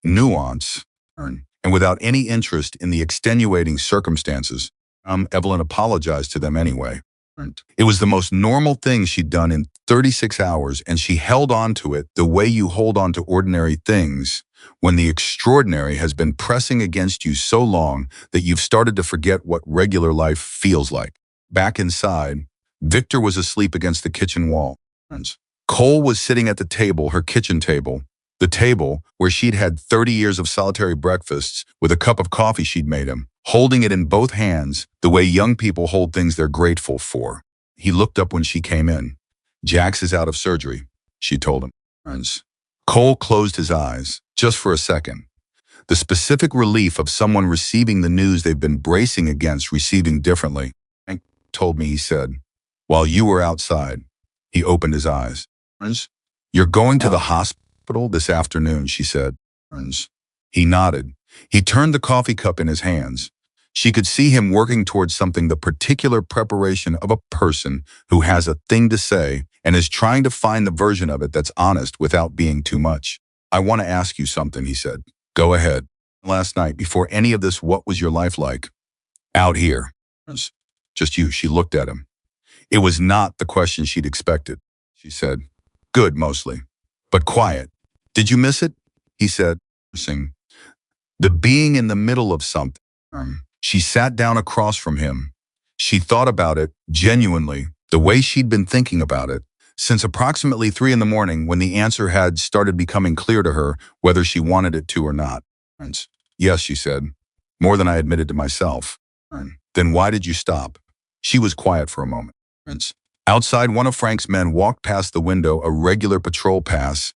Nuance. And without any interest in the extenuating circumstances. Evelyn apologized to them anyway. It was the most normal thing she'd done in 36 hours, and she held on to it the way you hold on to ordinary things when the extraordinary has been pressing against you so long that you've started to forget what regular life feels like. Back inside, Victor was asleep against the kitchen wall. Cole was sitting at the table, her kitchen table, the table where she'd had 30 years of solitary breakfasts with a cup of coffee she'd made him, holding it in both hands the way young people hold things they're grateful for. He looked up when she came in. "Jax is out of surgery," she told him. Cole closed his eyes, just for a second. The specific relief of someone receiving the news they've been bracing against receiving differently. "Frank told me," he said, "while you were outside." He opened his eyes. "You're going to the hospital this afternoon," she said. He nodded. He turned the coffee cup in his hands. She could see him working towards something, the particular preparation of a person who has a thing to say and is trying to find the version of it that's honest without being too much. "I want to ask you something," he said. "Go ahead." "Last night, before any of this, what was your life like?" "Out here." "Just you." She looked at him. It was not the question she'd expected. She said, "Good, mostly, but quiet." "Did you miss it?" He said, "The being in the middle of something." She sat down across from him. She thought about it, genuinely, the way she'd been thinking about it, since approximately 3 in the morning when the answer had started becoming clear to her whether she wanted it to or not. "Yes," she said, "more than I admitted to myself." "Then why did you stop?" She was quiet for a moment. Outside, one of Frank's men walked past the window, a regular patrol pass,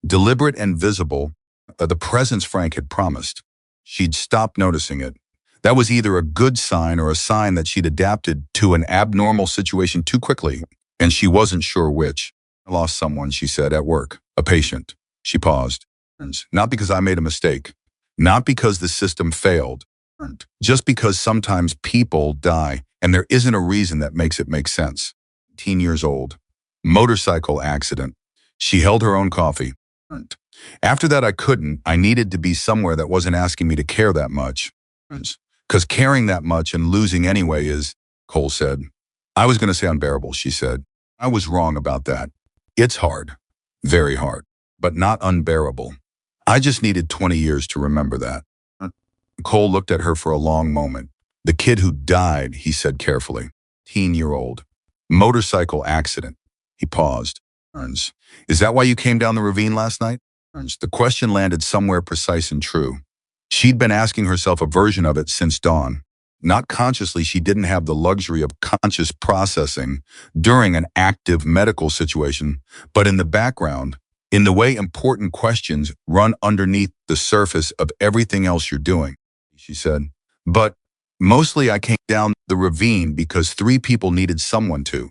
deliberate and visible, the presence Frank had promised. She'd stopped noticing it. That was either a good sign or a sign that she'd adapted to an abnormal situation too quickly, and she wasn't sure which. "I lost someone," she said, "at work. A patient." She paused. "Not because I made a mistake. Not because the system failed. Just because sometimes people die, and there isn't a reason that makes it make sense." 18 years old. Motorcycle accident. She held her own coffee. "After that, I needed to be somewhere that wasn't asking me to care that much. Because caring that much and losing anyway is," Cole said. "I was going to say unbearable," she said. "I was wrong about that. It's hard. Very hard. But not unbearable. I just needed 20 years to remember that." Cole looked at her for a long moment. "The kid who died," he said carefully. 18-year-old. Motorcycle accident. He paused. "Is that why you came down the ravine last night?" The question landed somewhere precise and true. She'd been asking herself a version of it since dawn. Not consciously, she didn't have the luxury of conscious processing during an active medical situation, but in the background, in the way important questions run underneath the surface of everything else you're doing. She said, "But mostly I came down the ravine because 3 people needed someone to."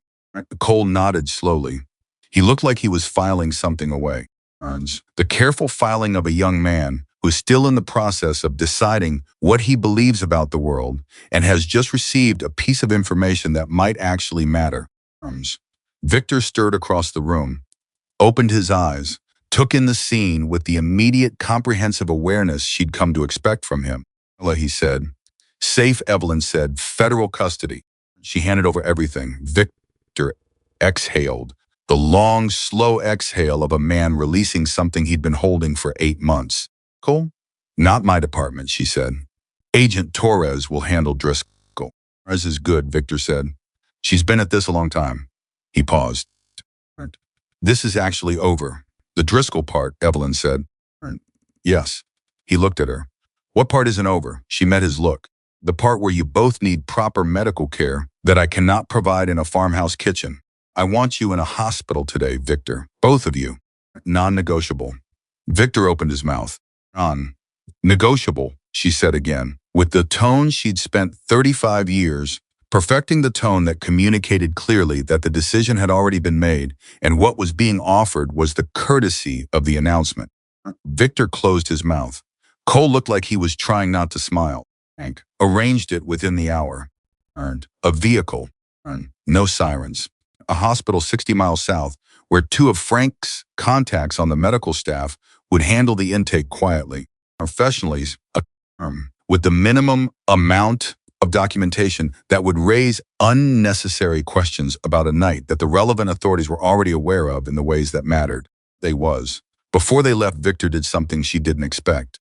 Cole nodded slowly. He looked like he was filing something away. The careful filing of a young man who's still in the process of deciding what he believes about the world and has just received a piece of information that might actually matter. Victor stirred across the room, opened his eyes, took in the scene with the immediate comprehensive awareness she'd come to expect from him. He said. "Safe," Evelyn said. "Federal custody." She handed over everything. Victor exhaled. The long, slow exhale of a man releasing something he'd been holding for 8 months. "Cole?" "Not my department," she said. "Agent Torres will handle Driscoll." "Torres is good," Victor said. "She's been at this a long time." He paused. "This is actually over. The Driscoll part," Evelyn said. "Yes." He looked at her. "What part isn't over?" She met his look. "The part where you both need proper medical care that I cannot provide in a farmhouse kitchen. I want you in a hospital today, Victor. Both of you. Non-negotiable." Victor opened his mouth. "Non-negotiable," she said again, with the tone she'd spent 35 years perfecting the tone that communicated clearly that the decision had already been made and what was being offered was the courtesy of the announcement. Victor closed his mouth. Cole looked like he was trying not to smile. Hank arranged it within the hour. Earned a vehicle. No sirens. A hospital 60 miles south where two of Frank's contacts on the medical staff would handle the intake quietly. Professionally, with the minimum amount of documentation that would raise unnecessary questions about a night that the relevant authorities were already aware of in the ways that mattered. Before they left, Victor did something she didn't expect.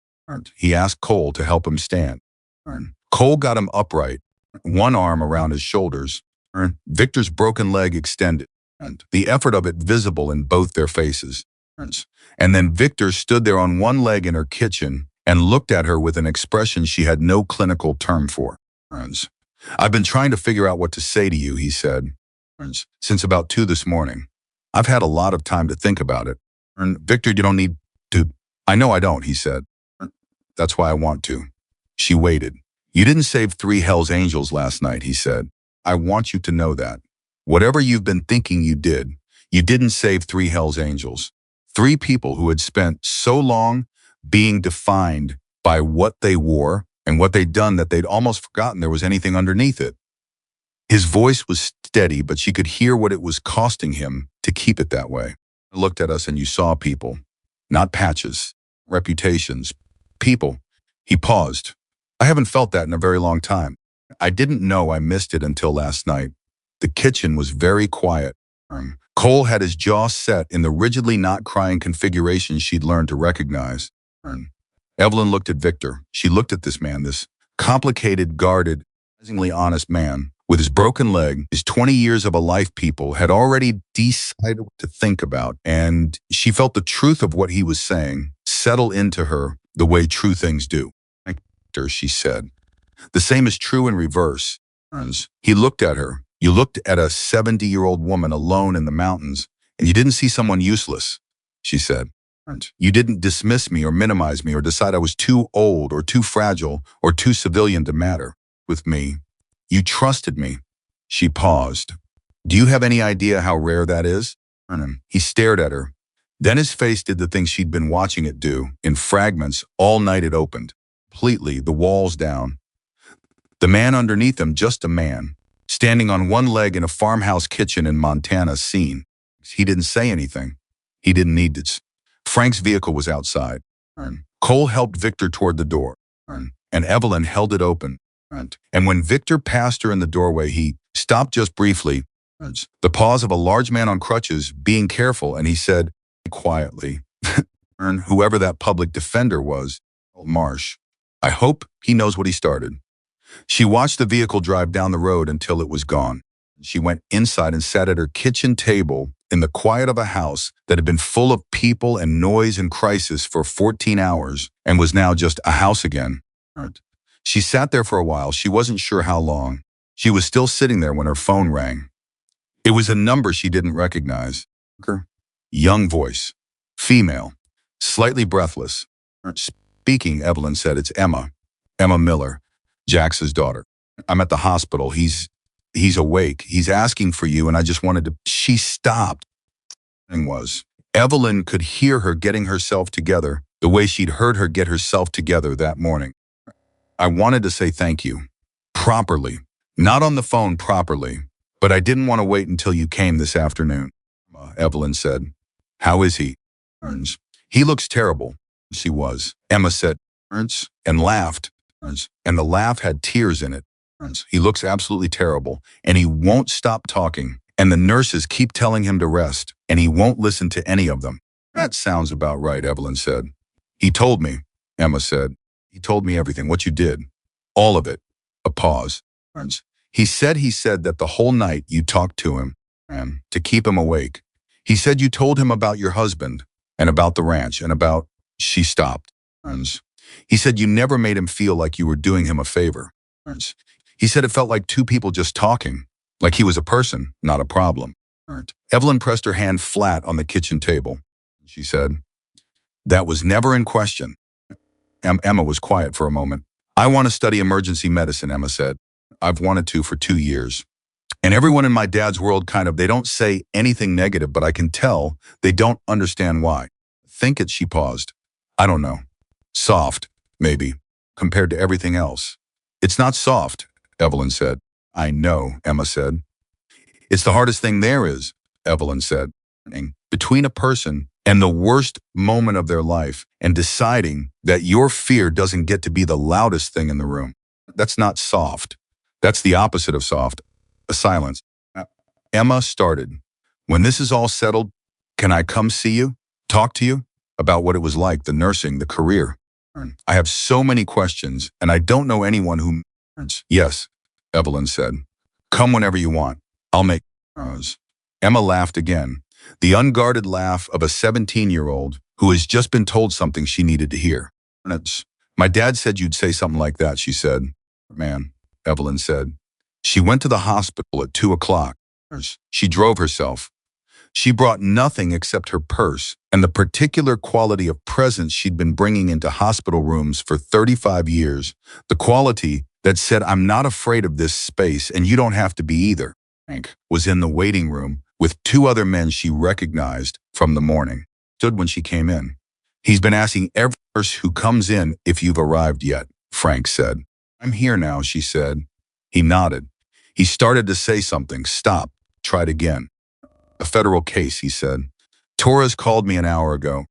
He asked Cole to help him stand. Cole got him upright, one arm around his shoulders, Victor's broken leg extended, the effort of it visible in both their faces. And then Victor stood there on one leg in her kitchen and looked at her with an expression she had no clinical term for. I've been trying to figure out what to say to you, he said, since about 2 this morning. I've had a lot of time to think about it. Victor, you don't need to. I know I don't, he said. That's why I want to. She waited. You didn't save 3 Hell's Angels last night, he said. I want you to know that. Whatever you've been thinking you didn't save 3 Hell's Angels. 3 people who had spent so long being defined by what they wore and what they'd done that they'd almost forgotten there was anything underneath it. His voice was steady, but she could hear what it was costing him to keep it that way. I looked at us and you saw people, not patches, reputations, people. He paused. I haven't felt that in a very long time. I didn't know I missed it until last night. The kitchen was very quiet. Cole had his jaw set in the rigidly not crying configuration she'd learned to recognize. Evelyn looked at Victor. She looked at this man, this complicated, guarded, surprisingly honest man. With his broken leg, his 20 years of a life people had already decided what to think about, and she felt the truth of what he was saying settle into her the way true things do. Victor, she said. The same is true in reverse. He looked at her. You looked at a 70-year-old woman alone in the mountains, and you didn't see someone useless, she said. You didn't dismiss me or minimize me or decide I was too old or too fragile or too civilian to matter. With me, you trusted me. She paused. Do you have any idea how rare that is? He stared at her. Then his face did the thing she'd been watching it do. In fragments, all night it opened. Completely, the walls down. The man underneath him, just a man, standing on one leg in a farmhouse kitchen in Montana, seen. He didn't say anything. He didn't need to. Frank's vehicle was outside. Cole helped Victor toward the door, and Evelyn held it open. And when Victor passed her in the doorway, he stopped just briefly, the pause of a large man on crutches, being careful, and he said quietly, whoever that public defender was, Marsh, I hope he knows what he started. She watched the vehicle drive down the road until it was gone. She went inside and sat at her kitchen table in the quiet of a house that had been full of people and noise and crisis for 14 hours and was now just a house again. She sat there for a while. She wasn't sure how long. She was still sitting there when her phone rang. It was a number she didn't recognize. Young voice. Female. Slightly breathless. Speaking, Evelyn said, it's Emma. Emma Miller, Jax's daughter. I'm at the hospital. He's awake. He's asking for you, and I just wanted to... She stopped. Evelyn could hear her getting herself together the way she'd heard her get herself together that morning. I wanted to say thank you. Properly. Not on the phone properly. But I didn't want to wait until you came this afternoon. Evelyn said. How is he? He looks terrible. She was. Emma said, and laughed. And the laugh had tears in it. He looks absolutely terrible, and he won't stop talking. And the nurses keep telling him to rest, and he won't listen to any of them. That sounds about right, Evelyn said. He told me, Emma said. He told me everything, what you did. All of it. A pause. He said that the whole night you talked to him, and to keep him awake. He said you told him about your husband, and about the ranch, and about... She stopped. He said you never made him feel like you were doing him a favor. He said it felt like 2 people just talking, like he was a person, not a problem. Evelyn pressed her hand flat on the kitchen table. She said, that was never in question. Emma was quiet for a moment. I want to study emergency medicine, Emma said. I've wanted to for 2 years. And everyone in my dad's world they don't say anything negative, but I can tell they don't understand why. Think it, she paused. I don't know. Soft, maybe, compared to everything else. It's not soft, Evelyn said. I know, Emma said. It's the hardest thing there is, Evelyn said. Between a person and the worst moment of their life and deciding that your fear doesn't get to be the loudest thing in the room. That's not soft. That's the opposite of soft. A silence. Emma started. When this is all settled, can I come see you? Talk to you? About what it was like, the nursing, the career. I have so many questions, and I don't know anyone who... Yes, Evelyn said. Come whenever you want. I'll make... Emma laughed again, the unguarded laugh of a 17-year-old who has just been told something she needed to hear. My dad said you'd say something like that, she said. Man, Evelyn said. She went to the hospital at 2 o'clock. She drove herself. She brought nothing except her purse and the particular quality of presence she'd been bringing into hospital rooms for 35 years, the quality that said, I'm not afraid of this space and you don't have to be either. Frank was in the waiting room with 2 other men she recognized from the morning. Stood when she came in. He's been asking every nurse who comes in if you've arrived yet, Frank said. I'm here now, she said. He nodded. He started to say something. Stop. Tried again. A federal case, he said. Torres called me an hour ago.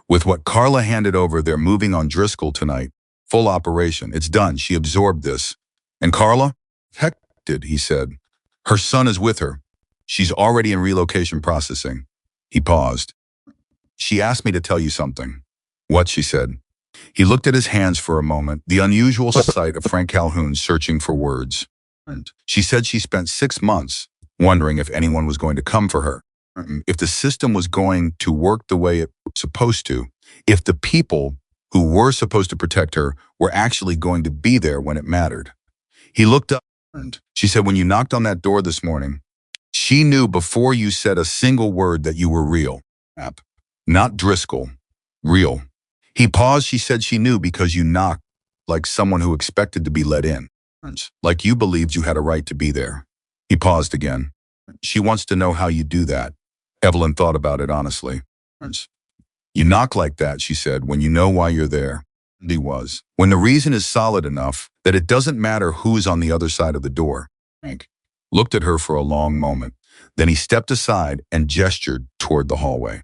With what Carla handed over, they're moving on Driscoll tonight. Full operation. It's done. She absorbed this. And Carla? Heck did, he said. Her son is with her. She's already in relocation processing. He paused. She asked me to tell you something. What, she said. He looked at his hands for a moment, the unusual sight of Frank Calhoun searching for words. She said she spent 6 months wondering if anyone was going to come for her, if the system was going to work the way it was supposed to, if the people who were supposed to protect her were actually going to be there when it mattered. He looked up. She said, when you knocked on that door this morning, she knew before you said a single word that you were real. Not Driscoll. Real. He paused. She said she knew because you knocked like someone who expected to be let in. Like you believed you had a right to be there. He paused again. She wants to know how you do that. Evelyn thought about it honestly. You knock like that, she said, when you know why you're there. And he was. When the reason is solid enough that it doesn't matter who's on the other side of the door. Frank looked at her for a long moment. Then he stepped aside and gestured toward the hallway.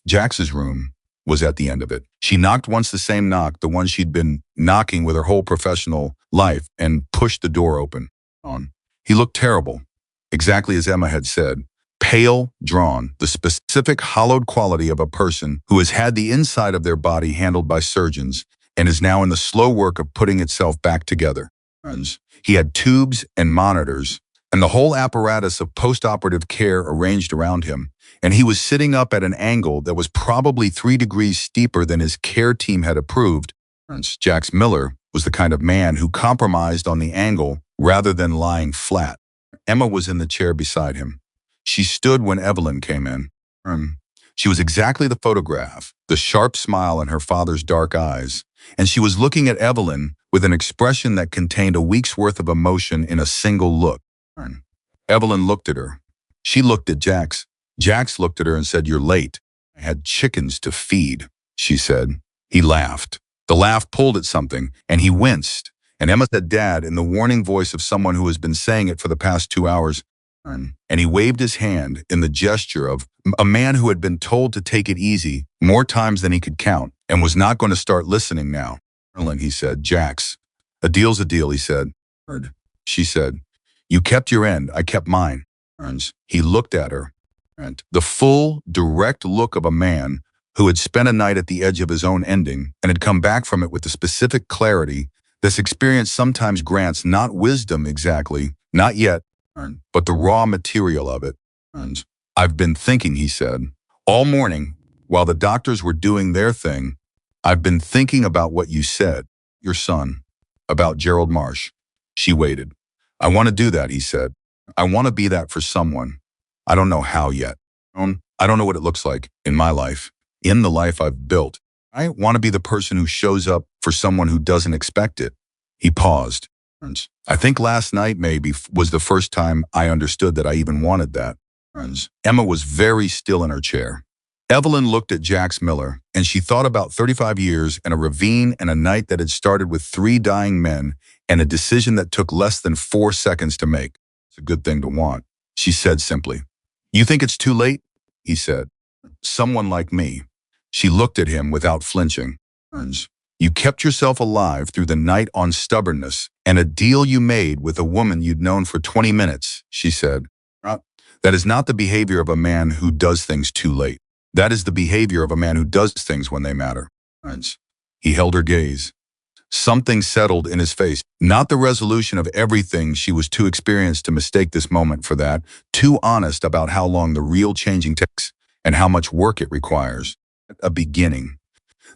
Jax's room was at the end of it. She knocked once, the same knock, the one she'd been knocking with her whole professional life, and pushed the door open. He looked terrible, exactly as Emma had said. Pale, drawn, the specific hollowed quality of a person who has had the inside of their body handled by surgeons and is now in the slow work of putting itself back together. He had tubes and monitors and the whole apparatus of post-operative care arranged around him, and he was sitting up at an angle that was probably 3 degrees steeper than his care team had approved. Jax Miller was the kind of man who compromised on the angle rather than lying flat. Emma was in the chair beside him. She stood when Evelyn came in. She was exactly the photograph, the sharp smile in her father's dark eyes, and she was looking at Evelyn with an expression that contained a week's worth of emotion in a single look. Evelyn looked at her. She looked at Jax. Jax looked at her and said, "You're late. I had chickens to feed," she said. He laughed. The laugh pulled at something, and he winced. And Emma said, "Dad," in the warning voice of someone who has been saying it for the past 2 hours. And he waved his hand in the gesture of a man who had been told to take it easy more times than he could count and was not going to start listening now. He said, "Jax, a deal's a deal," he said. She said, "You kept your end, I kept mine." He looked at her. The full, direct look of a man who had spent a night at the edge of his own ending and had come back from it with the specific clarity this experience sometimes grants, not wisdom exactly, not yet, but the raw material of it. "I've been thinking," he said, "all morning, while the doctors were doing their thing, I've been thinking about what you said, your son, about Gerald Marsh." She waited. "I want to do that," he said. "I want to be that for someone. I don't know how yet. I don't know what it looks like in my life, in the life I've built. I want to be the person who shows up for someone who doesn't expect it." He paused. I think last night maybe was the first time I understood that I even wanted that. Emma was very still in her chair. Evelyn looked at Jax Miller, and she thought about 35 years and a ravine and a night that had started with 3 dying men and a decision that took less than 4 seconds to make. It's a good thing to want, she said simply. You think it's too late? He said. Someone like me. She looked at him without flinching. You kept yourself alive through the night on stubbornness and a deal you made with a woman you'd known for 20 minutes, she said. That is not the behavior of a man who does things too late. That is the behavior of a man who does things when they matter. He held her gaze. Something settled in his face, not the resolution of everything. She was too experienced to mistake this moment for that, too honest about how long the real changing takes and how much work it requires. A beginning.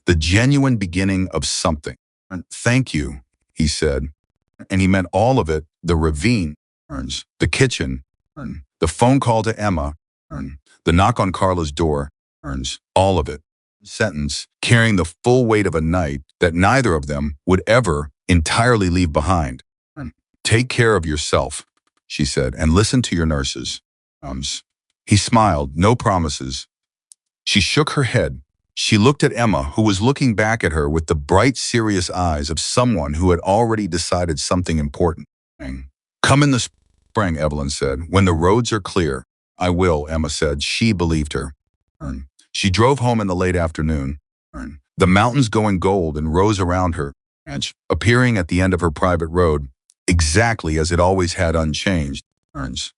The genuine beginning of something. Thank you, he said. And he meant all of it, the ravine, the kitchen, the phone call to Emma, the knock on Carla's door, all of it. Sentence carrying the full weight of a night that neither of them would ever entirely leave behind. Take care of yourself, she said, and listen to your nurses. He smiled, no promises. She shook her head. She looked at Emma, who was looking back at her with the bright, serious eyes of someone who had already decided something important. Come in the spring, Evelyn said, when the roads are clear. I will, Emma said. She believed her. She drove home in the late afternoon. The mountains going gold and rose around her, appearing at the end of her private road, exactly as it always had, unchanged,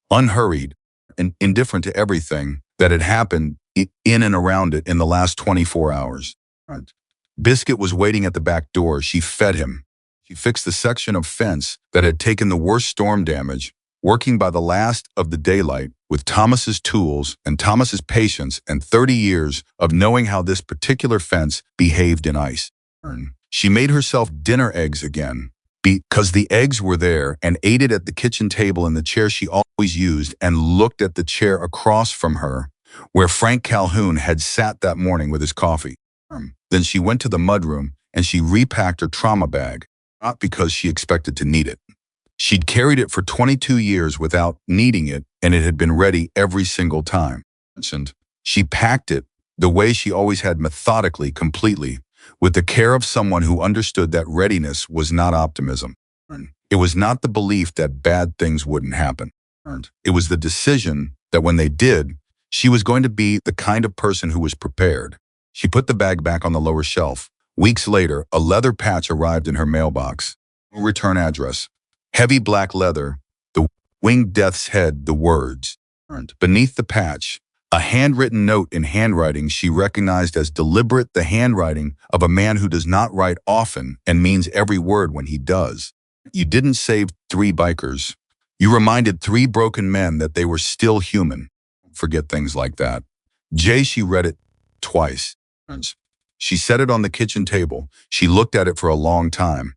unhurried, and indifferent to everything that had happened in and around it in the last 24 hours. Biscuit was waiting at the back door. She fed him. She fixed the section of fence that had taken the worst storm damage, working by the last of the daylight with Thomas's tools and Thomas's patience and 30 years of knowing how this particular fence behaved in ice. She made herself dinner eggs again, because the eggs were there, and ate it at the kitchen table in the chair she always used, and looked at the chair across from her where Frank Calhoun had sat that morning with his coffee. Then she went to the mudroom and she repacked her trauma bag, not because she expected to need it. She'd carried it for 22 years without needing it, and it had been ready every single time. And she packed it the way she always had, methodically, completely, with the care of someone who understood that readiness was not optimism. It was not the belief that bad things wouldn't happen. It was the decision that when they did, she was going to be the kind of person who was prepared. She put the bag back on the lower shelf. Weeks later, a leather patch arrived in her mailbox. No return address. Heavy black leather, the winged death's head, the words. Beneath the patch, a handwritten note in handwriting she recognized as deliberate, the handwriting of a man who does not write often and means every word when he does. You didn't save 3 bikers. You reminded 3 broken men that they were still human. Forget things like that. Jay, she read it twice. She set it on the kitchen table. She looked at it for a long time.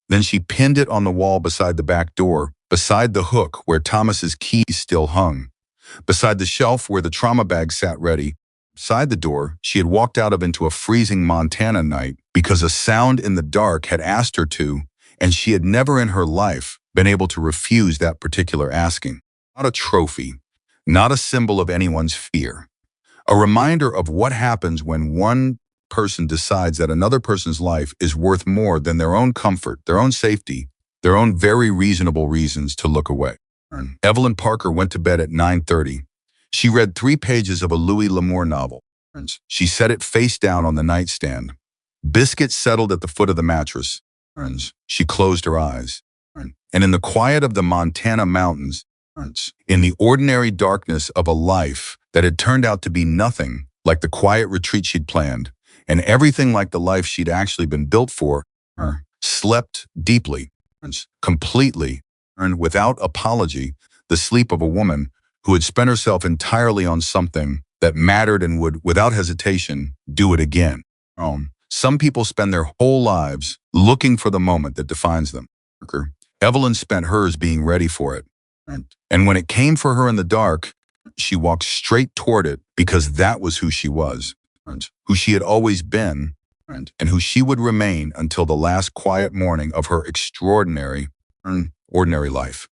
Then she pinned it on the wall beside the back door, beside the hook where Thomas's keys still hung, beside the shelf where the trauma bag sat ready. Beside the door she had walked out of into a freezing Montana night because a sound in the dark had asked her to, and she had never in her life been able to refuse that particular asking. Not a trophy. Not a symbol of anyone's fear. A reminder of what happens when one person decides that another person's life is worth more than their own comfort, their own safety, their own very reasonable reasons to look away. Evelyn Parker went to bed at 9:30. She read 3 pages of a Louis L'Amour novel. She set it face down on the nightstand. Biscuit settled at the foot of the mattress. She closed her eyes. And in the quiet of the Montana mountains, in the ordinary darkness of a life that had turned out to be nothing like the quiet retreat she'd planned, and everything like the life she'd actually been built for, slept deeply, completely, and without apology, the sleep of a woman who had spent herself entirely on something that mattered and would, without hesitation, do it again. Some people spend their whole lives looking for the moment that defines them. Evelyn spent hers being ready for it. And when it came for her in the dark, she walked straight toward it because that was who she was, who she had always been, and who she would remain until the last quiet morning of her extraordinary, Ordinary life.